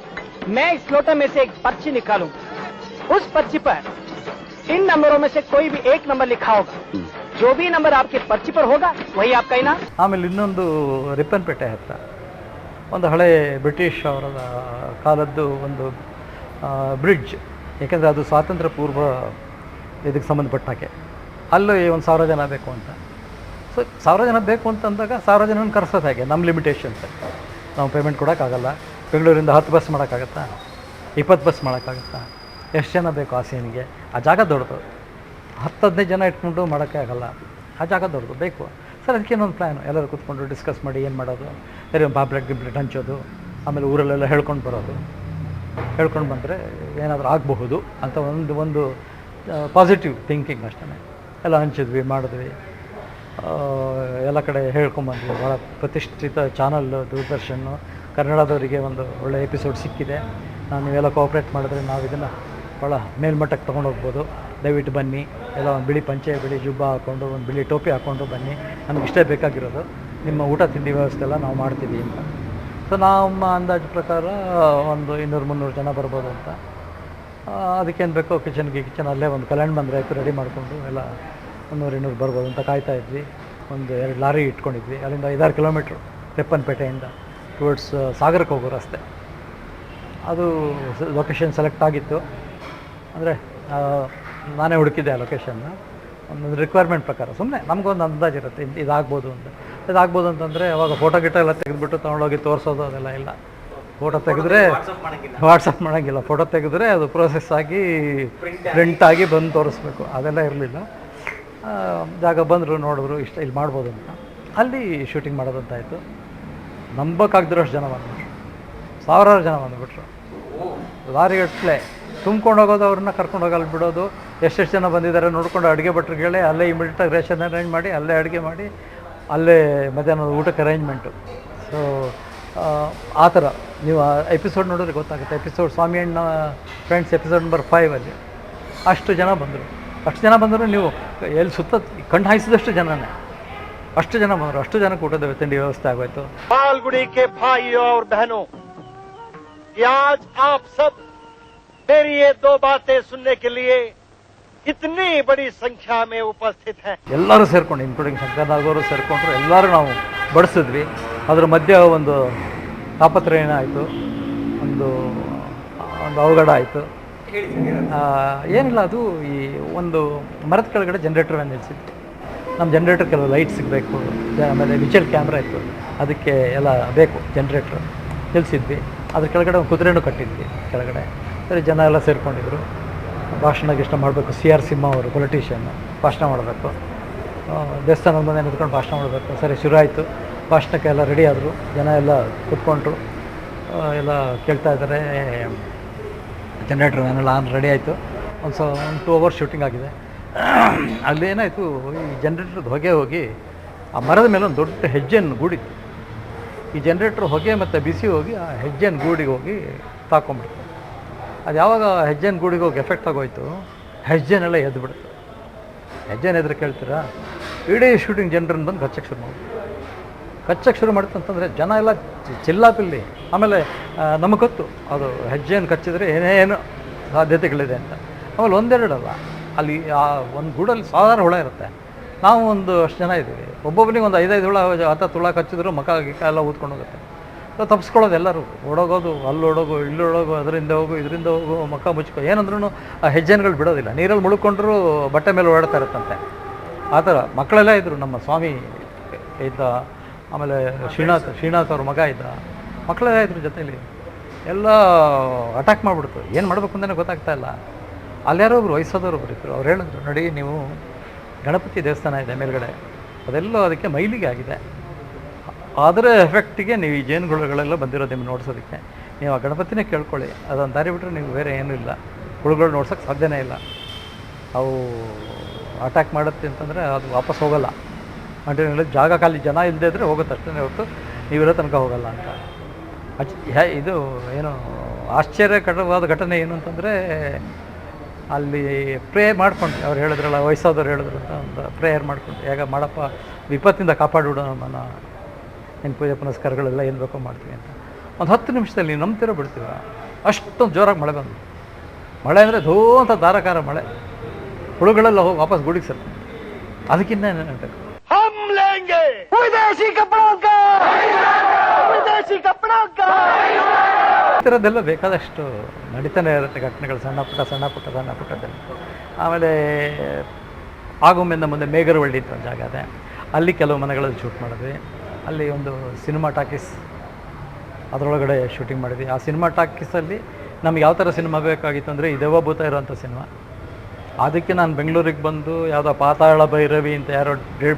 मैं इस लोटे में से एक पर्ची निकालूं। उस पर्ची पर इन नंबरों में से कोई भी एक नंबर लिखा होगा। जो भी नंबर आपके पर्ची पर होगा वही आपका इनाम। ಆಮೇಲೆ ಇನ್ನೊಂದು ರಿಪ್ಪನ್ಪೇಟೆ ಹತ್ರ ಒಂದು ಹಳೆ ಬ್ರಿಟಿಷ್ ಅವರ ಕಾಲದ್ದು ಒಂದು ಬ್ರಿಡ್ಜ್, ಏಕೆಂದರೆ ಅದು ಸ್ವಾತಂತ್ರ್ಯ ಪೂರ್ವ ಇದಕ್ಕೆ ಸಂಬಂಧಪಟ್ಟ ಹಾಗೆ ಅಲ್ಲೂ 1,000 ಜನ ಬೇಕು ಅಂತ. ಸೊ 1,000 ಜನ ಬೇಕು ಅಂತಂದಾಗ 1,000 ಜನನ ಕರೆಸೋದು ಹೇಗೆ? ನಮ್ಮ ಲಿಮಿಟೇಷನ್ಸ್. ನಾವು ಪೇಮೆಂಟ್ ಕೊಡೋಕ್ಕಾಗಲ್ಲ. ಬೆಂಗಳೂರಿಂದ 10 ಬಸ್ ಮಾಡೋಕ್ಕಾಗತ್ತಾ? 20 ಬಸ್ ಮಾಡೋಕ್ಕಾಗತ್ತಾ? ಎಷ್ಟು ಜನ ಬೇಕು ಆ ಸೀನಿಗೆ? ಆ ಜಾಗ ದೊಡ್ಡದು. 10-15 ಜನ ಇಟ್ಕೊಂಡು ಮಾಡೋಕ್ಕೆ ಆಗಲ್ಲ. ಆ ಜಾಗ ದೊಡ್ಡದು ಬೇಕು. ಸರ್ ಅದಕ್ಕೆ ಇನ್ನೊಂದು ಪ್ಲ್ಯಾನು, ಎಲ್ಲರೂ ಕೂತ್ಕೊಂಡು ಡಿಸ್ಕಸ್ ಮಾಡಿ ಏನು ಮಾಡೋದು, ಪಾಂಪ್ಲೆಟ್ ಗಿಂಪ್ಲೆಟ್ ಹಂಚೋದು, ಆಮೇಲೆ ಊರಲ್ಲೆಲ್ಲ ಹೇಳ್ಕೊಂಡು ಬರೋದು. ಹೇಳ್ಕೊಂಡು ಬಂದರೆ ಏನಾದರೂ ಆಗಬಹುದು ಅಂತ ಒಂದು ಪಾಸಿಟಿವ್ ಥಿಂಕಿಂಗ್ ಅಷ್ಟೇ. ಎಲ್ಲ ಹಂಚಿದ್ವಿ, ಮಾಡಿದ್ವಿ, ಎಲ್ಲ ಕಡೆ ಹೇಳ್ಕೊಂಬಂದ್ವಿ. ಭಾಳ ಪ್ರತಿಷ್ಠಿತ ಚಾನಲ್ ದೂರದರ್ಶನ ಕನ್ನಡದವರಿಗೆ ಒಂದು ಒಳ್ಳೆ ಎಪಿಸೋಡ್ ಸಿಕ್ಕಿದೆ. ನೀವೆಲ್ಲ ಕೋಆಪ್ರೇಟ್ ಮಾಡಿದ್ರೆ ನಾವು ಇದನ್ನು ಭಾಳ ಮೇಲ್ಮಟ್ಟಕ್ಕೆ ತೊಗೊಂಡೋಗ್ಬೋದು. ದಯವಿಟ್ಟು ಬನ್ನಿ, ಎಲ್ಲ ಒಂದು ಬಿಳಿ ಪಂಚೆ, ಬಿಳಿ ಜುಬ್ಬ ಹಾಕ್ಕೊಂಡು, ಒಂದು ಬಿಳಿ ಟೋಪಿ ಹಾಕ್ಕೊಂಡು ಬನ್ನಿ. ನಮ್ಗೆ ಇಷ್ಟೇ ಬೇಕಾಗಿರೋದು, ನಿಮ್ಮ ಊಟ ತಿಂಡಿ ವ್ಯವಸ್ಥೆ ಎಲ್ಲ ನಾವು ಮಾಡ್ತೀವಿ ಅಂತ. ಸೊ ನಮ್ಮ ಅಂದಾಜು ಪ್ರಕಾರ ಒಂದು 200-300 ಜನ ಬರ್ಬೋದು ಅಂತ. ಅದಕ್ಕೇನು ಬೇಕೋ ಕಿಚನ್ ಅಲ್ಲೇ ಒಂದು ಕಲ್ಯಾಣ ಬಂದರೆ ಆಯಿತು, ರೆಡಿ ಮಾಡಿಕೊಂಡು ಎಲ್ಲ 100-200 ಬರ್ಬೋದು ಅಂತ ಕಾಯ್ತಾ ಇದ್ವಿ. ಒಂದು 2 ಲಾರಿ ಇಟ್ಕೊಂಡಿದ್ವಿ. ಅಲ್ಲಿಂದ 5-6 ಕಿಲೋಮೀಟ್ರು ತೆಪ್ಪನಪೇಟೆಯಿಂದ ಟುವರ್ಡ್ಸ್ ಸಾಗರಕ್ಕೆ ಹೋಗೋ ರಸ್ತೆ. ಅದು ಲೊಕೇಶನ್ ಸೆಲೆಕ್ಟ್ ಆಗಿತ್ತು. ಅಂದರೆ ನಾನೇ ಹುಡುಕಿದ್ದೆ ಆ ಲೊಕೇಶನ್ನ. ಒಂದು ರಿಕ್ವೈರ್ಮೆಂಟ್ ಪ್ರಕಾರ ಸುಮ್ಮನೆ ನಮಗೊಂದು ಅಂದಾಜು ಇರುತ್ತೆ, ಇದಾಗ್ಬೋದು ಅಂತ. ಇದಾಗ್ಬೋದು ಅಂತಂದರೆ ಅವಾಗ ಫೋಟೋ ಗಿಟೋ ಎಲ್ಲ ತೆಗೆದುಬಿಟ್ಟು ತೊಗೊಂಡೋಗಿ ತೋರಿಸೋದು ಅದೆಲ್ಲ ಇಲ್ಲ. ಫೋಟೋ ತೆಗೆದ್ರೆ ವಾಟ್ಸಪ್ ಮಾಡೋಂಗಿಲ್ಲ. ಫೋಟೋ ತೆಗೆದ್ರೆ ಅದು ಪ್ರೋಸೆಸ್ ಆಗಿ ಪ್ರಿಂಟ್ ಆಗಿ ಬಂದು ತೋರಿಸ್ಬೇಕು. ಅದೆಲ್ಲ ಇರಲಿಲ್ಲ. ಜಾಗ ಬಂದರು, ನೋಡಿದ್ರು, ಇಷ್ಟ ಇಲ್ಲಿ ಮಾಡ್ಬೋದು ಅಂತ. ಅಲ್ಲಿ ಶೂಟಿಂಗ್ ಮಾಡೋದಂತಾಯಿತು. ನಂಬಕ್ಕಾಗ್ದಿರೋಷ್ಟು ಜನ ಬಂದ್ಬಿಟ್ರು. 1000 ಜನ ಬಂದುಬಿಟ್ರು. ಲಾರಿಗಟ್ಟಲೆ ತುಂಬ್ಕೊಂಡು ಹೋಗೋದು, ಅವ್ರನ್ನ ಕರ್ಕೊಂಡು ಹೋಗಲ್ಲಿ ಬಿಡೋದು. ಎಷ್ಟೆಷ್ಟು ಜನ ಬಂದಿದ್ದಾರೆ ನೋಡ್ಕೊಂಡು ಅಡುಗೆ ಭಟ್ರಿಗೆ ಹೇಳಿ ಅಲ್ಲೇ ಇಮಿಡಿಯೇಟಾಗಿ ರೇಷನ್ ಅರೇಂಜ್ ಮಾಡಿ, ಅಲ್ಲೇ ಅಡುಗೆ ಮಾಡಿ, ಅಲ್ಲೇ ಮಧ್ಯಾಹ್ನದ ಊಟಕ್ಕೆ ಅರೇಂಜ್ಮೆಂಟು. ಸೊ ಆ ಥರ ನೀವು ಆ ಎಪಿಸೋಡ್ ನೋಡಿದ್ರೆ ಗೊತ್ತಾಗುತ್ತೆ. ಎಪಿಸೋಡ್ ಸ್ವಾಮಿ ಅಣ್ಣ ಫ್ರೆಂಡ್ಸ್ ಎಪಿಸೋಡ್ ನಂಬರ್ 5 ಅಲ್ಲಿ ಅಷ್ಟು ಜನ ಬಂದರು. ಅಷ್ಟು ಜನ ಬಂದರೂ ನೀವು ಎಲ್ಲಿ ಸುತ್ತ ಕಣ್ಣು ಹಾಯಿಸಿದಷ್ಟು ಜನನೇ, ಅಷ್ಟು ಜನ ಬಂದರು. ಅಷ್ಟು ಜನಕ್ಕೆ ಊಟದ ತಿಂಡಿ ವ್ಯವಸ್ಥೆ ಆಗೋಯ್ತು. मालगुड़ी के भाइयों और बहनों, आज आप सब मेरी ये 2 बातें सुनने के लिए इतनी बड़ी संख्या में उपस्थित हैं. ಎಲ್ಲರೂ ಸೇರ್ಕೊಂಡು, ಇನ್ಕ್ಲೂಡಿಂಗ್ ಶಂಕರ್ನಾಗವರು ಸೇರಿಕೊಂಡ್ರು. ಎಲ್ಲರೂ ನಾವು ಬಡಿಸಿದ್ವಿ. ಅದ್ರ ಮಧ್ಯೆ ಒಂದು ತಾಪತ್ರಯನ ಆಯಿತು, ಒಂದು ಅವಘಡ ಆಯಿತು. ಏನಿಲ್ಲ, ಅದು ಈ ಒಂದು ಮರದ ಕೆಳಗಡೆ ಜನ್ರೇಟರ್ ವ್ಯಾನ್ ನಿಲ್ಲಿಸಿದ್ವಿ. ನಮ್ಮ ಜನ್ರೇಟರ್ ಕೆಲವು ಲೈಟ್ ಸಿಗಬೇಕು, ಆಮೇಲೆ ವಿಚಲ್ ಕ್ಯಾಮ್ರಾ ಇತ್ತು, ಅದಕ್ಕೆ ಎಲ್ಲ ಬೇಕು ಜನ್ರೇಟ್ರ್ ನಿಲ್ಲಿಸಿದ್ವಿ. ಅದ್ರ ಕೆಳಗಡೆ ಒಂದು ಕುದುರೆನೂ ಕಟ್ಟಿದ್ವಿ ಕೆಳಗಡೆ. ಸರಿ, ಜನ ಎಲ್ಲ ಸೇರಿಕೊಂಡಿದ್ರು. ಭಾಷಣ ಗಿಷ್ಟ ಮಾಡಬೇಕು. CR ಸಿಂಹ ಅವರು ಪೊಲಿಟಿಷಿಯನ್ನು ಭಾಷಣ ಮಾಡಬೇಕು. ದೇವಸ್ಥಾನದ ಮುಂದೆ ನಿಂತ್ಕೊಂಡು ಭಾಷಣ ಮಾಡಬೇಕು. ಸರಿ, ಶುರು ಆಯಿತು. ಭಾಷಣಕ್ಕೆ ಎಲ್ಲ ರೆಡಿ ಆದರು. ಜನ ಎಲ್ಲ ಕೂತ್ಕೊಂಡ್ರು, ಎಲ್ಲ ಕೇಳ್ತಾ ಇದ್ದಾರೆ. ಜನ್ರೇಟ್ರ್ ವ್ಯಾನೆಲ್ಲ ರೆಡಿ ಆಯಿತು. ಒಂದು 2 ಅವರ್ಸ್ ಶೂಟಿಂಗ್ ಆಗಿದೆ. ಅಲ್ಲೇನಾಯಿತು, ಈ ಜನ್ರೇಟ್ರದ್ದು ಹೊಗೆ ಹೋಗಿ ಆ ಮರದ ಮೇಲೆ ಒಂದು ದೊಡ್ಡ ಹೆಜ್ಜೆಯನ್ನು ಗೂಡಿತ್ತು. ಈ ಜನ್ರೇಟ್ರ್ ಹೊಗೆ ಮತ್ತು ಬಿಸಿ ಹೋಗಿ ಆ ಹೆಜ್ಜೆನ ಗೂಡಿಗೆ ಹೋಗಿ ತಾಕೊಂಡ್ಬಿಡ್ತು. ಅದು ಯಾವಾಗ ಹೆಜ್ಜೆನ ಗೂಡಿಗೆ ಹೋಗಿ ಎಫೆಕ್ಟ್ ಆಗೋಯ್ತು, ಹೆಜ್ಜೆನೆಲ್ಲ ಎದ್ದು ಬಿಡ್ತು. ಹೆಜ್ಜೆನ ಎದ್ರೆ ಕೇಳ್ತೀರಾ, ಇಡೀ ಶೂಟಿಂಗ್ ಜನರನ್ನು ಬಂದು ಕಚ್ಚಕ್ಕೆ ಶುರು ಮಾಡಿತು ಅಂತಂದರೆ ಜನ ಎಲ್ಲ ಚಿಲ್ಲಾಪಿಲ್ಲಿ. ಆಮೇಲೆ ನಮಗೆ ಗೊತ್ತು ಅದು ಹೆಜ್ಜೆಯನ್ನು ಕಚ್ಚಿದ್ರೆ ಏನೇನು ಸಾಧ್ಯತೆಗಳಿದೆ ಅಂತ. ಆಮೇಲೆ 1-2 ಅಲ್ಲ, ಅಲ್ಲಿ ಆ ಒಂದು ಗೂಡಲ್ಲಿ 1000 ಹುಳ ಇರುತ್ತೆ. ನಾವು ಒಂದು ಅಷ್ಟು ಜನ ಇದ್ದೀವಿ. ಒಬ್ಬೊಬ್ಬನಿಗೆ ಒಂದು 5-5 ಹುಳ 10 ಹುಳ ಕಚ್ಚಿದ್ರು ಮಕ ಗಿಕ್ಕ ಎಲ್ಲ ಊದ್ಕೊಂಡು ಹೋಗುತ್ತೆ. ಸೊ ತಪ್ಪಿಸ್ಕೊಳ್ಳೋದು ಎಲ್ಲರೂ, ಓಡೋಗೋದು, ಅಲ್ಲಿ ಓಡೋಗು, ಇಲ್ಲಿ ಓಡೋಗು, ಅದರಿಂದ ಹೋಗು, ಇದರಿಂದ ಹೋಗು, ಮಕ್ಕ ಮುಚ್ಕೊ. ಏನಂದ್ರೂ ಆ ಹೆಜ್ಜೆನ್ಗಳು ಬಿಡೋದಿಲ್ಲ. ನೀರಲ್ಲಿ ಮುಳ್ಕೊಂಡ್ರೂ ಬಟ್ಟೆ ಮೇಲೆ ಓಡಾಡ್ತಾ ಇರುತ್ತಂತೆ. ಆ ಥರ ಮಕ್ಕಳೆಲ್ಲ ಇದ್ದರು. ನಮ್ಮ ಸ್ವಾಮಿ ಇದ್ದ, ಆಮೇಲೆ ಶ್ರೀನಾಥ್ ಅವ್ರ ಮಗ ಇದ್ದ, ಮಕ್ಕಳೆಲ್ಲ ಇದ್ರು ಜೊತೆಯಲ್ಲಿ. ಎಲ್ಲ ಅಟ್ಯಾಕ್ ಮಾಡಿಬಿಡ್ತು. ಏನು ಮಾಡಬೇಕು ಅಂತಲೇ ಗೊತ್ತಾಗ್ತಾ ಇಲ್ಲ. ಅಲ್ಯಾರೋ ಒಬ್ರು ವಯಸ್ಸಾದವ್ರೊಬ್ರು ಇದ್ದರು. ಅವ್ರು ಹೇಳಿದ್ರು, ನೋಡಿ ನೀವು ಗಣಪತಿ ದೇವಸ್ಥಾನ ಇದೆ ಮೇಲ್ಗಡೆ, ಅದೆಲ್ಲೋ ಅದಕ್ಕೆ ಮೈಲಿಗೆ ಆಗಿದೆ. ಅದರ ಎಫೆಕ್ಟಿಗೆ ನೀವು ಈ ಜೇನುಗಳೆಲ್ಲ ಬಂದಿರೋದು ನಿಮ್ಗೆ ನೋಡ್ಸೋದಕ್ಕೆ. ನೀವು ಆ ಗಣಪತಿನೇ ಕೇಳ್ಕೊಳ್ಳಿ, ಅದೊಂದು ದಾರಿ ಬಿಟ್ಟರೆ ನೀವು ಬೇರೆ ಏನೂ ಇಲ್ಲ. ಹುಳುಗಳು ನೋಡ್ಸೋಕ್ಕೆ ಸಾಧ್ಯನೇ ಇಲ್ಲ. ಅವು ಅಟ್ಯಾಕ್ ಮಾಡುತ್ತೆ ಅಂತಂದರೆ ಅದು ವಾಪಸ್ ಹೋಗಲ್ಲ. ಅಂಟೇನಿಲ್ಲ, ಜಾಗ ಖಾಲಿ ಜನ ಇಲ್ಲದೆ ಇದ್ದರೆ ಹೋಗುತ್ತೆ ಅಷ್ಟೇ ಹೊರತು ನೀವಿರೋ ತನಕ ಹೋಗಲ್ಲ ಅಂತ. ಇದು ಏನು ಆಶ್ಚರ್ಯಕರವಾದ ಘಟನೆ ಏನು ಅಂತಂದರೆ, ಅಲ್ಲಿ ಪ್ರೇಯರ್ ಮಾಡ್ಕೊಂಡು ಅವ್ರು ಹೇಳಿದ್ರಲ್ಲ, ವಯಸ್ಸಾದವ್ರು ಹೇಳಿದ್ರು ಅಂತ ಒಂದು ಪ್ರೇಯರ್ ಮಾಡ್ಕೊಂಡು, ಹೇಗೆ ಮಾಡಪ್ಪ ವಿಪತ್ತಿಂದ ಕಾಪಾಡಿಬಿಡೋ ನಮ್ಮನ್ನು, ಏನು ಪೂಜೆ ಪುನಸ್ಕಾರಗಳೆಲ್ಲ ಏನು ಬೇಕೋ ಮಾಡ್ತೀವಿ ಅಂತ. ಒಂದು 10 ನಿಮಿಷದಲ್ಲಿ ನಂಬ್ತಿರೋ ಬಿಡ್ತೀವ. ಅಷ್ಟೊಂದು ಜೋರಾಗಿ ಮಳೆ ಬಂದು, ಮಳೆ ಅಂದರೆ ಧೋ ಅಂತ ಧಾರಾಕಾರ ಮಳೆ. ಹುಳುಗಳೆಲ್ಲ ಹೋಗಿ ವಾಪಸ್ ಗುಡಿಗೆ ಸರ್. ಅದಕ್ಕಿಂತ ಏನೇನು ಬೇಕು. हम लेंगे विदेशी कपड़ों का, विदेशी कपड़ों का. ಈ ಥರದ್ದೆಲ್ಲ ಬೇಕಾದಷ್ಟು ನಡೀತಾನೆ ಇರುತ್ತೆ ಘಟನೆಗಳು, ಸಣ್ಣ ಪುಟ್ಟದಲ್ಲಿ. ಆಮೇಲೆ ಆಗುಂಬೆಯಿಂದ ಮುಂದೆ ಮೇಗರವಳ್ಳಿ ಅಂತ ಒಂದು ಜಾಗ ಇದೆ, ಅಲ್ಲಿ ಕೆಲವು ಮನೆಗಳಲ್ಲಿ ಶೂಟ್ ಮಾಡಿದ್ವಿ. ಅಲ್ಲಿ ಒಂದು ಸಿನಿಮಾ ಟಾಕೀಸ್, ಅದರೊಳಗಡೆ ಶೂಟಿಂಗ್ ಮಾಡಿದ್ವಿ. ಆ ಸಿನಿಮಾ ಟಾಕೀಸಲ್ಲಿ ನಮ್ಗೆ ಯಾವ ಥರ ಸಿನಿಮಾ ಬೇಕಾಗಿತ್ತು ಅಂದರೆ ದೇವಭೂತ ಇರೋಂಥ ಸಿನಿಮಾ. ಅದಕ್ಕೆ ನಾನು ಬೆಂಗಳೂರಿಗೆ ಬಂದು ಯಾವುದೋ ಪಾತಾಳ ಭೈರವಿ ಅಂತ ಯಾರೋ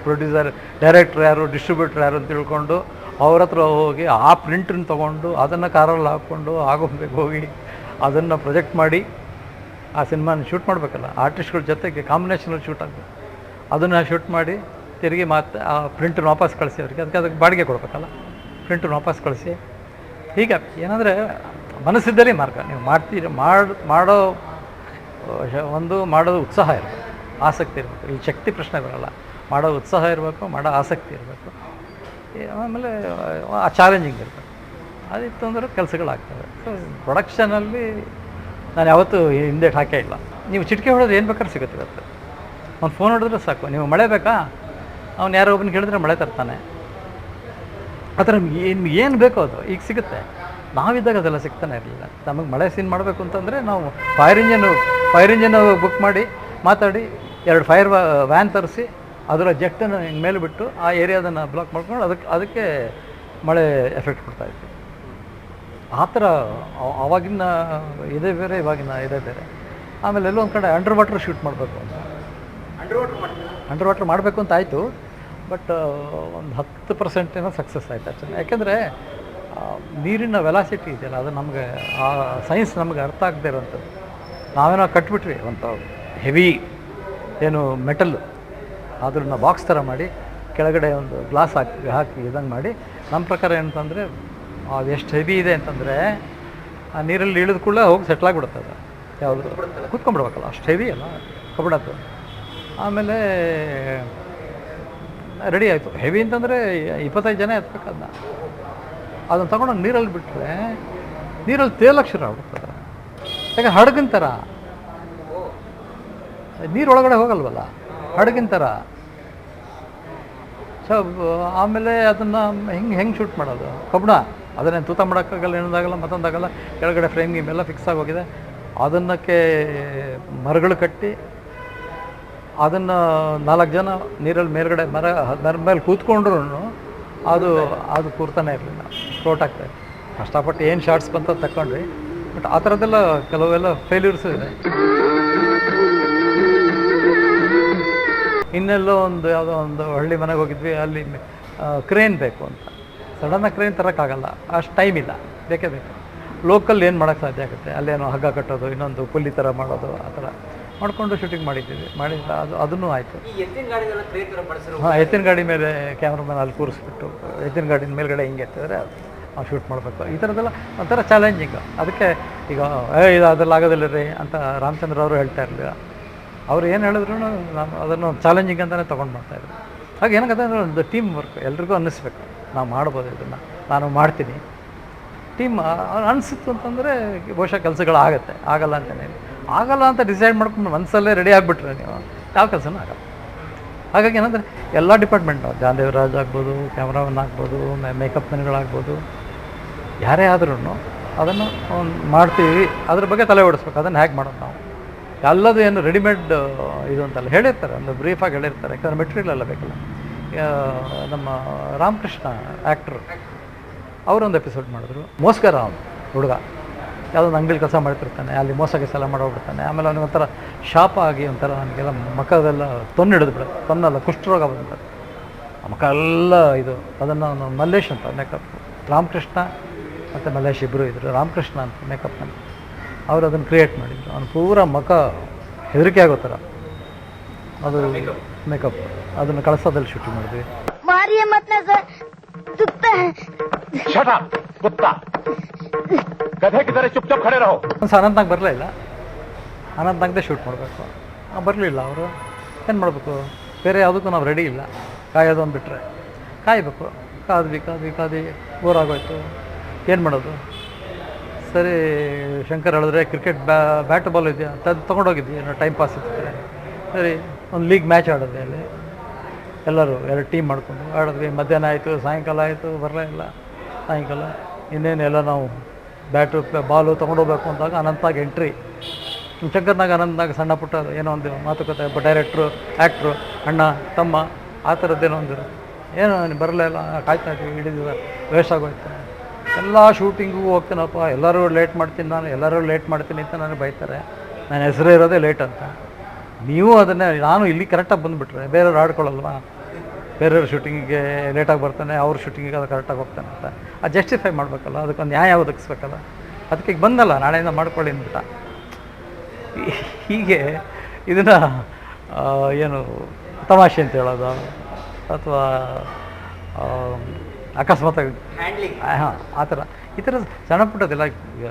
ಪ್ರೊಡ್ಯೂಸರ್, ಡೈರೆಕ್ಟ್ರ್ ಯಾರು, ಡಿಸ್ಟ್ರಿಬ್ಯೂಟ್ರ್ ಯಾರು ಅಂತ ತಿಳ್ಕೊಂಡು ಅವ್ರ ಹತ್ರ ಹೋಗಿ ಆ ಪ್ರಿಂಟನ್ನು ತೊಗೊಂಡು ಅದನ್ನು ಕಾರಲ್ಲಿ ಹಾಕ್ಕೊಂಡು ಆಗುಂಬೆಗೆ ಹೋಗಿ ಅದನ್ನು ಪ್ರೊಜೆಕ್ಟ್ ಮಾಡಿ ಆ ಸಿನಿಮಾನ ಶೂಟ್ ಮಾಡಬೇಕಲ್ಲ, ಆರ್ಟಿಸ್ಟ್ಗಳ ಜೊತೆಗೆ ಕಾಂಬಿನೇಷನಲ್ಲಿ ಶೂಟ್ ಆಗಬೇಕು. ಅದನ್ನು ಶೂಟ್ ಮಾಡಿ ತಿರುಗಿ ಮತ್ತೆ ಆ ಪ್ರಿಂಟನ್ನು ವಾಪಸ್ ಕಳಿಸಿ ಅವ್ರಿಗೆ, ಅದಕ್ಕೆ ಬಾಡಿಗೆ ಕೊಡಬೇಕಲ್ಲ, ಪ್ರಿಂಟನ್ನು ವಾಪಸ್ ಕಳಿಸಿ. ಹೀಗೆ ಏನಂದರೆ ಮನಸ್ಸಿದ್ದಲ್ಲಿ ಮಾರ್ಗ, ನೀವು ಮಾಡ್ತೀರಿ ಮಾಡೋ ಮಾಡೋದು ಉತ್ಸಾಹ ಇರಬೇಕು, ಆಸಕ್ತಿ ಇರಬೇಕು. ಈ ಶಕ್ತಿ ಪ್ರಶ್ನೆ ಬರೋಲ್ಲ, ಮಾಡೋ ಉತ್ಸಾಹ ಇರಬೇಕು, ಮಾಡೋ ಆಸಕ್ತಿ ಇರಬೇಕು, ಆಮೇಲೆ ಆ ಚಾಲೆಂಜಿಂಗ್ ಇರಬೇಕು. ಅದಿತ್ತು ಅಂದರೆ ಕೆಲಸಗಳಾಗ್ತವೆ. ಸೊ ಪ್ರೊಡಕ್ಷನಲ್ಲಿ ನಾನು ಯಾವತ್ತೂ ಹಿಂದೇಟು ಹಾಕೇ ಇಲ್ಲ. ನೀವು ಚಿಟಿಕೆ ಹೊಡೆದ್ರೆ ಏನು ಬೇಕಾದ್ರೂ ಸಿಗುತ್ತೆ ಇವತ್ತು. ಅವ್ನು ಫೋನ್ ಹೊಡೆದ್ರೆ ಸಾಕು, ನೀವು ಮಳೆ ಬೇಕಾ, ಅವ್ನು ಯಾರೋ ಒಬ್ಬನಿಗೆ ಹೇಳಿದ್ರೆ ಮಳೆ ತರ್ತಾನೆ. ಆ ಥರ ಏನು ಬೇಕೋ ಅದು ಈಗ ಸಿಗುತ್ತೆ. ನಾವಿದ್ದಾಗ ಅದೆಲ್ಲ ಸಿಗ್ತಾನೆ ಇರಲಿಲ್ಲ. ನಮಗೆ ಮಳೆ ಸೀನ್ ಮಾಡಬೇಕು ಅಂತಂದರೆ ನಾವು ಫೈರ್ ಇಂಜನ್ ಬುಕ್ ಮಾಡಿ ಮಾತಾಡಿ 2 ಫೈರ್ ವ್ಯಾನ್ ತರಿಸಿ ಅದರ ಜೆಟ್ಟನ್ನು ಹಿಂಗೆ ಮೇಲೆ ಬಿಟ್ಟು ಆ ಏರಿಯಾದನ್ನು ಬ್ಲಾಕ್ ಮಾಡ್ಕೊಂಡು ಅದಕ್ಕೆ ಮಳೆ ಎಫೆಕ್ಟ್ ಕೊಡ್ತಾಯಿದ್ವಿ. ಆ ಥರ ಆವಾಗಿನ ಇದೇ ಬೇರೆ, ಇವಾಗಿನ ಇದೇ ಬೇರೆ. ಆಮೇಲೆ ಎಲ್ಲೋ ಒಂದು ಕಡೆ ಅಂಡರ್ ವಾಟರ್ ಶೂಟ್ ಮಾಡಬೇಕು ಅಂತ, ಅಂಡರ್ ವಾಟರ್ ಮಾಡಬೇಕು ಅಂತ ಆಯಿತು. ಬಟ್ ಒಂದು 10% ಏನೋ ಸಕ್ಸಸ್ ಆಯಿತು ಆ್ಯಕ್ಚುಲಿ. ಯಾಕೆಂದರೆ ನೀರಿನ ವೆಲಾಸಿಟಿ ಇದೆಯಲ್ಲ, ಅದು ನಮಗೆ ಆ ಸೈನ್ಸ್ ನಮಗೆ ಅರ್ಥ ಆಗದೆ ಇರೋಂಥದ್ದು. ನಾವೇನೋ ಕಟ್ಬಿಟ್ವಿ ಒಂದು ಹೆವಿ ಏನು ಮೆಟಲ್, ಅದನ್ನು ಬಾಕ್ಸ್ ಥರ ಮಾಡಿ ಕೆಳಗಡೆ ಒಂದು ಗ್ಲಾಸ್ ಹಾಕಿ ಇದಂಗೆ ಮಾಡಿ, ನಮ್ಮ ಪ್ರಕಾರ ಏನಂತಂದರೆ ಅದು ಎಷ್ಟು ಹೆವಿ ಇದೆ ಅಂತಂದರೆ ಆ ನೀರಲ್ಲಿ ಇಳಿದ ಕೂಡಲೇ ಹೋಗಿ ಸೆಟ್ಲಾಗ್ಬಿಡುತ್ತೆ. ಅದು ಯಾವುದು ಕೂತ್ಕೊಂಡ್ಬಿಡ್ಬೇಕಲ್ಲ, ಅಷ್ಟು ಹೆವಿ ಅಲ್ಲ ಕಬ್ಬಡದ್ದು. ಆಮೇಲೆ ರೆಡಿ ಆಯಿತು. ಹೆವಿ ಅಂತಂದರೆ 25 ಜನ ಎತ್ಬೇಕು. ಅದನ್ನು ತಗೊಂಡು ನೀರಲ್ಲಿ ಬಿಟ್ಟರೆ ನೀರಲ್ಲಿ ತೇಲಕ್ಕೆ ಶುರು ಆಗ್ಬಿಡ್ತದೆ. ಯಾಕೆ ಹಡಗಿನ ಥರ, ನೀರೊಳಗಡೆ ಹೋಗಲ್ವಲ್ಲ, ಹಡಗಿನ ಥರ. ಸೊ ಆಮೇಲೆ ಅದನ್ನು ಹೆಂಗೆ ಶೂಟ್ ಮಾಡೋದು, ಕಬ್ಬಣ ಅದನ್ನೇ ತೂತ ಮಾಡೋಕ್ಕಾಗಲ್ಲ, ಏನದಾಗಲ್ಲ, ಮತ್ತೊಂದಾಗಲ್ಲ. ಕೆಳಗಡೆ ಫ್ರೇಮ್ ಗೀಮೆಲ್ಲ ಫಿಕ್ಸ್ ಆಗೋಗಿದೆ. ಅದನ್ನಕ್ಕೆ ಮರಗಳು ಕಟ್ಟಿ ಅದನ್ನು 4 ಜನ ನೀರಲ್ಲಿ ಮೇಲ್ಗಡೆ ಮರ ಮೇಲೆ ಕೂತ್ಕೊಂಡ್ರು ಅದು ಕೂರ್ತಾನೆ ಇರಲಿಲ್ಲ, ಫ್ಲೋಟ್ ಆಗ್ತಾಯಿತ್ತು. ಕಷ್ಟಪಟ್ಟು ಏನು ಶಾರ್ಟ್ಸ್ ಬಂತ ತಗೊಂಡ್ವಿ. ಬಟ್ ಆ ಥರದ್ದೆಲ್ಲ ಕೆಲವೆಲ್ಲ ಫೇಲ್ಯೂರ್ಸು ಇದೆ. ಇನ್ನೆಲ್ಲೋ ಯಾವುದೋ ಒಂದು ಹಳ್ಳಿ ಮನೆಗೆ ಹೋಗಿದ್ವಿ, ಅಲ್ಲಿ ಕ್ರೇನ್ ಬೇಕು ಅಂತ. ಸಡನ್ನಾಗಿ ಕ್ರೇನ್ ತರೋಕ್ಕಾಗಲ್ಲ, ಅಷ್ಟು ಟೈಮ್ ಇಲ್ಲ, ಬೇಕೇ ಬೇಕು. ಲೋಕಲ್ ಏನು ಮಾಡೋಕ್ಕೆ ಸಾಧ್ಯ ಆಗುತ್ತೆ, ಅಲ್ಲೇನೋ ಹಗ್ಗ ಕಟ್ಟೋದು, ಇನ್ನೊಂದು ಪುಲ್ಲಿ ಥರ ಮಾಡೋದು, ಆ ಥರ ಮಾಡಿಕೊಂಡು ಶೂಟಿಂಗ್ ಮಾಡಿದ್ದೀವಿ. ಅದನ್ನೂ ಆಯಿತು. ಹಾಂ, ಎತ್ತಿನ ಗಾಡಿ ಮೇಲೆ ಕ್ಯಾಮ್ರಾಮನ್ ಅಲ್ಲಿ ಕೂರಿಸ್ಬಿಟ್ಟು ಎತ್ತಿನ ಗಾಡಿನ ಮೇಲ್ಗಡೆ ಹಿಂಗೆ ಎತ್ತಿದ್ರೆ ನಾವು ಶೂಟ್ ಮಾಡಬೇಕು. ಈ ಥರದ್ದೆಲ್ಲ ಒಂಥರ ಚಾಲೆಂಜಿಂಗ್. ಅದಕ್ಕೆ ಈಗ ಅದೆಲ್ಲ ಆಗೋದಿಲ್ಲ ರೀ ಅಂತ ರಾಮಚಂದ್ರ ಅವರು ಹೇಳ್ತಾ ಇರಲಿಲ್ಲ. ಅವ್ರು ಏನು ಹೇಳಿದ್ರು ನಾನು ಅದನ್ನು ಚಾಲೆಂಜಿಂಗ್ ಅಂತಲೇ ತೊಗೊಂಡು ಮಾಡ್ತಾಯಿದ್ರು. ಹಾಗೆ ಏನಾಗುತ್ತೆ ಅಂದರೆ ಒಂದು ಟೀಮ್ ವರ್ಕ್, ಎಲ್ರಿಗೂ ಅನ್ನಿಸ್ಬೇಕು ನಾವು ಮಾಡ್ಬೋದು ಇದನ್ನು, ನಾನು ಮಾಡ್ತೀನಿ. ಟೀಮ್ ಅನಿಸಿತ್ತು ಅಂತಂದರೆ ಬಹುಶಃ ಕೆಲಸಗಳಾಗತ್ತೆ. ಆಗಲ್ಲ ಅಂತಲೇ ಆಗಲ್ಲ ಅಂತ ಡಿಸೈಡ್ ಮಾಡ್ಕೊಂಡು ಮನಸ್ಸಲ್ಲೇ ರೆಡಿ ಆಗಿಬಿಟ್ರೆ ನೀವು ಯಾವ ಕೆಲಸನೂ ಆಗಲ್ಲ. ಹಾಗಾಗಿ ಏನಂದರೆ ಎಲ್ಲ ಡಿಪಾರ್ಟ್ಮೆಂಟು, ಜಾನ್ ದೇವರಾಜ್ ಆಗ್ಬೋದು, ಕ್ಯಾಮ್ರಾಮನ್ ಆಗ್ಬೋದು, ಮೇಕಪ್ ಮನ್ಗಳಾಗ್ಬೋದು, ಯಾರೇ ಆದ್ರೂ ಅದನ್ನು ಮಾಡ್ತೀವಿ. ಅದ್ರ ಬಗ್ಗೆ ತಲೆ ಓಡಿಸ್ಬೇಕು, ಅದನ್ನು ಹೇಗೆ ಮಾಡೋದು ನಾವು. ಎಲ್ಲದು ಏನು ರೆಡಿಮೇಡ್ ಇದು ಅಂತಲ್ಲ, ಹೇಳಿರ್ತಾರೆ, ಒಂದು ಬ್ರೀಫಾಗಿ ಹೇಳಿರ್ತಾರೆ. ಯಾಕಂದರೆ ಮೆಟೀರಿಯಲ್ ಎಲ್ಲ ಬೇಕಲ್ಲ. ನಮ್ಮ ರಾಮಕೃಷ್ಣ ಆ್ಯಕ್ಟ್ರು ಅವರೊಂದು ಎಪಿಸೋಡ್ ಮಾಡಿದ್ರು. ಮೋಸ್ಕರ ಅವನು ಹುಡುಗ ಯಾವುದೊಂದು ಅಂಗಡಿಲಿ ಕೆಲಸ ಮಾಡ್ತಿರ್ತಾನೆ, ಅಲ್ಲಿ ಮೋಸ ಎಲ್ಲ ಮಾಡೋಗ್ಬಿಡ್ತಾನೆ. ಆಮೇಲೆ ಅವನಿಗೆ ಒಂಥರ ಶಾಪ ಆಗಿ ಒಂಥರ ನನಗೆಲ್ಲ ಮಖದೆಲ್ಲ ತೊನ್ನು ಹಿಡಿದು ಬಿಡೋದು, ತೊನ್ನಲ್ಲ ಕುಷ್ಠರೋಗ ಬಂದ್ಬಿಡೋದು, ಮುಖ ಎಲ್ಲ ಇದು. ಅದನ್ನು ಅವನು ಮಲ್ಲೇಶ್ ಅಂತ ಮೇಕಪ್, ರಾಮಕೃಷ್ಣ ಮತ್ತು ಮಲ್ಲೇಶ್ ಇಬ್ಬರು ಇದ್ದರು. ರಾಮಕೃಷ್ಣ ಅಂತ ಮೇಕಪ್ನಲ್ಲಿ ಅವರು ಅದನ್ನು ಕ್ರಿಯೇಟ್ ಮಾಡಿದರು. ಅವನು ಪೂರ ಮುಖ ಹೆದರಿಕೆ ಆಗೋ ಥರ ಅದು ಮೇಕಪ್, ಅದನ್ನು ಕಳಸದಲ್ಲಿ ಶೂಟಿಂಗ್ ಮಾಡಿದ್ವಿ. मारिए मत ना सर, दुखता है। शट अप कुत्ता, गधे की तरह चुपचाप खड़े रहो. ಒಂದು ಅನಂತನಾಗ್ ಬರಲೇ ಇಲ್ಲ, ಅನಂತನಾಗ್ದೇ ಶೂಟ್ ಮಾಡಬೇಕು. ಬರಲಿಲ್ಲ ಅವರು, ಏನು ಮಾಡಬೇಕು, ಬೇರೆ ಯಾವುದಕ್ಕೂ ನಾವು ರೆಡಿ ಇಲ್ಲ. ಕಾಯೋದು ಒಂದು ಬಿಟ್ಟರೆ ಕಾಯಬೇಕು. ಕಾದ್ವಿ ಬೋರ್ ಆಗೋಯ್ತು, ಏನು ಮಾಡೋದು. ಸರಿ ಶಂಕರ್ ಹೇಳಿದ್ರೆ ಕ್ರಿಕೆಟ್ ಬ್ಯಾಟ್ ಬಾಲ್ ಇದೆಯಾ ತೊಗೊಂಡೋಗಿದ್ವಿ, ಏನೋ ಟೈಮ್ ಪಾಸ್ ಇರ್ತಾರೆ. ಸರಿ ಒಂದು ಲೀಗ್ ಮ್ಯಾಚ್ ಆಡಿದ್ವಿ ಅಲ್ಲಿ, ಎಲ್ಲರೂ 2 ಟೀಮ್ ಮಾಡ್ಕೊಂಡು ಆಡಿದ್ವಿ. ಮಧ್ಯಾಹ್ನ ಆಯಿತು, ಸಾಯಂಕಾಲ ಆಯಿತು, ಬರಲೇ ಇಲ್ಲ. ಸಾಯಂಕಾಲ ಇನ್ನೇನು ಎಲ್ಲ ನಾವು ಬ್ಯಾಟು ಬಾಲು ತೊಗೊಂಡೋಗ್ಬೇಕು ಅಂದಾಗ ಅನಂತಾಗಿ ಎಂಟ್ರಿ. ಶಂಕರ್ನಾಗ ಅನಂತ್ನಾಗ ಸಣ್ಣ ಪುಟ್ಟ ಏನೋ ಒಂದು ಮಾತುಕತೆ, ಒಬ್ಬ ಡೈರೆಕ್ಟ್ರು, ಆ್ಯಕ್ಟ್ರು, ಅಣ್ಣ ತಮ್ಮ ಆ ಥರದ್ದೇನೋ ಒಂದು ಏನೋ ಬರಲೇ ಇಲ್ಲ, ಕಾಯ್ತಾ ಇದ್ದೀವಿ, ಇಡೀ ದಿವಸ ವೇಸ್ಟ್ ಆಗೋಯ್ತು. ಎಲ್ಲ ಶೂಟಿಂಗಿಗೂ ಹೋಗ್ತೀನಪ್ಪ, ಎಲ್ಲರೂ ಲೇಟ್ ಮಾಡ್ತೀನಿ ನಾನು, ಎಲ್ಲರೂ ಲೇಟ್ ಮಾಡ್ತೀನಿ ಅಂತ ನನಗೆ ಬೈತಾರೆ. ನನ್ನ ಹೆಸರೇ ಇರೋದೇ ಲೇಟ್ ಅಂತ. ನೀವು ಅದನ್ನೇ, ನಾನು ಇಲ್ಲಿ ಕರೆಕ್ಟಾಗಿ ಬಂದುಬಿಟ್ರೆ ಬೇರೆಯವ್ರು ಆಡ್ಕೊಳ್ಳಲ್ವಾ, ಬೇರೆಯವ್ರ ಶೂಟಿಂಗಿಗೆ ಲೇಟಾಗಿ ಬರ್ತಾನೆ, ಅವ್ರ ಶೂಟಿಂಗಿಗೆ ಅದು ಕರೆಕ್ಟಾಗಿ ಹೋಗ್ತಾನೆ ಅಂತ ಅದು ಜಸ್ಟಿಫೈ ಮಾಡಬೇಕಲ್ಲ, ಅದಕ್ಕೊಂದು ನ್ಯಾಯ ಒದಗಿಸ್ಬೇಕಲ್ಲ. ಅದಕ್ಕೆ ಈಗ ಬಂದಲ್ಲ, ನಾಳೆಯಿಂದ ಮಾಡ್ಕೊಳ್ಳಿ ಅಂದ್ಬಿಟ್ಟ. ಹೀಗೆ ಇದನ್ನು ಏನು ತಮಾಷೆ ಅಂತ ಹೇಳೋದು ಅಥವಾ ಅಕಸ್ಮಾತಾಗಿ ಹಾಂ ಆ ಥರ ಈ ಥರ ಸಣ್ಣ ಪುಟ್ಟದೆಲ್ಲ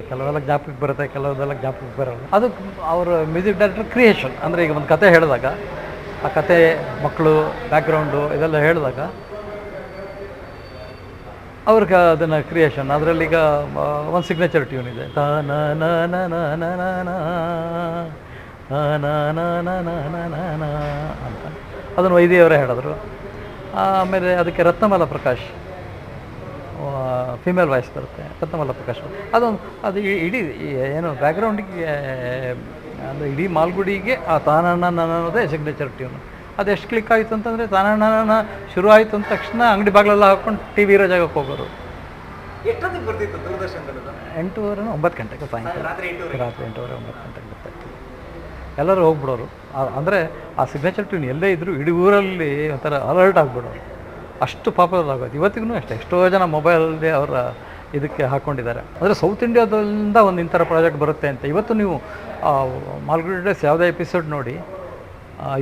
ಕೆಲವೆಲ್ಲ ಜ್ಞಾಪಕಕ್ಕೆ ಬರುತ್ತೆ, ಕೆಲವೆಲ್ಲ ಜ್ಞಾಪಕಕ್ಕೆ ಬರೋಲ್ಲ. ಅದು ಅವರ ಮ್ಯೂಸಿಕ್ ಡೈರೆಕ್ಟರ್ ಕ್ರಿಯೇಷನ್. ಅಂದರೆ ಈಗ ಒಂದು ಕತೆ ಹೇಳಿದಾಗ ಆ ಕತೆ, ಮಕ್ಕಳು, ಬ್ಯಾಕ್ಗ್ರೌಂಡು ಇದೆಲ್ಲ ಹೇಳಿದಾಗ ಅವ್ರಿಗೆ ಅದನ್ನು ಕ್ರಿಯೇಷನ್. ಅದರಲ್ಲಿ ಈಗ ಒಂದು ಸಿಗ್ನೇಚರ್ ಟ್ಯೂನ್ ಇದೆ, ಅಂತ, ಅದನ್ನು ವೈದಿಯವರೇ ಹೇಳಿದ್ರು. ಆಮೇಲೆ ಅದಕ್ಕೆ ರತ್ನಮಾಲ ಪ್ರಕಾಶ್ ಫಿಮೇಲ್ ವಾಯ್ಸ್ ಬರುತ್ತೆ, ರತ್ನಮಾಲ ಪ್ರಕಾಶ್. ಅದು ಇಡೀ ಏನು ಬ್ಯಾಕ್ಗ್ರೌಂಡಿಗೆ ಅಂದರೆ ಇಡೀ ಮಾಲ್ಗುಡಿಗೆ ಆ ತಾನಣ್ಣ ಅನ್ನೋದೇ ಸಿಗ್ನೇಚರ್ ಟ್ಯೂನು. ಅದು ಎಷ್ಟು ಕ್ಲಿಕ್ ಆಯಿತು ಅಂತಂದರೆ ತಾನಣ್ಣ ಶುರು ಆಯಿತು ಅಂದ ತಕ್ಷಣ ಅಂಗಡಿ ಬಾಗಿಲೆಲ್ಲ ಹಾಕ್ಕೊಂಡು ಟಿ ವಿ ಇರೋ ಜಾಗಕ್ಕೆ ಹೋಗೋರು. ಎಷ್ಟೊತ್ತಿಗೆ ಬರ್ತಿತ್ತು ದೂರದರ್ಶನದಲ್ಲಿ? 8:30 9 ಗಂಟೆಗೆ, ಸಾಯಂಕಾಲ ರಾತ್ರಿ 8:30 9 ಗಂಟೆಗೆ ಬರ್ತಾಯಿತ್ತು. ಎಲ್ಲರೂ ಹೋಗ್ಬಿಡೋರು. ಅಂದರೆ ಆ ಸಿಗ್ನೇಚರ್ ಟ್ಯೂನ್ ಎಲ್ಲೇ ಇದ್ದರೂ ಇಡೀ ಊರಲ್ಲಿ ಒಂಥರ ಅಲರ್ಟ್ ಆಗಿಬಿಡೋರು, ಅಷ್ಟು ಪಾಪ್ಯುಲರ್ ಆಗೋದು. ಇವತ್ತಿಗೂ ಅಷ್ಟೇ, ಎಷ್ಟೋ ಜನ ಮೊಬೈಲಲ್ಲಿ ಅವರ ಇದಕ್ಕೆ ಹಾಕ್ಕೊಂಡಿದ್ದಾರೆ. ಅಂದರೆ ಸೌತ್ ಇಂಡಿಯಾದಿಂದ ಒಂದು ಇಂಥರ ಪ್ರಾಜೆಕ್ಟ್ ಬರುತ್ತೆ ಅಂತ. ಇವತ್ತು ನೀವು ಮಾಲ್ಗುಡಿ ಡೇಸ್ ಯಾವುದೇ ಎಪಿಸೋಡ್ ನೋಡಿ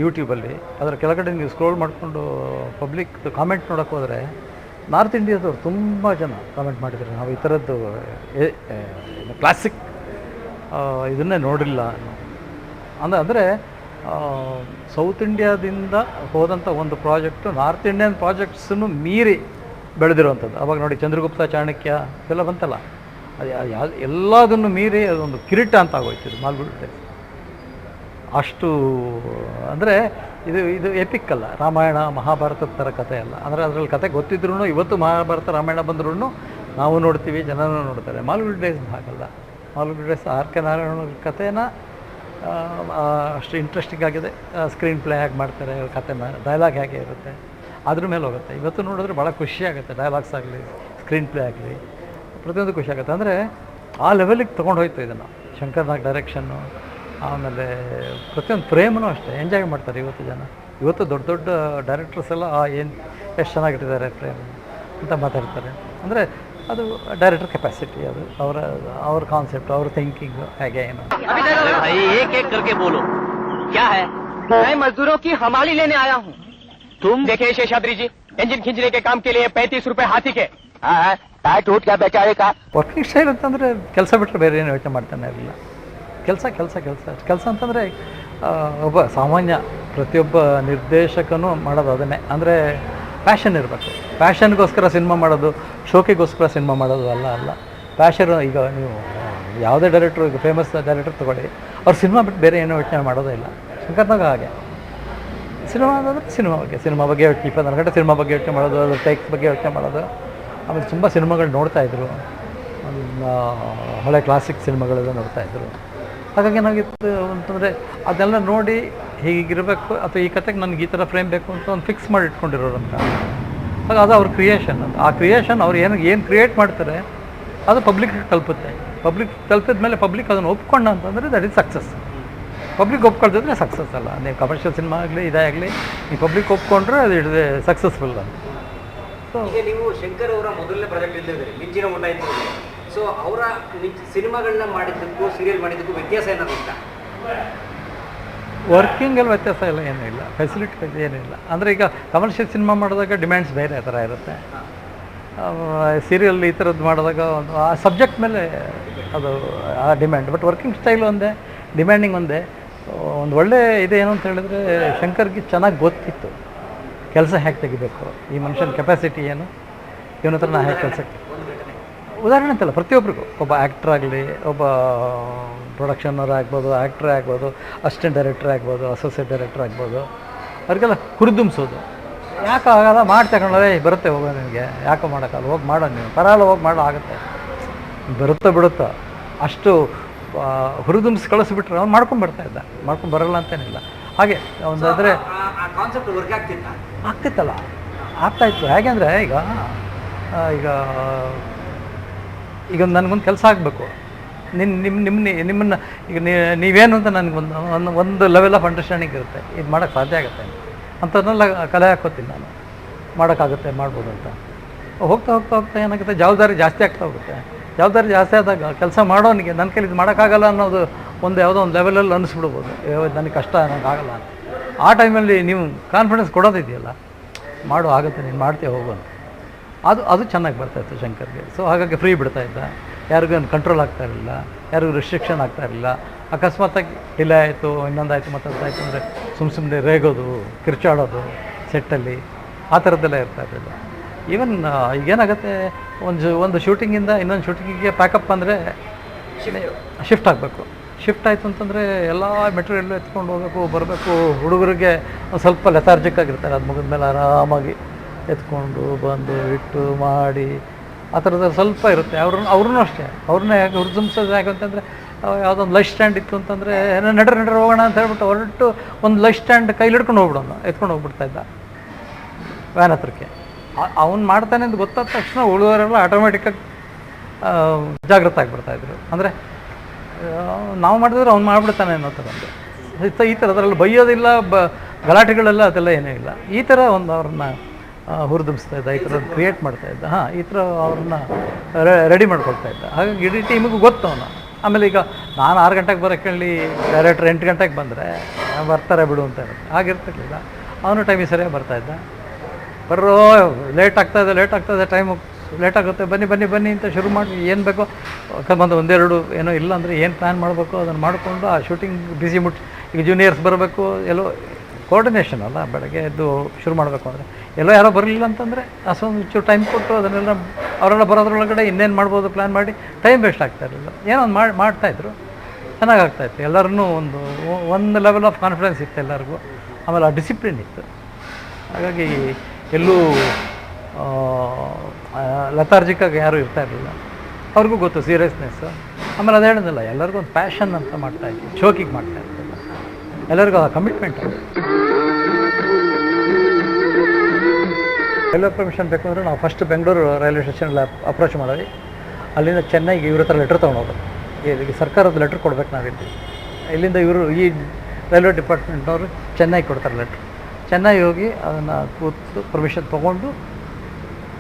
ಯೂಟ್ಯೂಬಲ್ಲಿ, ಅದರ ಕೆಳಗಡೆ ನೀವು ಸ್ಕ್ರೋಲ್ ಮಾಡಿಕೊಂಡು ಪಬ್ಲಿಕ್ ಕಾಮೆಂಟ್ ನೋಡೋಕ್ಕೆ ಹೋದರೆ ನಾರ್ತ್ ಇಂಡಿಯಾದವ್ರು ತುಂಬ ಜನ ಕಾಮೆಂಟ್ ಮಾಡಿದ್ದಾರೆ, ನಾವು ಈ ಥರದ್ದು ಕ್ಲಾಸಿಕ್ ಇದನ್ನೇ ನೋಡಿಲ್ಲ ಅಂದರೆ ಸೌತ್ ಇಂಡಿಯಾದಿಂದ ಹೋದಂಥ ಒಂದು ಪ್ರಾಜೆಕ್ಟು ನಾರ್ತ್ ಇಂಡಿಯನ್ ಪ್ರಾಜೆಕ್ಟ್ಸನ್ನು ಮೀರಿ ಬೆಳೆದಿರುವಂಥದ್ದು. ಅವಾಗ ನೋಡಿ ಚಂದ್ರಗುಪ್ತ, ಚಾಣಕ್ಯ ಇದೆಲ್ಲ ಬಂತಲ್ಲ, ಅದು ಎಲ್ಲದನ್ನು ಮೀರಿ ಅದೊಂದು ಕಿರೀಟ ಅಂತ ಆಗೋಯ್ತು ಮಾಲ್ಗುಡಿ ಡೇಸ್. ಅಷ್ಟು ಅಂದರೆ ಇದು ಎಪಿಕ್ ಅಲ್ಲ, ರಾಮಾಯಣ ಮಹಾಭಾರತದ ಥರ ಕಥೆ ಅಲ್ಲ. ಅಂದರೆ ಅದರಲ್ಲಿ ಕತೆ ಗೊತ್ತಿದ್ರೂ ಇವತ್ತು ಮಹಾಭಾರತ ರಾಮಾಯಣ ಬಂದ್ರೂ ನಾವು ನೋಡ್ತೀವಿ, ಜನನೂ ನೋಡ್ತಾರೆ. ಮಾಲ್ಗುಡಿ ಡೇಸ್ ಹಾಗಲ್ಲ. ಮಾಲ್ಗುಡಿ ಡೇಸ್ ಆರ್ ಕೆ ನಾರಾಯಣ ಕಥೆನ ಅಷ್ಟು ಇಂಟ್ರೆಸ್ಟಿಂಗ್ ಆಗಿದೆ. ಸ್ಕ್ರೀನ್ ಪ್ಲೇ ಹೇಗೆ ಮಾಡ್ತಾರೆ, ಕಥೆನ ಡೈಲಾಗ್ ಹೇಗೆ ಇರುತ್ತೆ ಅದ್ರ ಮೇಲೆ ಹೋಗುತ್ತೆ. ಇವತ್ತು ನೋಡಿದ್ರೆ ಭಾಳ ಖುಷಿಯಾಗುತ್ತೆ, ಡೈಲಾಗ್ಸ್ ಆಗಲಿ, ಸ್ಕ್ರೀನ್ ಪ್ಲೇ ಆಗಲಿ, ಪ್ರತಿಯೊಂದು ಖುಷಿ ಆಗುತ್ತೆ. ಅಂದರೆ ಆ ಲೆವೆಲಿಗೆ ತೊಗೊಂಡು ಹೋಯ್ತು ಇದನ್ನು. ಶಂಕರ್ನಾಗ್ ಡೈರೆಕ್ಷನ್ನು, ಆಮೇಲೆ ಪ್ರತಿಯೊಂದು ಫ್ರೇಮೂ ಅಷ್ಟೇ ಎಂಜಾಯ್ ಮಾಡ್ತಾರೆ ಇವತ್ತು ಜನ. ಇವತ್ತು ದೊಡ್ಡ ದೊಡ್ಡ ಡೈರೆಕ್ಟರ್ಸ್ ಎಲ್ಲ ಏನು ಎಷ್ಟು ಚೆನ್ನಾಗಿಟ್ಟಿದ್ದಾರೆ ಫ್ರೇಮ್ ಅಂತ ಮಾತಾಡ್ತಾರೆ. ಅಂದರೆ ಅದು ಡೈರೆಕ್ಟರ್ ಕೆಪಾಸಿಟಿ, ಅದು ಅವ್ರ ಕಾನ್ಸೆಪ್ಟ್, ಅವ್ರ ಥಿಂಕಿಂಗು ಹೇಗೆ ಏನು. एक एक करके बोलो क्या है? मैं मजदूरों की हमाली लेने आया हूँ। तुम देखिए शेषाद्री जी, इंजन खींचने के काम के लिए 35 रुपए हाथी के। टायर टूट क्या बेचारे का? ವರ್ಕಿಂಗ್ ಸ್ಟೈಲ್ ಅಂತಂದರೆ ಕೆಲಸ ಬಿಟ್ಟರೆ ಬೇರೆ ಏನು ಯೋಚನೆ ಮಾಡ್ತಾನೆ ಇರಲಿಲ್ಲ. ಕೆಲಸ ಅಂತಂದರೆ ಒಬ್ಬ ಸಾಮಾನ್ಯ ಪ್ರತಿಯೊಬ್ಬ ನಿರ್ದೇಶಕನೂ ಮಾಡೋದು ಅದನ್ನೇ. ಅಂದರೆ ಪ್ಯಾಷನ್ ಇರಬೇಕು. ಪ್ಯಾಷನ್ಗೋಸ್ಕರ ಸಿನಿಮಾ ಮಾಡೋದು, ಶೋಕಿಗೋಸ್ಕರ ಸಿನಿಮಾ ಮಾಡೋದು ಅಲ್ಲ. ಪ್ಯಾಷನ್. ಈಗ ನೀವು ಯಾವುದೇ ಡೈರೆಕ್ಟ್ರು, ಈಗ ಫೇಮಸ್ ಡೈರೆಕ್ಟರ್ ತೊಗೊಳ್ಳಿ, ಅವ್ರು ಸಿನಿಮಾ ಬಿಟ್ಟು ಬೇರೆ ಏನೋ ಯೋಚನೆ ಮಾಡೋದೇ ಇಲ್ಲ. ಶಂಕರ್ನಾಗ ಹಾಗೆ ಸಿನಿಮಾ ಅಂದರೆ ಸಿನಿಮಾ ಬಗ್ಗೆ 24 ಗಂಟೆ ಸಿನಿಮಾ ಬಗ್ಗೆ ಯೋಚನೆ ಮಾಡೋದು, ಅದ್ರ ಟೇಕ್ಸ್ ಬಗ್ಗೆ ಯೋಚನೆ ಮಾಡೋದು. ಆಮೇಲೆ ತುಂಬ ಸಿನಿಮಾಗಳು ನೋಡ್ತಾಯಿದ್ರು, ಹಳೆ ಕ್ಲಾಸಿಕ್ ಸಿನಿಮಾಗಳೆಲ್ಲ ನೋಡ್ತಾಯಿದ್ರು. ಹಾಗಾಗಿ ಏನಾಗಿತ್ತು ಅಂತಂದರೆ ಅದೆಲ್ಲ ನೋಡಿ ಹೀಗಿರಬೇಕು ಅಥವಾ ಈ ಕತೆಗೆ ನನಗೆ ಈ ಥರ ಫ್ರೇಮ್ ಬೇಕು ಅಂತ ಒಂದು ಫಿಕ್ಸ್ ಮಾಡಿ ಇಟ್ಕೊಂಡಿರೋರು ಅಂತ. ಹಾಗೆ ಅದು ಅವ್ರ ಕ್ರಿಯೇಷನ್. ಆ ಕ್ರಿಯೇಷನ್ ಅವ್ರು ಏನು ಕ್ರಿಯೇಟ್ ಮಾಡ್ತಾರೆ ಅದು ಪಬ್ಲಿಕ್ಗೆ ತಲುಪುತ್ತೆ. ಪಬ್ಲಿಕ್ ತಲುಪಿದ ಮೇಲೆ ಪಬ್ಲಿಕ್ ಅದನ್ನು ಒಪ್ಕೊಂಡ ಅಂತಂದರೆ ದಟ್ ಈಸ್ ಸಕ್ಸಸ್. ಪಬ್ಲಿಕ್ ಒಪ್ಕೊಳ್ತಿದ್ರೆ ಸಕ್ಸಸ್ ಅಲ್ಲ. ನೀವು ಕಮರ್ಷಿಯಲ್ ಸಿನಿಮಾ ಆಗಲಿ ಇದೇ ಆಗಲಿ, ನೀವು ಪಬ್ಲಿಕ್ ಒಪ್ಕೊಂಡ್ರೆ ಅದು ಇಟ್ ಸಕ್ಸಸ್ಫುಲ್ ಅಂತ. ಸೊ ಈಗ ನೀವು ಶಂಕರ್ ಅವರ ಮೊದಲನೇ ಪ್ರಾಜೆಕ್ಟ್ ಇದ್ದಿದ್ದೀರಿ, ಮಿಂಚಿನ ಊಟ ಇತ್ತು. ಸೊ ಅವರ ಸಿನಿಮಾಗಳನ್ನ ಮಾಡಿದ್ದಕ್ಕೂ ಸೀರಿಯಲ್ ಮಾಡಿದ್ದಕ್ಕೂ ವ್ಯತ್ಯಾಸ ಏನಾದ್ರು ಉಂಟಾ? ವರ್ಕಿಂಗಲ್ಲಿ ವ್ಯತ್ಯಾಸ ಎಲ್ಲ ಏನೂ ಇಲ್ಲ, ಫೆಸಿಲಿಟಿ ಏನಿಲ್ಲ. ಅಂದರೆ ಈಗ ಕಮರ್ಷಿಯಲ್ ಸಿನಿಮಾ ಮಾಡಿದಾಗ ಡಿಮ್ಯಾಂಡ್ಸ್ ಬೇರೆ ಥರ ಇರುತ್ತೆ. ಸೀರಿಯಲ್ ಈ ಥರದ್ದು ಮಾಡಿದಾಗ ಒಂದು ಆ ಸಬ್ಜೆಕ್ಟ್ ಮೇಲೆ ಅದು ಆ ಡಿಮ್ಯಾಂಡ್. ಬಟ್ ವರ್ಕಿಂಗ್ ಸ್ಟೈಲ್ ಒಂದೇ, ಡಿಮ್ಯಾಂಡಿಂಗ್ ಒಂದೇ. ಒಂದು ಒಳ್ಳೆ ಇದೇನು ಅಂತ ಹೇಳಿದ್ರೆ ಶಂಕರ್ಗೆ ಚೆನ್ನಾಗಿ ಗೊತ್ತಿತ್ತು ಕೆಲಸ ಹೇಗೆ ತೆಗಿಬೇಕು, ಈ ಮನುಷ್ಯನ ಕೆಪಾಸಿಟಿ ಏನು, ಇವನ ಹತ್ರ ನಾ ಹೇಗೆ ಕೆಲಸಕ್ಕೆ. ಉದಾಹರಣೆ ಅಂತಲ್ಲ, ಪ್ರತಿಯೊಬ್ಬರಿಗೂ ಒಬ್ಬ ಆ್ಯಕ್ಟ್ರ್ ಆಗಲಿ, ಒಬ್ಬ ಪ್ರೊಡಕ್ಷನರ್ ಆಗ್ಬೋದು, ಆ್ಯಕ್ಟ್ರೇ ಆಗ್ಬೋದು, ಅಸಿಸ್ಟೆಂಟ್ ಡೈರೆಕ್ಟ್ರ್ ಆಗ್ಬೋದು, ಅಸೋಸಿಯೇಟ್ ಡೈರೆಕ್ಟ್ರ್ ಆಗ್ಬೋದು, ಅವ್ರಿಗೆಲ್ಲ ಹುರಿದುಂಬಿಸೋದು. ಯಾಕೆ ಆಗಲ್ಲ, ಮಾಡಿ ತಗೊಂಡ್ರೆ ಬರುತ್ತೆ, ಹೋಗೋ ನಿನಗೆ ಯಾಕೆ ಮಾಡೋಕ್ಕಲ್ಲ, ಹೋಗಿ ಮಾಡೋ, ನೀವು ಪರಾಲ ಹೋಗಿ ಮಾಡೋ ಆಗುತ್ತೆ, ಬರುತ್ತೋ ಬಿಡುತ್ತೋ. ಅಷ್ಟು ಹುರಿದುಂಬಿಸಿ ಕಳಿಸ್ಬಿಟ್ರೆ ಅವ್ನು ಮಾಡ್ಕೊಂಡು ಬರ್ತಾ ಇದ್ದ, ಮಾಡ್ಕೊಂಡು ಬರಲ್ಲ ಅಂತೇನಿಲ್ಲ. ಹಾಗೆ ಒಂದಾದರೆ ಆ ಕಾನ್ಸೆಪ್ಟ್ ವರ್ಕ್ ಆಗ್ತಿತ್ತ? ಆಗ್ತಿತ್ತಲ್ಲ, ಆಗ್ತಾಯಿತ್ತು. ಹೇಗೆಂದರೆ ಈಗ ಈಗ ಈಗ ನನಗೊಂದು ಕೆಲಸ ಆಗಬೇಕು, ನಿಮ್ಮನ್ನು ಈಗ ನೀವೇನು ಅಂತ ನನಗೊಂದು ಲೆವೆಲ್ ಆಫ್ ಅಂಡರ್ಸ್ಟ್ಯಾಂಡಿಂಗ್ ಇರುತ್ತೆ. ಇದು ಮಾಡೋಕ್ಕೆ ಸಾಧ್ಯ ಆಗುತ್ತೆ ಅಂಥದ್ನೆಲ್ಲ ಕಲೆ ಹಾಕೋತೀನಿ ನಾನು. ಮಾಡೋಕ್ಕಾಗುತ್ತೆ, ಮಾಡ್ಬೋದು ಅಂತ. ಹೋಗ್ತಾ ಹೋಗ್ತಾ ಹೋಗ್ತಾ ಏನಾಗುತ್ತೆ, ಜವಾಬ್ದಾರಿ ಜಾಸ್ತಿ ಆಗ್ತಾ ಹೋಗುತ್ತೆ. ಜವಾಬ್ದಾರಿ ಜಾಸ್ತಿ ಆದಾಗ ಕೆಲಸ ಮಾಡೋನಿಗೆ ನನ್ನ ಕೈಲಿ ಇದು ಮಾಡೋಕ್ಕಾಗಲ್ಲ ಅನ್ನೋದು ಯಾವುದೋ ಒಂದು ಲೆವೆಲಲ್ಲಿ ಅನ್ನಿಸ್ಬಿಡ್ಬೋದು, ನನಗೆ ಕಷ್ಟ, ನನಗಾಗಲ್ಲ ಅಂತ. ಆ ಟೈಮಲ್ಲಿ ನೀವು ಕಾನ್ಫಿಡೆನ್ಸ್ ಕೊಡೋದಿದೆಯಲ್ಲ, ಆಗುತ್ತೆ, ನೀನು ಮಾಡ್ತೀಯ ಹೋಗು ಅಂತ. ಅದು ಚೆನ್ನಾಗಿ ಬರ್ತಾಯಿತ್ತು ಶಂಕರ್ಗೆ. ಸೊ ಹಾಗಾಗಿ ಫ್ರೀ ಬಿಡ್ತಾಯಿದ್ದ, ಯಾರಿಗೂ ಕಂಟ್ರೋಲ್ ಆಗ್ತಾ ಇರಲಿಲ್ಲ, ಯಾರಿಗೂ ರಿಸ್ಟ್ರಿಕ್ಷನ್ ಆಗ್ತಾ ಇರಲಿಲ್ಲ. ಅಕಸ್ಮಾತಾಗಿ ಡಿಲೇ ಆಯಿತು, ಇನ್ನೊಂದಾಯಿತು, ಮತ್ತೊಂದಾಯಿತು ಅಂದರೆ ಸುಮ್ಮನೆ ರೇಗೋದು, ಕಿರ್ಚಾಡೋದು ಸೆಟ್ಟಲ್ಲಿ, ಆ ಥರದ್ದೆಲ್ಲ ಇರ್ತಾ ಇರಲಿಲ್ಲ. ಈವನ್ ಈಗೇನಾಗುತ್ತೆ, ಒಂದು ಶೂಟಿಂಗಿಂದ ಇನ್ನೊಂದು ಶೂಟಿಂಗಿಗೆ ಪ್ಯಾಕಪ್ ಅಂದರೆ ಶಿಫ್ಟ್ ಆಗಬೇಕು. ಶಿಫ್ಟ್ ಆಯಿತು ಅಂತಂದರೆ ಎಲ್ಲ ಮೆಟೀರಿಯಲ್ಲು ಎತ್ಕೊಂಡು ಹೋಗಬೇಕು, ಬರಬೇಕು. ಹುಡುಗರಿಗೆ ಒಂದು ಸ್ವಲ್ಪ ಲೆಥಾರ್ಜಿಕ್ ಆಗಿರ್ತಾರೆ, ಅದು ಮುಗಿದ ಮೇಲೆ ಆರಾಮಾಗಿ ಎತ್ಕೊಂಡು ಬಂದು ಇಟ್ಟು ಮಾಡಿ ಆ ಥರದ್ದು ಸ್ವಲ್ಪ ಇರುತ್ತೆ. ಅವ್ರನ್ನೂ ಅಷ್ಟೇ, ಅವ್ರನ್ನೇ ಯಾಕೆ ಹುರಿದುಂಬಿಸೋದು ಯಾಕೆ ಅಂತಂದರೆ, ಯಾವುದೊಂದು ಲೈಟ್ ಸ್ಟ್ಯಾಂಡ್ ಇತ್ತು ಅಂತಂದರೆ ನಡ್ರೆ ಹೋಗೋಣ ಅಂತ ಹೇಳ್ಬಿಟ್ಟು ಹೊರಟು ಒಂದು ಲೈಟ್ ಸ್ಟ್ಯಾಂಡ್ ಕೈಲಿ ಹಿಡ್ಕೊಂಡು ಹೋಗ್ಬಿಡೋನು, ಎತ್ಕೊಂಡು ಹೋಗ್ಬಿಡ್ತಾಯಿದ್ದ ವ್ಯಾನ್ ಹತ್ರಕ್ಕೆ. ಅವ್ನು ಮಾಡ್ತಾನೆ ಅಂತ ಗೊತ್ತಾದ ತಕ್ಷಣ ಉಳಿದವರೆಲ್ಲ ಆಟೋಮೆಟಿಕ್ಕಾಗಿ ಜಾಗೃತ ಆಗಿಬಿಡ್ತಾಯಿದ್ರು. ಅಂದರೆ ನಾವು ಮಾಡಿದ್ರೆ ಅವ್ನು ಮಾಡಿಬಿಡ್ತಾನೆ ಅನ್ನೋ ಥರ ಒಂದು ಈ ಥರ ಅದರಲ್ಲಿ ಬೈಯೋದಿಲ್ಲ, ಗಲಾಟೆಗಳೆಲ್ಲ ಅದೆಲ್ಲ ಏನೂ ಇಲ್ಲ. ಈ ಥರ ಒಂದು ಅವ್ರನ್ನ ಹುರಿದುಂಬಿಸ್ತಾ ಇದ್ದ, ಈ ಥರ ಕ್ರಿಯೇಟ್ ಮಾಡ್ತಾಯಿದ್ದ. ಈಗ ಅವ್ರನ್ನ ರೆಡಿ ಮಾಡ್ಕೊಳ್ತಾ ಇದ್ದ. ಹಾಗಾಗಿ ಇಡೀ ಟೀಮಿಗೂ ಗೊತ್ತು ಅವನು. ಆಮೇಲೆ ಈಗ ನಾನು 6 ಗಂಟೆಗೆ ಬರೋಕ್ಕೆ ಹೇಳಿ ಡೈರೆಕ್ಟ್ರ್ 8 ಗಂಟೆಗೆ ಬಂದರೆ ಬರ್ತಾರೆ ಬಿಡು ಅಂತ ಇರುತ್ತೆ, ಹಾಗಿರ್ತಿರ್ಲಿಲ್ಲ. ಅವನು ಟೈಮಿಗೆ ಸರಿಯಾಗಿ ಬರ್ತಾಯಿದ್ದ. ಬರೋ ಲೇಟ್ ಆಗ್ತಾಯಿದೆ, ಟೈಮು ಲೇಟ್ ಆಗುತ್ತೆ, ಬನ್ನಿ ಅಂತ ಶುರು ಮಾಡಿ ಏನು ಬೇಕೋ ಬಂದು ಒಂದೆರಡು ಏನೋ ಇಲ್ಲ ಅಂದರೆ ಏನು ಪ್ಲ್ಯಾನ್ ಮಾಡಬೇಕು ಅದನ್ನು ಮಾಡಿಕೊಂಡು ಆ ಶೂಟಿಂಗ್ ಬಿಸಿ ಈಗ ಜೂನಿಯರ್ಸ್ ಬರಬೇಕು, ಎಲ್ಲೋ ಕೋರ್ಡಿನೇಷನ್ ಅಲ್ಲ, ಬೆಳಗ್ಗೆ ಎದ್ದು ಶುರು ಮಾಡಬೇಕು ಅಂದರೆ ಎಲ್ಲೋ ಯಾರೋ ಬರಲಿಲ್ಲ ಅಂತಂದರೆ ಅಷ್ಟೊಂದು ಚೂರು ಟೈಮ್ ಕೊಟ್ಟು ಅದನ್ನೆಲ್ಲ ಅವರೆಲ್ಲ ಬರೋದ್ರೊಳಗಡೆ ಇನ್ನೇನು ಮಾಡ್ಬೋದು ಪ್ಲ್ಯಾನ್ ಮಾಡಿ ಟೈಮ್ ವೇಸ್ಟ್ ಆಗ್ತಾ ಇರಲಿಲ್ಲ. ಏನೋ ಒಂದು ಮಾಡ್ತಾಯಿದ್ರು, ಚೆನ್ನಾಗಿ ಆಗ್ತಾಯಿತ್ತು. ಎಲ್ಲರೂ ಒಂದು ಲೆವೆಲ್ ಆಫ್ ಕಾನ್ಫಿಡೆನ್ಸ್ ಇತ್ತು ಎಲ್ಲರಿಗೂ. ಆಮೇಲೆ ಆ ಡಿಸಿಪ್ಲಿನ್ ಇತ್ತು. ಹಾಗಾಗಿ ಎಲ್ಲೂ ಲೆಥಾರ್ಜಿಕ್ಕಾಗಿ ಯಾರೂ ಇರ್ತಾ ಇರಲಿಲ್ಲ. ಅವ್ರಿಗೂ ಗೊತ್ತು ಸೀರಿಯಸ್ನೆಸ್ಸು. ಆಮೇಲೆ ಅದು ಹೇಳಿದ್ನಲ್ಲ, ಎಲ್ಲರಿಗೂ ಒಂದು ಪ್ಯಾಷನ್ ಅಂತ ಮಾಡ್ತಾಯಿದ್ವಿ, ಶೋಕಿಗೆ ಮಾಡ್ತಾಯಿರ್ತಿಲ್ಲ, ಎಲ್ಲರಿಗೂ ಆ ಕಮಿಟ್ಮೆಂಟ್. ರೈಲ್ವೆ ಪರ್ಮಿಷನ್ ಬೇಕು ಅಂದರೆ ನಾವು ಫಸ್ಟ್ ಬೆಂಗಳೂರು ರೈಲ್ವೆ ಸ್ಟೇಷನಲ್ಲಿ ಅಪ್ರೋಚ್ ಮಾಡಿದ್ವಿ. ಅಲ್ಲಿಂದ ಚೆನ್ನೈಗೆ ಇವ್ರ ಹತ್ರ ಲೆಟ್ರ್ ತೊಗೊಂಡೋಗೋದು, ಈಗ ಸರ್ಕಾರದ ಲೆಟ್ರ್ ಕೊಡ್ಬೇಕು ನಾವಿಲ್ಲಿ. ಇಲ್ಲಿಂದ ಇವರು ಈ ರೈಲ್ವೆ ಡಿಪಾರ್ಟ್ಮೆಂಟ್ನವರು ಚೆನ್ನೈಗೆ ಕೊಡ್ತಾರೆ ಲೆಟ್ರ್. ಚೆನ್ನೈ ಹೋಗಿ ಅದನ್ನು ಕೂತು ಪರ್ಮಿಷನ್ ತೊಗೊಂಡು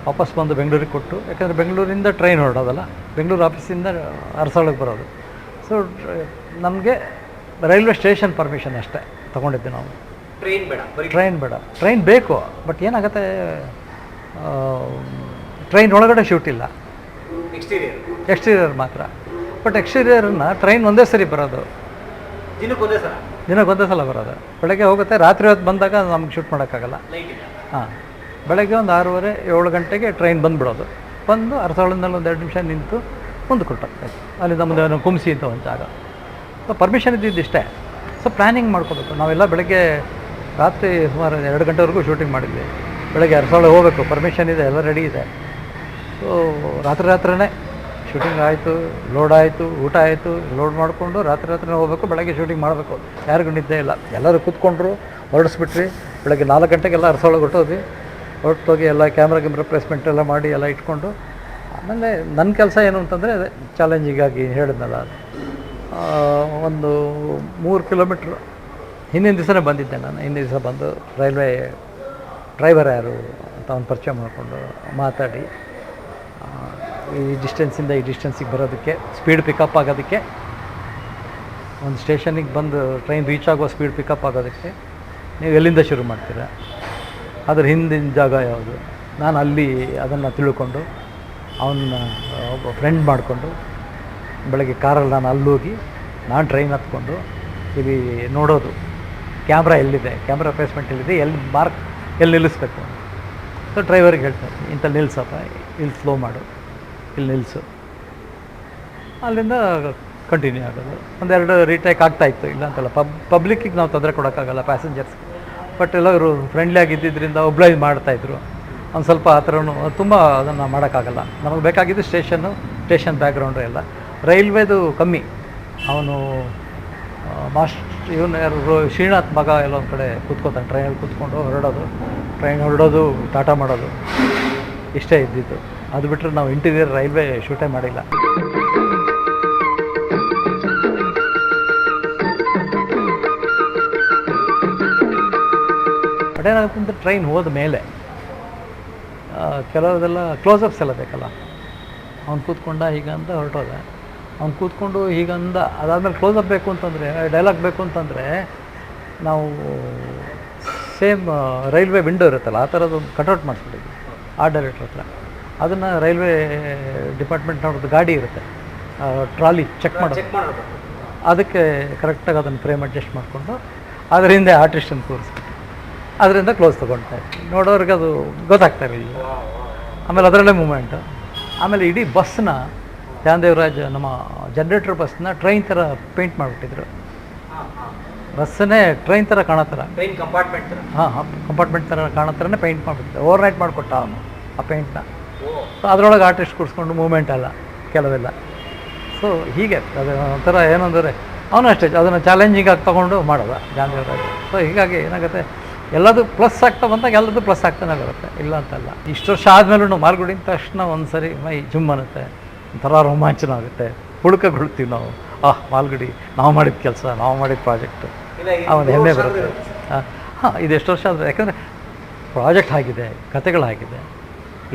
ವಾಪಸ್ ಬಂದು ಬೆಂಗಳೂರಿಗೆ ಕೊಟ್ಟು, ಯಾಕಂದರೆ ಬೆಂಗಳೂರಿಂದ ಟ್ರೈನ್ ಹೊರಡೋದಲ್ಲ, ಬೆಂಗಳೂರು ಆಫೀಸಿಂದ ಅರಸಾಳಕ್ಕೆ ಬರೋದು. ಸೊ ನಮಗೆ ರೈಲ್ವೆ ಸ್ಟೇಷನ್ ಪರ್ಮಿಷನ್ ಅಷ್ಟೇ ತೊಗೊಂಡಿದ್ದೆ ನಾವು. ಟ್ರೈನ್ ಬೇಡ, ಟ್ರೈನ್ ಬೇಕು. ಬಟ್ ಏನಾಗುತ್ತೆ, ಟ್ರೈನ್ ಒಳಗಡೆ ಶೂಟ್ ಇಲ್ಲ, ಎಕ್ಸ್ಟೀರಿಯರ್ ಮಾತ್ರ. ಬಟ್ ಎಕ್ಸ್ಟೀರಿಯರನ್ನು ಟ್ರೈನ್ ಒಂದೇ ಸರಿ ಬರೋದು, ದಿನಕ್ಕೆ ಒಂದೇ ಸಲ ಬರೋದು. ಬೆಳಗ್ಗೆ ಹೋಗುತ್ತೆ, ರಾತ್ರಿ ಹೊತ್ತು ಬಂದಾಗ ನಮ್ಗೆ ಶೂಟ್ ಮಾಡೋಕ್ಕಾಗಲ್ಲ. ಬೆಳಗ್ಗೆ ಒಂದು 6:30-7 ಗಂಟೆಗೆ ಟ್ರೈನ್ ಬಂದುಬಿಡೋದು. ಬಂದು ಅರಸಾಳದಲ್ಲಿ ಒಂದು 2 ನಿಮಿಷ ನಿಂತು ಮುಂದಕ್ಕೆ ಹೊರಟಾಗ್ತಾಯಿತ್ತು. ಅಲ್ಲಿಂದ ಮುಂದೆ ಕುಂಸಿ ಅಂತ ಒಂದು ಜಾಗ. ಸೊ ಪರ್ಮಿಷನ್ ಇದ್ದಿದ್ದಿಷ್ಟೇ. ಸೊ ಪ್ಲ್ಯಾನಿಂಗ್ ಮಾಡ್ಕೋಬೇಕು ನಾವೆಲ್ಲ. ಬೆಳಗ್ಗೆ ರಾತ್ರಿ ಸುಮಾರು 2 ಗಂಟೆವರೆಗೂ ಶೂಟಿಂಗ್ ಮಾಡಿದ್ವಿ. ಬೆಳಗ್ಗೆ ಅರಸಾಳ ಹೋಗಬೇಕು, ಪರ್ಮಿಷನ್ ಇದೆ, ಎಲ್ಲ ರೆಡಿ ಇದೆ. ಸೊ ರಾತ್ರಿನೇ ಶೂಟಿಂಗ್ ಆಯಿತು, ಲೋಡ್ ಆಯಿತು, ಊಟ ಆಯಿತು, ಲೋಡ್ ಮಾಡಿಕೊಂಡು ರಾತ್ರಿನೇ ಹೋಗಬೇಕು. ಬೆಳಗ್ಗೆ ಶೂಟಿಂಗ್ ಮಾಡಬೇಕು, ಯಾರಿಗೂ ನಿದ್ದೆ ಇಲ್ಲ. ಎಲ್ಲರೂ ಕೂತ್ಕೊಂಡ್ರು, ಹೊರಡಿಸ್ಬಿಟ್ರಿ. ಬೆಳಗ್ಗೆ 4 ಗಂಟೆಗೆಲ್ಲ ಅರಸಾಳಗೆ ಹೊರಟೋಗಿ ಎಲ್ಲ ಕ್ಯಾಮ್ರಾ ಪ್ಲೇಸ್ಮೆಂಟ್ ಎಲ್ಲ ಮಾಡಿ ಎಲ್ಲ ಇಟ್ಕೊಂಡು, ಆಮೇಲೆ ನನ್ನ ಕೆಲಸ ಏನು ಅಂತಂದರೆ ಚಾಲೆಂಜಿಗಾಗಿ ಹೇಳಿದ್ನಲ್ಲ, ಒಂದು 3 ಕಿಲೋಮೀಟ್ರ್ ಹಿಂದಿನ ದಿವಸನೇ ಬಂದಿದ್ದೆ ನಾನು. ಹಿಂದಿನ ದಿವಸ ಬಂದು ರೈಲ್ವೆ ಡ್ರೈವರ್ ಯಾರು ಅಂತ ಅವ್ನು ಪರಿಚಯ ಮಾಡಿಕೊಂಡು ಮಾತಾಡಿ, ಈ ಡಿಸ್ಟೆನ್ಸಿಂದ ಈ ಡಿಸ್ಟೆನ್ಸಿಗೆ ಬರೋದಕ್ಕೆ, ಸ್ಪೀಡ್ ಪಿಕಪ್ ಆಗೋದಕ್ಕೆ, ಒಂದು ಸ್ಟೇಷನಿಗೆ ಬಂದು ಟ್ರೈನ್ ರೀಚ್ ಆಗೋ ಸ್ಪೀಡ್ ಪಿಕಪ್ ಆಗೋದಕ್ಕೆ ನೀವು ಎಲ್ಲಿಂದ ಶುರು ಮಾಡ್ತೀರಾ, ಅದ್ರ ಹಿಂದಿನ ಜಾಗ ಯಾವುದು, ನಾನು ಅಲ್ಲಿ ಅದನ್ನು ತಿಳ್ಕೊಂಡು ಅವನ್ನ ಒಬ್ಬ ಫ್ರೆಂಡ್ ಮಾಡಿಕೊಂಡು ಬೆಳಗ್ಗೆ ಕಾರಲ್ಲಿ ನಾನು ಅಲ್ಲೋಗಿ ನಾನು ಟ್ರೈನ್ ಹತ್ಕೊಂಡು ಇಲ್ಲಿ ನೋಡೋದು ಕ್ಯಾಮ್ರಾ ಎಲ್ಲಿದೆ, ಕ್ಯಾಮ್ರಾ ಪ್ಲೇಸ್ಮೆಂಟ್ ಎಲ್ಲಿದೆ, ಎಲ್ಲಿ ನಿಲ್ಲಿಸ್ಬೇಕು. ಸೊ ಡ್ರೈವರಿಗೆ ಹೇಳ್ತಾರೆ, ಇಂಥ ನಿಲ್ಲಿಸಪ್ಪ, ಇಲ್ಲಿ ಸ್ಲೋ ಮಾಡು, ಇಲ್ಲಿ ನಿಲ್ಲಿಸು. ಅಲ್ಲಿಂದ ಕಂಟಿನ್ಯೂ ಆಗೋದು. ಒಂದೆರಡು ರೀಟೇಕ್ ಆಗ್ತಾಯಿತ್ತು, ಇಲ್ಲ ಅಂತಲ್ಲ. ಪಬ್ಲಿಕ್ಕಿಗೆ ನಾವು ತೊಂದರೆ ಕೊಡೋಕ್ಕಾಗಲ್ಲ, ಪ್ಯಾಸೆಂಜರ್ಸ್. ಬಟ್ ಎಲ್ಲರೂ ಫ್ರೆಂಡ್ಲಿ ಆಗಿದ್ದರಿಂದ ಒಬ್ಲೈಜ್ ಮಾಡ್ತಾಯಿದ್ರು. ಒಂದು ಸ್ವಲ್ಪ ಆ ಥರನೂ ತುಂಬ ಅದನ್ನು ಮಾಡೋಕ್ಕಾಗಲ್ಲ. ನಮಗೆ ಬೇಕಾಗಿದ್ದು ಸ್ಟೇಷನ್ ಬ್ಯಾಕ್ಗ್ರೌಂಡು ಎಲ್ಲ. ರೈಲ್ವೇದು ಕಮ್ಮಿ, ಅವನು ಇವನು ಯಾರು ಶ್ರೀನಾಥ್ ಮಗ ಎಲ್ಲ ಒಂದು ಕಡೆ ಕೂತ್ಕೋತಾನೆ, ಟ್ರೈನಲ್ಲಿ ಕೂತ್ಕೊಂಡು ಹೊರಡೋದು ಟಾಟಾ ಮಾಡೋದು ಇಷ್ಟೇ ಇದ್ದಿದ್ದು. ಅದು ಬಿಟ್ಟರೆ ನಾವು ಇಂಟೀರಿಯರ್ ರೈಲ್ವೆ ಶೂಟೇ ಮಾಡಿಲ್ಲ. ಬಟ್ ಏನಾಗುತ್ತೆ ಟ್ರೈನ್ ಹೋದ ಮೇಲೆ ಕೆಲವರೆಲ್ಲ ಕ್ಲೋಸಪ್ಸ್ ಎಲ್ಲ ಬೇಕಲ್ಲ. ಅವ್ನು ಕೂತ್ಕೊಂಡ ಹೀಗಂತ ಹೊರಟೋದೆ, ಅವ್ನು ಕೂತ್ಕೊಂಡು ಹೀಗಂದ ಅದಾದಮೇಲೆ ಕ್ಲೋಸಪ್ ಬೇಕು ಅಂತಂದರೆ, ಡೈಲಾಗ್ ಬೇಕು ಅಂತಂದರೆ ನಾವು ಸೇಮ್ ರೈಲ್ವೆ ವಿಂಡೋ ಇರುತ್ತಲ್ಲ ಆ ಥರದ್ದೊಂದು ಕಟ್ಔಟ್ ಮಾಡಿಸ್ಬಿಟ್ಟಿದ್ವಿ ಆ ಡೈರೆಕ್ಟ್ರ್ ಹತ್ರ. ಅದನ್ನು ರೈಲ್ವೆ ಡಿಪಾರ್ಟ್ಮೆಂಟ್ನವ್ರದ್ದು ಗಾಡಿ ಇರುತ್ತೆ, ಟ್ರಾಲಿ ಚೆಕ್ ಮಾಡೋದು, ಅದಕ್ಕೆ ಕರೆಕ್ಟಾಗಿ ಅದನ್ನು ಫ್ರೇಮ್ ಅಡ್ಜಸ್ಟ್ ಮಾಡಿಕೊಂಡು ಅದರ ಹಿಂದೆ ಆರ್ಟಿಸ್ಟನ್ನು ಕೂರಿಸ್ಬಿಟ್ಟು ಅದರಿಂದ ಕ್ಲೋಸ್ ತೊಗೊಳ್ತಾ ಇದ್ವಿ. ನೋಡೋರಿಗೆ ಅದು ಗೊತ್ತಾಗ್ತಾ ಇರಲಿಲ್ಲ. ಆಮೇಲೆ ಅದರಲ್ಲೇ ಮೂಮೆಂಟು. ಆಮೇಲೆ ಇಡೀ ಬಸ್ನ ಧ್ಯಾನ್ ದೇವರಾಜ್ ನಮ್ಮ ಜನ್ರೇಟರ್ ಬಸ್ನ ಟ್ರೈನ್ ಥರ ಪೇಂಟ್ ಮಾಡಿಬಿಟ್ಟಿದ್ರು. ಬಸ್ಸನ್ನೇ ಟ್ರೈನ್ ಥರ ಕಾಣೋ ಥರ, ಟ್ರೈನ್ ಕಂಪಾರ್ಟ್ಮೆಂಟ್ ಥರ, ಕಂಪಾರ್ಟ್ಮೆಂಟ್ ಥರ ಕಾಣೋ ಥರನೇ ಪೇಂಟ್ ಮಾಡಿಬಿಟ್ಟಿದ್ದೆ. ಓವರ್ ನೈಟ್ ಮಾಡಿಕೊಟ್ಟ ಅವನು ಆ ಪೇಂಟ್ನ. ಸೊ ಅದರೊಳಗೆ ಆರ್ಟಿಸ್ಟ್ ಕೂರಿಸ್ಕೊಂಡು ಮೂಮೆಂಟ್ ಅಲ್ಲ ಕೆಲವೆಲ್ಲ. ಸೊ ಹೀಗೆ ಅದು ಒಂಥರ ಏನಂದರೆ ಅವನು ಅಷ್ಟೇ ಅದನ್ನು ಚಾಲೆಂಜಿಂಗ್ ಆಗಿ ತೊಗೊಂಡು ಮಾಡೋದ ಧ್ಯಾನ್ ದೇವರಾಜ್. ಸೊ ಹೀಗಾಗಿ ಏನಾಗುತ್ತೆ, ಎಲ್ಲದು ಪ್ಲಸ್ ಆಗ್ತಾ ಬಂದಾಗ ಎಲ್ಲದೂ ಪ್ಲಸ್ ಆಗ್ತಾನೆ ಬರುತ್ತೆ, ಇಲ್ಲ ಅಂತಲ್ಲ. ಇಷ್ಟು ವರ್ಷ ಆದಮೇಲೂ ಮಾಲ್ಗುಡಿನ ತಕ್ಷಣ ಒಂದು ಸರಿ ಮೈ ಜುಮ್ ಅನ್ನುತ್ತೆ, ಒಂಥರ ರೋಮಾಂಚನ ಆಗುತ್ತೆ, ಹುಡುಕಗೊಳ್ತೀವಿ ನಾವು. ಮಾಲ್ಗುಡಿ ನಾವು ಮಾಡಿದ ಕೆಲಸ, ನಾವು ಮಾಡಿದ ಪ್ರಾಜೆಕ್ಟು, ಅವನು ಹೆಮ್ಮೆ ಬರುತ್ತೆ. ಇದು ಎಷ್ಟು ವರ್ಷ ಆದರೆ, ಯಾಕಂದರೆ ಪ್ರಾಜೆಕ್ಟ್ ಆಗಿದೆ, ಕತೆಗಳಾಗಿದೆ,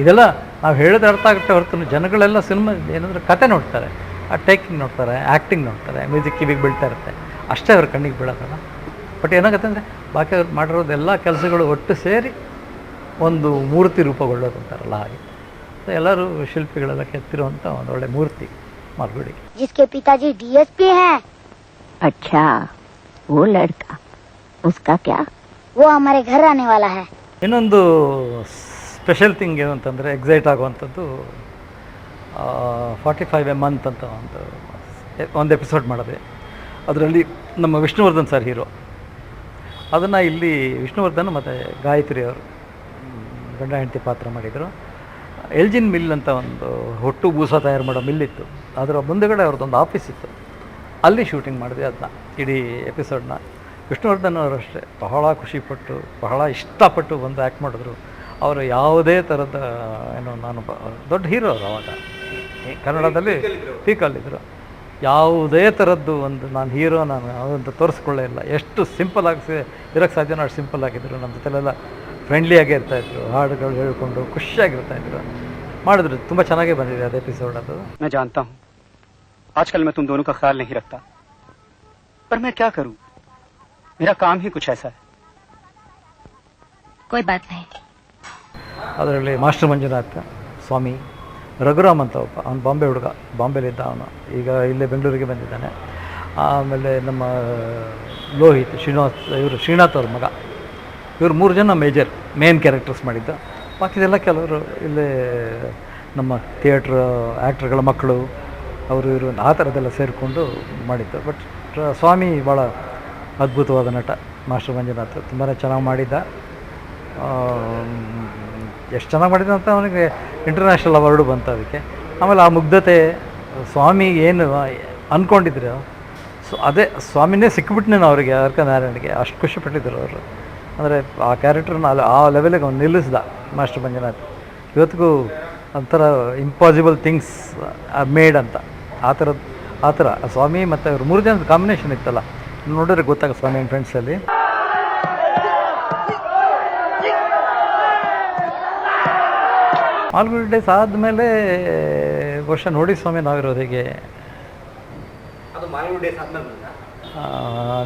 ಇದೆಲ್ಲ ನಾವು ಹೇಳಿದ್ರೆ ಅರ್ಥ ಆಗುತ್ತೆ ಹೊರತು ಜನಗಳೆಲ್ಲ ಸಿನಿಮಾ ಏನಂದರೆ ಕತೆ ನೋಡ್ತಾರೆ, ಆ ಟೇಕಿಂಗ್ ನೋಡ್ತಾರೆ, ಆ್ಯಕ್ಟಿಂಗ್ ನೋಡ್ತಾರೆ, ಮ್ಯೂಸಿಕ್ ಕಿವಿಗೆ ಬೀಳ್ತಾ ಇರುತ್ತೆ, ಅಷ್ಟೇ ಅವ್ರ ಕಣ್ಣಿಗೆ ಬೀಳೋದಲ್ಲ. ಬಟ್ ಏನಾಗುತ್ತೆ ಅಂದರೆ ಬಾಕಿ ಅವ್ರು ಮಾಡಿರೋದೆಲ್ಲ ಕೆಲಸಗಳು ಒಟ್ಟು ಸೇರಿ ಒಂದು ಮೂರ್ತಿ ರೂಪಗೊಳ್ಳೋದು ಅಂತಾರಲ್ಲ ಹಾಗೆ. ಸೊ ಎಲ್ಲರೂ ಶಿಲ್ಪಿಗಳೆಲ್ಲ ಕೆತ್ತಿರುವಂಥ ಒಂದು ಒಳ್ಳೆ ಮೂರ್ತಿ ಮಾಲ್ಗುಡಿ. जिसके पिताजी डीएसपी हैं। अच्छा, वो लड़का, उसका क्या? वो हमारे घर आने वाला है। ಇನ್ನೊಂದು ಸ್ಪೆಷಲ್ ಥಿಂಗ್ ಏನು ಅಂತಂದರೆ ಎಕ್ಸೈಟ್ ಆಗುವಂಥದ್ದು 45 a month ಅಂತ ಒಂದು ಎಪಿಸೋಡ್ ಮಾಡಿದೆ. ಅದರಲ್ಲಿ ನಮ್ಮ ವಿಷ್ಣುವರ್ಧನ್ ಸರ್ ಹೀರೋ. ಅದನ್ನು ಇಲ್ಲಿ ವಿಷ್ಣುವರ್ಧನ್ ಮತ್ತು ಗಾಯತ್ರಿ ಅವರು ಗಂಡ ಹೆಂಡತಿ ಪಾತ್ರ ಮಾಡಿದರು. ಎಲ್ಜಿನ್ ಮಿಲ್ ಅಂತ ಒಂದು ಹೊಟ್ಟು ಬೂಸ ತಯಾರು ಮಾಡೋ ಮಿಲ್ಲಿತ್ತು, ಅದರ ಮುಂದುಗಡೆ ಅವ್ರದ್ದೊಂದು ಆಫೀಸ್ ಇತ್ತು, ಅಲ್ಲಿ ಶೂಟಿಂಗ್ ಮಾಡಿದ್ವಿ ಅದನ್ನ, ಇಡೀ ಎಪಿಸೋಡ್ನ. ವಿಷ್ಣುವರ್ಧನ್ ಅವರು ಅಷ್ಟೇ ಬಹಳ ಖುಷಿಪಟ್ಟು, ಬಹಳ ಇಷ್ಟಪಟ್ಟು ಬಂದು ಆ್ಯಕ್ಟ್ ಮಾಡಿದ್ರು. ಅವರು ಯಾವುದೇ ಥರದ ನಾನು ದೊಡ್ಡ ಹೀರೋ ಅವರು ಅವಾಗ ಕನ್ನಡದಲ್ಲಿ ಪೀಕಲ್ಲಿದ್ದರು. ಯಾವುದೇ ಥರದ್ದು ಒಂದು ನಾನು ಹೀರೋ ಅದಂತ ತೋರಿಸ್ಕೊಳ್ಳೇ ಇಲ್ಲ. ಎಷ್ಟು ಸಿಂಪಲ್ಲಾಗಿ ಇರೋಕ್ಕೆ ಸಾಧ್ಯನೋ ಅಷ್ಟು ಸಿಂಪಲ್ ಆಗಿದ್ದರು. ನಮ್ಮ ಜೊತೆಲೆಲ್ಲ ಫ್ರೆಂಡ್ಲಿಯಾಗೇ ಇರ್ತಾಯಿದ್ರು, ಹಾಡುಗಳು ಹೇಳ್ಕೊಂಡು ಖುಷಿಯಾಗಿರ್ತಾಯಿದ್ರು. ಮಾಡಿದ್ರು, ತುಂಬ ಚೆನ್ನಾಗೇ ಬಂದಿದೆ ಅದು ಎಪಿಸೋಡ್. ಅದು मैं जानता हूँ आजकल मैं तुम दोनों का ख्याल नहीं रखता, पर मैं क्या करूँ, मेरा काम ही कुछ ऐसा है. कोई बात नहीं. ಅದರಲ್ಲಿ ಮಾಸ್ಟರ್ ಮಂಜುನಾಥ್, ಸ್ವಾಮಿ, ರಘುರಾಮ್ ಅಂತ ಒಬ್ಬ, ಅವನು ಬಾಂಬೆ ಹುಡುಗ, ಬಾಂಬೆಲಿದ್ದ ಅವನು, ಈಗ ಇಲ್ಲೇ ಬೆಂಗಳೂರಿಗೆ ಬಂದಿದ್ದಾನೆ. ಆಮೇಲೆ ನಮ್ಮ ಲೋಹಿತ್, ಶ್ರೀನಾಥ್ ಅವ್ರ ಮಗ, ಇವರು 3 ಜನ ಮೇನ್ ಕ್ಯಾರೆಕ್ಟರ್ಸ್ ಮಾಡಿದ್ದು. ಬಾಕಿದೆಲ್ಲ ಕೆಲವರು ಇಲ್ಲೇ ನಮ್ಮ ಥಿಯೇಟ್ರ್ ಆ್ಯಕ್ಟ್ರ್ಗಳ ಮಕ್ಕಳು, ಅವರು ಇವರು ಆ ಥರದ್ದೆಲ್ಲ ಸೇರಿಕೊಂಡು ಮಾಡಿದ್ದು. ಬಟ್ ಸ್ವಾಮಿ ಭಾಳ ಅದ್ಭುತವಾದ ನಟ. ಮಾಸ್ಟರ್ ಮಂಜುನಾಥ್ ತುಂಬಾ ಚೆನ್ನಾಗಿ ಮಾಡಿದ್ದ. ಎಷ್ಟು ಚೆನ್ನಾಗಿ ಮಾಡಿದ ಅಂತ ಅವನಿಗೆ ಇಂಟರ್ನ್ಯಾಷನಲ್ ಅವಾರ್ಡು ಬಂತು ಅದಕ್ಕೆ. ಆಮೇಲೆ ಆ ಮುಗ್ಧತೆ, ಸ್ವಾಮಿ ಏನು ಅಂದ್ಕೊಂಡಿದ್ರು, ಸೊ ಅದೇ ಸ್ವಾಮಿನೇ ಸಿಕ್ಕಿಬಿಟ್ನೇನು ಅವರಿಗೆ, ಅರ್ಕ ನಾರಾಯಣಿಗೆ ಅಷ್ಟು ಖುಷಿಪಟ್ಟಿದ್ದರು ಅವರು. ಅಂದರೆ ಆ ಕ್ಯಾರೆಕ್ಟರ್ನ ಆ ಲೆವೆಲಿಗೆ ಅವ್ನು ನಿಲ್ಲಿಸ್ದ ಮಾಸ್ಟರ್ ಮಂಜುನಾಥ್. ಇವತ್ತಿಗೂ ಒಂಥರ ಇಂಪಾಸಿಬಲ್ ಥಿಂಗ್ಸ್ ಮೇಡ್ ಅಂತ ಆ ಥರ ಸ್ವಾಮಿ ಮತ್ತು ಅವರು 3 ಜನದ ಕಾಂಬಿನೇಷನ್ ಇತ್ತಲ್ಲ, ನೋಡಿದ್ರೆ ಗೊತ್ತಾಗ ಸ್ವಾಮಿ ಆ್ಯಂಡ್ ಫ್ರೆಂಡ್ಸಲ್ಲಿ. ಮಾಲ್ಗುಡಿ ಡೇಸ್ ಆದಮೇಲೆ ಬಹುಶಃ ನೋಡಿ ಸ್ವಾಮಿ ನಾವಿರೋದು ಹೇಗೆ ಅದು ಮಾಲ್ಗುಡಿ ಡೇಸ್ ಆದ್ಮೇಲೆ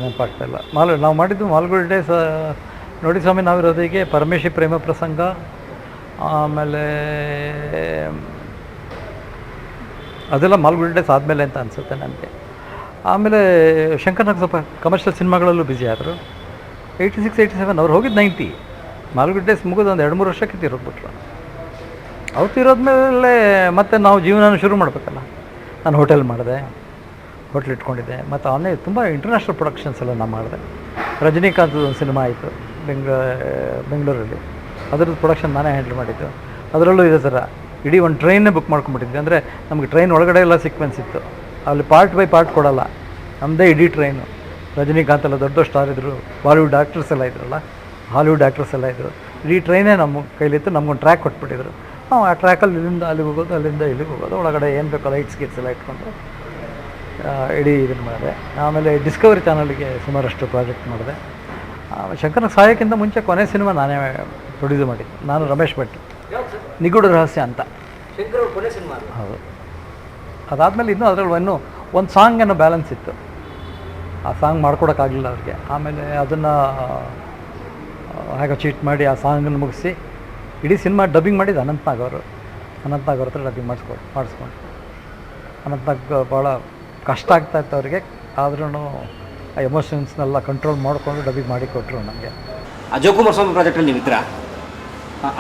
ನೆನಪಾಗ್ತಾಯಿಲ್ಲ. ನಾವು ಮಾಡಿದ್ದು ಮಾಲ್ಗುಡಿ ಡೇಸ್ ನೋಡಿ ಸ್ವಾಮಿ ನಾವಿರೋದು ಹೇಗೆ, ಪರಮೇಶಿ ಪ್ರೇಮ ಪ್ರಸಂಗ, ಆಮೇಲೆ ಅದೆಲ್ಲ ಮಾಲ್ಗುಡಿ ಡೇಸ್ ಆದಮೇಲೆ ಅಂತ ಅನಿಸುತ್ತೆ ನನಗೆ. ಆಮೇಲೆ ಶಂಕರ್ನಾಗ್ ಸ್ವಲ್ಪ ಕಮರ್ಷಿಯಲ್ ಸಿನಿಮಾಗಳಲ್ಲೂ ಬ್ಯುಸಿ ಆದರು. 86, 87 ಅವ್ರು ಹೋಗಿದ್ದು 90. ಮಾಲ್ಗುಡಿ ಡೇಸ್ ಮುಗಿದು ಒಂದು 2-3 ವರ್ಷಕ್ಕೆ ತೀರೋಗ್ಬಿಟ್ರು. ಅವ್ರು ತೀರೋದ್ಮೇಲೆ ಮತ್ತೆ ನಾವು ಜೀವನ ಶುರು ಮಾಡಬೇಕಲ್ಲ. ನಾನು ಹೋಟೆಲ್ ಮಾಡಿದೆ, ಹೋಟ್ಲ್ ಇಟ್ಕೊಂಡಿದ್ದೆ, ಮತ್ತು ಅವನೇ ತುಂಬ ಇಂಟರ್ನ್ಯಾಷನಲ್ ಪ್ರೊಡಕ್ಷನ್ಸ್ ಎಲ್ಲ ನಾನು ಮಾಡಿದೆ. ರಜನಿಕಾಂತ್ ಒಂದು ಸಿನಿಮಾ ಆಯಿತು ಬೆಂಗಳೂರಲ್ಲಿ, ಅದರದ್ದು ಪ್ರೊಡಕ್ಷನ್ ನಾನೇ ಹ್ಯಾಂಡಲ್ ಮಾಡಿದ್ದು. ಅದರಲ್ಲೂ ಇದೇ ಥರ ಇಡೀ ಒಂದು ಟ್ರೈನ್ನೇ ಬುಕ್ ಮಾಡ್ಕೊಂಡ್ಬಿಟ್ಟಿದ್ವಿ. ಅಂದರೆ ನಮಗೆ ಟ್ರೈನ್ ಒಳಗಡೆ ಎಲ್ಲ ಸೀಕ್ವೆನ್ಸ್ ಇತ್ತು, ಅಲ್ಲಿ ಪಾರ್ಟ್ ಬೈ ಪಾರ್ಟ್ ಕೊಡೋಲ್ಲ, ನಮ್ಮದೇ ಇಡೀ ಟ್ರೈನು. ರಜನಿಕಾಂತ್ ಎಲ್ಲ ದೊಡ್ಡ ಸ್ಟಾರ್ ಇದ್ದರು, ಬಾಲಿವುಡ್ ಆ್ಯಕ್ಟ್ರಸ್ ಎಲ್ಲ ಇದ್ರಲ್ಲ, ಹಾಲಿವುಡ್ ಆ್ಯಕ್ಟ್ರಸ್ ಎಲ್ಲ ಇದ್ದರು. ಇಡೀ ಟ್ರೈನೇ ನಮ್ಮ ಕೈಲಿತ್ತು. ನಮ್ಗೊಂದು ಟ್ರ್ಯಾಕ್ ಕೊಟ್ಬಿಟ್ಟಿದ್ರು. ನಾವು ಆ ಟ್ರ್ಯಾಕಲ್ಲಿ ಇಲ್ಲಿಂದ ಅಲ್ಲಿಗೆ ಹೋಗೋದು, ಅಲ್ಲಿಂದ ಇಲ್ಲಿಗೆ ಹೋಗೋದು. ಒಳಗಡೆ ಏನು ಬೇಕೋ ಲೈಟ್ಸ್ ಗಿಟ್ಸ್ ಎಲ್ಲ ಇಟ್ಕೊಂಡು ಇಡೀ ಇದನ್ನು ಮಾಡಿದೆ. ಆಮೇಲೆ ಡಿಸ್ಕವರಿ ಚಾನಲ್ಗೆ ಸುಮಾರಷ್ಟು ಪ್ರಾಜೆಕ್ಟ್ ಮಾಡಿದೆ. ಶಂಕರ್ನಾಗ್ ಸಾಯೋಕ್ಕಿಂತ ಮುಂಚೆ ಕೊನೆ ಸಿನಿಮಾ ನಾನೇ ಪ್ರೊಡ್ಯೂಸ್ ಮಾಡಿದ್ದೆ. ನಾನು ರಮೇಶ್ ಭಟ್, ಯಾವ್ದು ಸರ್? ನಿಗೂಢ ರಹಸ್ಯ ಅಂತ. ಶಂಕರ್ ಅವ್ರ ಕೊನೆ ಸಿನಿಮಾ ಅದು. ಹೌದು. ಅದಾದಮೇಲೆ ಇನ್ನೂ ಅದರಲ್ಲಿ ಒಂದು ಸಾಂಗ್ ಅನ್ನೋ ಬ್ಯಾಲೆನ್ಸ್ ಇತ್ತು. ಆ ಸಾಂಗ್ ಮಾಡ್ಕೊಡೋಕ್ಕಾಗಲಿಲ್ಲ ಅವ್ರಿಗೆ. ಆಮೇಲೆ ಅದನ್ನು ಹೇಗೋ ಚೀಟ್ ಮಾಡಿ ಆ ಸಾಂಗನ್ನು ಮುಗಿಸಿ ಇಡೀ ಸಿನಿಮಾ ಡಬ್ಬಿಂಗ್ ಮಾಡಿದ್ದು ಅನಂತ್ನಾಗ್ ಅವರು. ಅನಂತ್ನಾಗ್ ಅವ್ರ ಹತ್ರ ಡಬ್ಬಿಂಗ್ ಮಾಡಿಸ್ಕೊಂಡು ಅನಂತ್ನಾಗ್ ಭಾಳ ಕಷ್ಟ ಆಗ್ತಾಯಿತ್ತು ಅವ್ರಿಗೆ. ಆದ್ರೂ ಆ ಎಮೋಷನ್ಸ್ನೆಲ್ಲ ಕಂಟ್ರೋಲ್ ಮಾಡಿಕೊಂಡು ಡಬ್ಬಿಂಗ್ ಮಾಡಿ ಕೊಟ್ಟರು ನನಗೆ. ಆ ಜೋಕುಮಾರ್ ಸ್ವಾಮಿ ಪ್ರಾಜೆಕ್ಟಲ್ಲಿ ನೀವು ಇದ್ರಾ?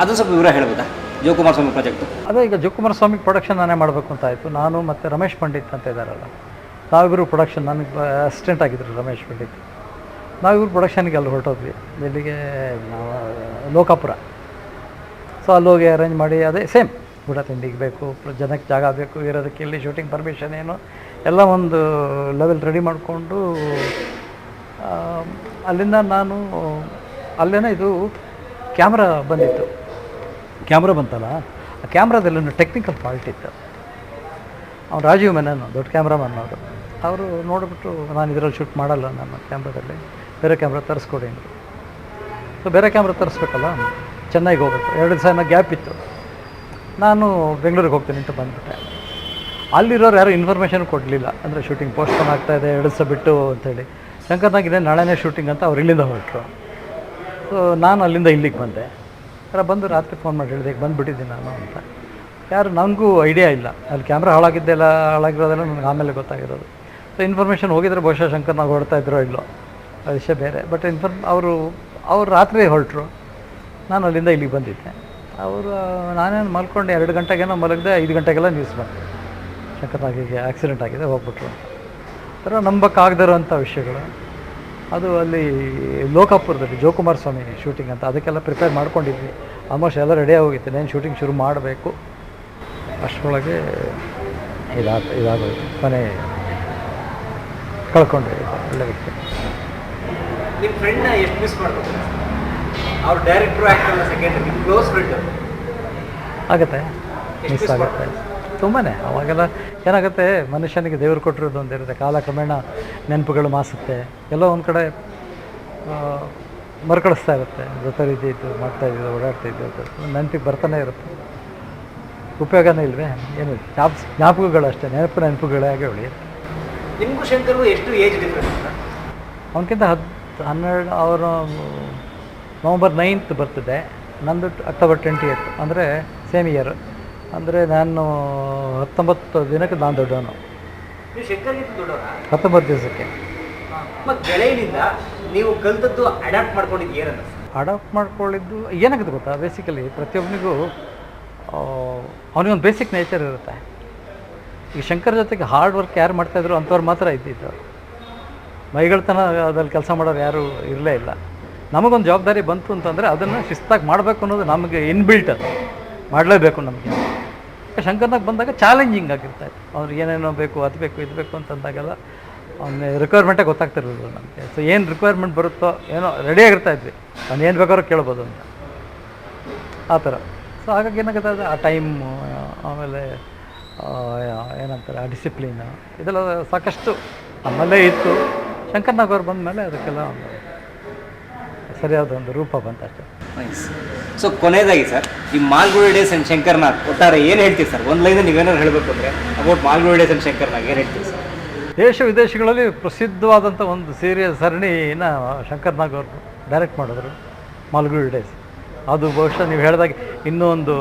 ಅದನ್ನು ಸ್ವಲ್ಪ ವಿವರ ಹೇಳ್ಬೋದಾ, ಜೋಕುಮಾರ್ ಸ್ವಾಮಿ ಪ್ರಾಜೆಕ್ಟು? ಅದೇ ಈಗ ಜೋಕುಮಾರ್ ಸ್ವಾಮಿ ಪ್ರೊಡಕ್ಷನ್ ನಾನೇ ಮಾಡಬೇಕು ಅಂತ ಆಯಿತು. ನಾನು ಮತ್ತು ರಮೇಶ್ ಪಂಡಿತ್ ಅಂತ ಇದ್ದಾರಲ್ಲ, ನಾವಿಬ್ಬರು ಪ್ರೊಡಕ್ಷನ್, ನನಗೆ ಅಸಿಸ್ಟೆಂಟ್ ಆಗಿದ್ದರು ರಮೇಶ್ ಪಂಡಿತ್. ನಾವಿಬ್ಬರು ಪ್ರೊಡಕ್ಷನ್ಗೆ ಅಲ್ಲಿ ಹೊರಟೋದ್ವಿ. ಇಲ್ಲಿಗೆ ನಾವು ಲೋಕಾಪುರ. ಸೊ ಅಲ್ಲಿ ಹೋಗಿ ಅರೇಂಜ್ ಮಾಡಿ ಅದೇ ಸೇಮ್ ಊಟ ತಿಂಡಿಗೆ ಬೇಕು, ಜನಕ್ಕೆ ಜಾಗ ಬೇಕು, ಇರೋದಕ್ಕೆ ಇಲ್ಲಿ ಶೂಟಿಂಗ್ ಪರ್ಮಿಷನ್ ಏನು ಎಲ್ಲ ಒಂದು ಲೆವೆಲ್ ರೆಡಿ ಮಾಡಿಕೊಂಡು ಅಲ್ಲಿಂದ ನಾನು ಅಲ್ಲೇನೋ ಇದು ಕ್ಯಾಮ್ರಾ ಬಂದಿತ್ತು. ಕ್ಯಾಮ್ರಾ ಬಂತಲ್ಲ, ಆ ಕ್ಯಾಮ್ರಾದಲ್ಲಿ ಟೆಕ್ನಿಕಲ್ ಫಾಲ್ಟ್ ಇತ್ತು. ಅವ್ನು ರಾಜೀವ್ ಮೆನನ್ ದೊಡ್ಡ ಕ್ಯಾಮ್ರಾಮನ್ ಅವರು ನೋಡಿಬಿಟ್ಟು ನಾನು ಇದರಲ್ಲಿ ಶೂಟ್ ಮಾಡಲ್ಲ, ನನ್ನ ಕ್ಯಾಮ್ರಾದಲ್ಲಿ ಬೇರೆ ಕ್ಯಾಮ್ರಾ ತರಿಸ್ಕೊಡಿ ಅಂದರು. ಸೊ ಬೇರೆ ಕ್ಯಾಮ್ರಾ ತರಿಸ್ಬೇಕಲ್ಲ, ಚೆನ್ನೈಗೆ ಹೋಗ್ಬೇಕು. 2 ದಿವಸ ಗ್ಯಾಪ್ ಇತ್ತು. ನಾನು ಬೆಂಗಳೂರಿಗೆ ಹೋಗ್ತೀನಿ ಅಂತ ಬಂದುಬಿಟ್ಟೆ. ಅಲ್ಲಿರೋರು ಯಾರು ಇನ್ಫಾರ್ಮೇಷನ್ ಕೊಡಲಿಲ್ಲ, ಅಂದರೆ ಶೂಟಿಂಗ್ ಪೋಸ್ಟ್ಪೋನ್ ಆಗ್ತಾಯಿದೆ 2 ದಿವಸ ಬಿಟ್ಟು ಅಂಥೇಳಿ. ಶಂಕರ್ನಾಗಿದೆ ನಾಳೆನೇ ಶೂಟಿಂಗ್ ಅಂತ ಅವ್ರು ಇಲ್ಲಿಂದ ಹೊರಟರು. ಸೊ ನಾನು ಅಲ್ಲಿಂದ ಇಲ್ಲಿಗೆ ಬಂದೆ. ಬಂದು ರಾತ್ರಿ ಫೋನ್ ಮಾಡಿ ಹೇಳಿದೆ, ಈಗ ಬಂದುಬಿಟ್ಟಿದ್ದೀನಿ ನಾನು ಅಂತ. ಯಾರು ನನಗೂ ಐಡಿಯಾ ಇಲ್ಲ, ಅಲ್ಲಿ ಕ್ಯಾಮ್ರಾ ಹಾಳಾಗಿರೋದೆಲ್ಲ ನನಗೆ ಆಮೇಲೆ ಗೊತ್ತಾಗಿರೋದು. ಸೊ ಇನ್ಫಾರ್ಮೇಷನ್ ಹೋಗಿದ್ರೆ ಬಹುಶಃ ಶಂಕರ್ನಾಗ್ ಹೊರಡ್ತಾ ಇದ್ರೋ ಇಲ್ಲೋ, ಆ ವಿಷಯ ಬೇರೆ. ಬಟ್ ಅವರು ರಾತ್ರಿ ಹೊರಟರು, ನಾನು ಅಲ್ಲಿಂದ ಇಲ್ಲಿಗೆ ಬಂದಿದ್ದೆ. ಅವರು ನಾನೇನು ಮಲ್ಕೊಂಡು 2 ಗಂಟೆಗೇನೋ ಮಲಗಿದೆ, 5 ಗಂಟೆಗೆಲ್ಲ ನ್ಯೂಸ್ ಬಂತು ಶಂಕರ್ನಾಗಿಗೆ ಆಕ್ಸಿಡೆಂಟ್ ಆಗಿದೆ, ಹೋಗ್ಬಿಟ್ರು ಅಂತ. ಥರ ನಂಬಕ್ಕಾಗದಿರೋಂಥ ವಿಷಯಗಳು. ಅದು ಅಲ್ಲಿ ಲೋಕಾಪುರದಲ್ಲಿ ಜೋಕುಮಾರ್ ಸ್ವಾಮಿ ಶೂಟಿಂಗ್ ಅಂತ, ಅದಕ್ಕೆಲ್ಲ ಪ್ರಿಪೇರ್ ಮಾಡ್ಕೊಂಡಿದ್ವಿ. ಆಲ್ಮೋಸ್ಟ್ ಎಲ್ಲ ರೆಡಿ ಆಗೋಗಿತ್ತು, ನಾನು ಶೂಟಿಂಗ್ ಶುರು ಮಾಡಬೇಕು. ಅಷ್ಟರೊಳಗೆ ಇದಾಗೋಯ್ತು. ಮನೆ ಕಳ್ಕೊಂಡ್ರೆ ಒಳ್ಳೆ ವ್ಯಕ್ತಿ. ನಿಮ್ಮ ಫ್ರೆಂಡ್ನ ಎಷ್ಟು ಮಿಸ್ ಮಾಡ್ಬೋದು? ಅವ್ರು ಡೈರೆಕ್ಟ್ರು ಆ್ಯಕ್ಟರ್ ಸೆಕೆಂಡ್, ನಿಮ್ಮ ಕ್ಲೋಸ್ ಫ್ರೆಂಡ್ ಆಗುತ್ತೆ, ಮಿಸ್ ಆಗುತ್ತೆ ತುಂಬಾ. ಅವಾಗೆಲ್ಲ ಏನಾಗುತ್ತೆ, ಮನುಷ್ಯನಿಗೆ ದೇವರು ಕೊಟ್ಟಿರೋದು ಒಂದು ಇರುತ್ತೆ. ಕಾಲಕ್ರಮೇಣ ನೆನಪುಗಳು ಮಾಸುತ್ತೆ, ಎಲ್ಲೋ ಒಂದು ಕಡೆ ಮರುಕಳಿಸ್ತಾ ಇರುತ್ತೆ. ಜೊತೆ ರೀತಿ ಇದ್ದು ಮಾಡ್ತಾಯಿದ್ದು, ಓಡಾಡ್ತಾಯಿದ್ದು ಅಂತ ನೆನಪಿಗೆ ಬರ್ತಾನೆ ಇರುತ್ತೆ. ಉಪಯೋಗನೇ ಇಲ್ವೇ, ಏನು ಜ್ಞಾಪಕಗಳು ಅಷ್ಟೇ, ನೆನಪುಗಳೇ ಆಗಿ ಉಳಿಯುತ್ತೆ. ನಿಮಗೂ ಶಂಕರ್ಗೂ ಎಷ್ಟು ಏಜ್ ಡಿಫ್ರೆನ್ಸ್? ಅವನಕ್ಕಿಂತ 12 ಅವರು ನವಂಬರ್ 9th ಬರ್ತಿದೆ, ನಂದು ಅಕ್ಟೋಬರ್ 28, ಅಂದರೆ ಸೇಮ್ ಇಯರ್. ಅಂದರೆ ನಾನು 19 ದಿನಕ್ಕೆ ನಾನು ದೊಡ್ಡವನು. ನೀವು ಶಂಕರ್ಗಿಂತ ದೊಡ್ಡವರ? 19 ದಿವಸಕ್ಕೆ. ಮತ್ತು ಗೆಳೆಯನಿಂದ ನೀವು ಕಲ್ತದ್ದು ಅಡ್ಯಾಪ್ಟ್ ಮಾಡ್ಕೊಂಡಿದ್ದು ಏನನ್ನ? ಅಡಾಪ್ಟ್ ಮಾಡ್ಕೊಳ್ಳಿದ್ದು ಏನಾಗುತ್ತೆ ಗೊತ್ತಾ, ಬೇಸಿಕಲಿ ಪ್ರತಿಯೊಬ್ಬನಿಗೂ ಅವನಿಗೊಂದು ಬೇಸಿಕ್ ನೇಚರ್ ಇರುತ್ತೆ. ಈಗ ಶಂಕರ್ ಜೊತೆಗೆ ಹಾರ್ಡ್ ವರ್ಕ್ ಯಾರು ಮಾಡ್ತಾಯಿದ್ರು ಅಂಥವ್ರು ಮಾತ್ರ ಇದ್ದಿದ್ದು. ಮೈಗಳ್ತನ ಅದ್ರಲ್ಲಿ ಕೆಲಸ ಮಾಡೋರು ಯಾರೂ ಇರಲೇ ಇಲ್ಲ. ನಮಗೊಂದು ಜವಾಬ್ದಾರಿ ಬಂತು ಅಂತಂದರೆ ಅದನ್ನು ಶಿಸ್ತಾಗಿ ಮಾಡಬೇಕು ಅನ್ನೋದು ನಮಗೆ ಇನ್ಬಿಲ್ಟ್, ಅದು ಮಾಡಲೇಬೇಕು ನಮಗೆ. ಶಂಕರ್ನಾಗ್ ಬಂದಾಗ ಚಾಲೆಂಜಿಂಗ್ ಆಗಿರ್ತಾಯಿತ್ತು. ಅವ್ರಿಗೆ ಏನೇನೋ ಬೇಕು, ಅದು ಬೇಕು, ಇದು ಬೇಕು ಅಂತಂದಾಗೆಲ್ಲ ಅವನ ರಿಕ್ವೈರ್ಮೆಂಟೇ ಗೊತ್ತಾಗ್ತಿರಲಿಲ್ಲ ನಮಗೆ. ಸೊ ಏನು ರಿಕ್ವೈರ್ಮೆಂಟ್ ಬರುತ್ತೋ ಏನೋ ರೆಡಿಯಾಗಿರ್ತಾಯಿದ್ವಿ, ಅವ್ನು ಏನು ಬೇಕಾದ್ರೂ ಕೇಳ್ಬೋದು ಅಂತ, ಆ ಥರ. ಸೊ ಹಾಗಾಗಿ ಏನಾಗುತ್ತೆ, ಅದು ಆ ಟೈಮು, ಆಮೇಲೆ ಏನಂತಾರೆ ಆ ಡಿಸಿಪ್ಲಿನ್, ಇದೆಲ್ಲ ಸಾಕಷ್ಟು ನಮ್ಮಲ್ಲೇ ಇತ್ತು. ಶಂಕರ್ನಾಗ್ ಅವ್ರು ಬಂದ ಮೇಲೆ ಅದಕ್ಕೆಲ್ಲ ಒಂದು ಸರಿಯಾದ ಒಂದು ರೂಪ ಬಂತು ಅಷ್ಟೇ. ನೈಸ್. ಸೊ ಕೊನೆಯದಾಗಿ ಸರ್, ಈ ಮಾಲ್ಗುಡಿ ಡೇಸ್ ಆ್ಯಂಡ್ ಶಂಕರ್ನಾಗ್ ಒಟ್ಟಾರೆ ಏನು ಹೇಳ್ತೀವಿ ಸರ್? ಒಂದು ಲೈನ್ ನೀವೇನಾದ್ರು ಹೇಳಬೇಕು ಅಂದರೆ about Malgudi days and Shankar Nag ಏನು ಹೇಳ್ತೀವಿ ಸರ್? ದೇಶ ವಿದೇಶಗಳಲ್ಲಿ ಪ್ರಸಿದ್ಧವಾದಂಥ ಒಂದು ಸರಣಿನ ಶಂಕರ್ನಾಗ್ ಅವರು ಡೈರೆಕ್ಟ್ ಮಾಡಿದ್ರು, ಮಾಲ್ಗುಡಿ ಡೇಸ್. ಅದು ಬಹುಶಃ ನೀವು ಹೇಳಿದಾಗ ಇನ್ನೂ ಒಂದು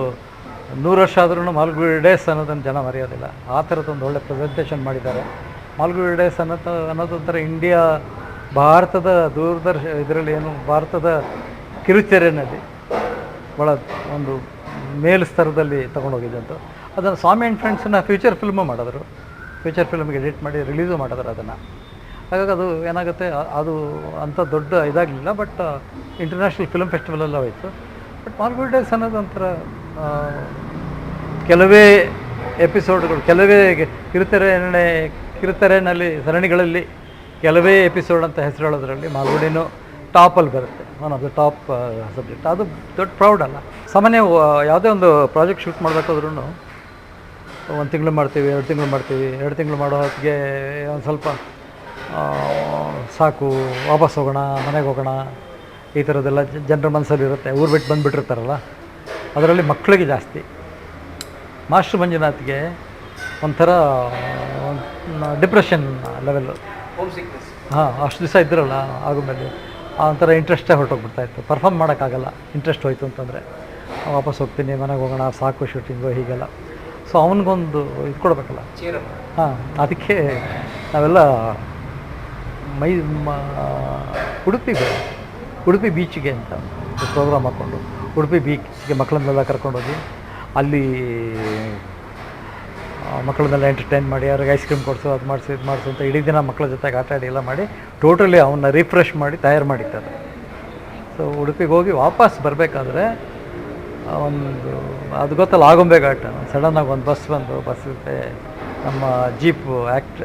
100 ವರ್ಷ ಆದ್ರೂ ಮಾಲ್ಗುಡಿ ಡೇಸ್ ಅನ್ನೋದನ್ನು ಜನ ಮರೆಯೋದಿಲ್ಲ. ಆ ಥರದ್ದೊಂದು ಒಳ್ಳೆ ಪ್ರೆಸೆಂಟೇಷನ್ ಮಾಡಿದ್ದಾರೆ. ಮಾಲ್ಗುಡಿ ಡೇಸ್ ಅನ್ನೋದೊಂಥರ ಇಂಡಿಯಾ, ಭಾರತದ ಇದರಲ್ಲಿ ಏನು ಭಾರತದ ಕಿರುತೆರೆಯಲ್ಲಿ ಭಾಳ ಒಂದು ಮೇಲು ಸ್ತರದಲ್ಲಿ ತೊಗೊಂಡೋಗಿದ್ದಂತು. ಅದನ್ನು ಸ್ವಾಮಿ ಆ್ಯಂಡ್ ಫ್ರೆಂಡ್ಸನ್ನ ಫ್ಯೂಚರ್ ಫಿಲ್ಮು ಮಾಡಿದ್ರು, ಫ್ಯೂಚರ್ ಫಿಲ್ಮ್ಗೆ ಎಡಿಟ್ ಮಾಡಿ ರಿಲೀಸು ಮಾಡಿದ್ರು ಅದನ್ನು. ಹಾಗಾಗಿ ಅದು ಏನಾಗುತ್ತೆ, ಅದು ಅಂಥ ದೊಡ್ಡ ಇದಾಗಲಿಲ್ಲ, ಬಟ್ ಇಂಟರ್ನ್ಯಾಷನಲ್ ಫಿಲ್ಮ್ ಫೆಸ್ಟಿವಲೆಲ್ಲ ಹೋಯಿತು. ಬಟ್ ಮಾಲ್ಗುಡಿ ಡೇಸ್ ಅನ್ನೋದು ಒಂಥರ ಕೆಲವೇ ಎಪಿಸೋಡ್ಗಳು, ಕೆಲವೇ ಕಿರುತೆರೆನಲ್ಲಿ ಸರಣಿಗಳಲ್ಲಿ ಕೆಲವೇ ಎಪಿಸೋಡ್ ಅಂತ ಹೆಸರು ಹೇಳೋದ್ರಲ್ಲಿ ಮಾಲ್ಗುಡಿನೂ ಟಾಪಲ್ಲಿ ಬರುತ್ತೆ, one of the top subject. ಅದು ದೊಡ್ಡ ಪ್ರೌಡ್ ಅಲ್ಲ. ಸಾಮಾನ್ಯ ಯಾವುದೇ ಒಂದು ಪ್ರಾಜೆಕ್ಟ್ ಶೂಟ್ ಮಾಡಬೇಕಾದ್ರೂ 1 ತಿಂಗಳು ಮಾಡ್ತೀವಿ, 2 ತಿಂಗಳು ಮಾಡ್ತೀವಿ. 2 ತಿಂಗಳು ಮಾಡೋ ಹೊತ್ತಿಗೆ ಒಂದು ಸ್ವಲ್ಪ ಸಾಕು, ವಾಪಸ್ ಹೋಗೋಣ, ಮನೆಗೆ ಹೋಗೋಣ, ಈ ಥರದ್ದೆಲ್ಲ ಜನರ ಮನಸ್ಸಲ್ಲಿ ಇರುತ್ತೆ. ಊರು ಬಿಟ್ಟು ಬಂದುಬಿಟ್ಟಿರ್ತಾರಲ್ಲ, ಅದರಲ್ಲಿ ಮಕ್ಕಳಿಗೆ ಜಾಸ್ತಿ. ಮಾಸ್ಟರ್ ಮಂಜುನಾಥ್ಗೆ ಒಂಥರ ಡಿಪ್ರೆಷನ್ ಲೆವೆಲ್ಲು. ಹಾಂ, ಅಷ್ಟು ದಿವಸ ಇದ್ರಲ್ಲ ಆಗುಮೇಲೆ ಆ ಒಂಥರ ಇಂಟ್ರೆಸ್ಟೇ ಹೊರಟೋಗ್ಬಿಡ್ತಾಯಿತ್ತು. ಪರ್ಫಾರ್ಮ್ ಮಾಡೋಕ್ಕಾಗಲ್ಲ, ಇಂಟ್ರೆಸ್ಟ್ ಹೋಯ್ತು ಅಂತಂದರೆ. ವಾಪಸ್ ಹೋಗ್ತೀನಿ, ಮನೆಗೆ ಹೋಗೋಣ, ಸಾಕು ಶೂಟಿಂಗು ಹೀಗೆಲ್ಲ. ಸೊ ಅವನಿಗೊಂದು ಇದು ಕೊಡಬೇಕಲ್ಲ. ಹಾಂ, ಅದಕ್ಕೆ ನಾವೆಲ್ಲ ಉಡುಪಿ ಬೀಚಿಗೆ ಅಂತ ಪ್ರೋಗ್ರಾಮ್ ಹಾಕ್ಕೊಂಡು ಉಡುಪಿ ಬೀಚ್ಗೆ ಮಕ್ಕಳನ್ನೆಲ್ಲ ಕರ್ಕೊಂಡೋಗಿ ಅಲ್ಲಿ ಮಕ್ಕಳನ್ನೆಲ್ಲ ಎಂಟರ್ಟೈನ್ ಮಾಡಿ, ಅವ್ರಿಗೆ ಐಸ್ ಕ್ರೀಮ್ ಕೊಡಿಸು, ಅದು ಮಾಡಿಸು, ಇದು ಮಾಡಿಸು ಅಂತ ಇಡೀ ದಿನ ಮಕ್ಕಳ ಜೊತೆಗೆ ಆಟ ಆಡಿ ಎಲ್ಲ ಮಾಡಿ ಟೋಟಲಿ ಅವನ್ನ ರಿಫ್ರೆಶ್ ಮಾಡಿ ತಯಾರು ಮಾಡಿದ್ದಾರೆ. ಸೊ ಉಡುಪಿಗೆ ಹೋಗಿ ವಾಪಸ್ ಬರಬೇಕಾದ್ರೆ ಒಂದು ಅದು ಗೊತ್ತಲ್ಲ, ಆಗುಂಬೆ ಘಾಟ್, ಸಡನ್ನಾಗಿ ಒಂದು ಬಸ್ ಬಂದು ಬಸ್ ಜೊತೆ ನಮ್ಮ ಜೀಪು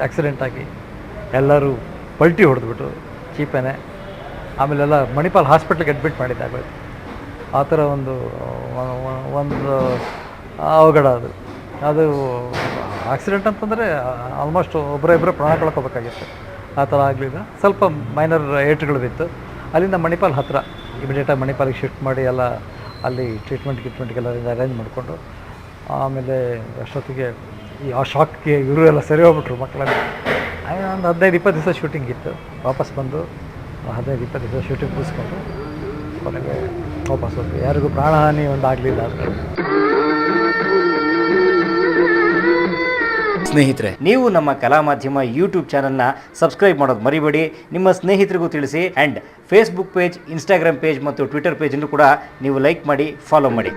ಆಕ್ಸಿಡೆಂಟ್ ಆಗಿ ಎಲ್ಲರೂ ಪಲ್ಟಿ ಹೊಡೆದ್ಬಿಟ್ಟು ಚೀಪೇನೆ. ಆಮೇಲೆಲ್ಲ ಮಣಿಪಾಲ್ ಹಾಸ್ಪಿಟ್ಲಿಗೆ ಅಡ್ಮಿಟ್ ಮಾಡಿದ್ದಾಗೋಯ್ತು. ಆ ಥರ ಒಂದು ಅವಘಡ ಅದು ಆಕ್ಸಿಡೆಂಟ್ ಅಂತಂದರೆ ಆಲ್ಮೋಸ್ಟ್ ಒಬ್ಬರೇ ಪ್ರಾಣ ಕಳ್ಕೊಬೇಕಾಗಿತ್ತು. ಆ ಥರ ಆಗಲಿಲ್ಲ, ಸ್ವಲ್ಪ ಮೈನರ್ ಏಟ್ಗಳು ಬಿತ್ತು. ಅಲ್ಲಿಂದ ಮಣಿಪಾಲ್ ಹತ್ತಿರ ಇಮಿಡಿಯೇಟಾಗಿ ಮಣಿಪಾಲಿಗೆ ಶಿಫ್ಟ್ ಮಾಡಿ ಎಲ್ಲ ಅಲ್ಲಿ ಟ್ರೀಟ್ಮೆಂಟ್ಗೆಲ್ಲ ಅರೇಂಜ್ ಮಾಡಿಕೊಂಡು ಆಮೇಲೆ ಅಷ್ಟೊತ್ತಿಗೆ ಆ ಶಾಕ್ಗೆ ಇವರು ಎಲ್ಲ ಸರಿ ಹೋಗ್ಬಿಟ್ರು ಮಕ್ಕಳಲ್ಲಿ. ಒಂದು 15-20 ದಿವಸ ಶೂಟಿಂಗ್ ಇತ್ತು. ವಾಪಸ್ ಬಂದು 15-20 ದಿವಸ ಶೂಟಿಂಗ್ ಮುಗಿಸ್ಕೊಂಡು ಕೊನೆಗೆ ವಾಪಸ್ ಹೋದ್ವಿ. ಯಾರಿಗೂ ಪ್ರಾಣಹಾನಿ ಒಂದು ಆಗಲಿಲ್ಲ. ಅದರಲ್ಲಿ ಸ್ನೇಹಿತರೆ, ನೀವು ನಮ್ಮ ಕಲಾ ಮಾಧ್ಯಮ ಯೂಟ್ಯೂಬ್ ಚಾನಲ್ನ ಸಬ್ಸ್ಕ್ರೈಬ್ ಮಾಡೋದು ಮರಿಬೇಡಿ. ನಿಮ್ಮ ಸ್ನೇಹಿತರಿಗೂ ತಿಳಿಸಿ. And Facebook page, Instagram page ಮತ್ತು ಟ್ವಿಟರ್ ಪೇಜನ್ನು ಕೂಡ ನೀವು ಲೈಕ್ ಮಾಡಿ, ಫಾಲೋ ಮಾಡಿ.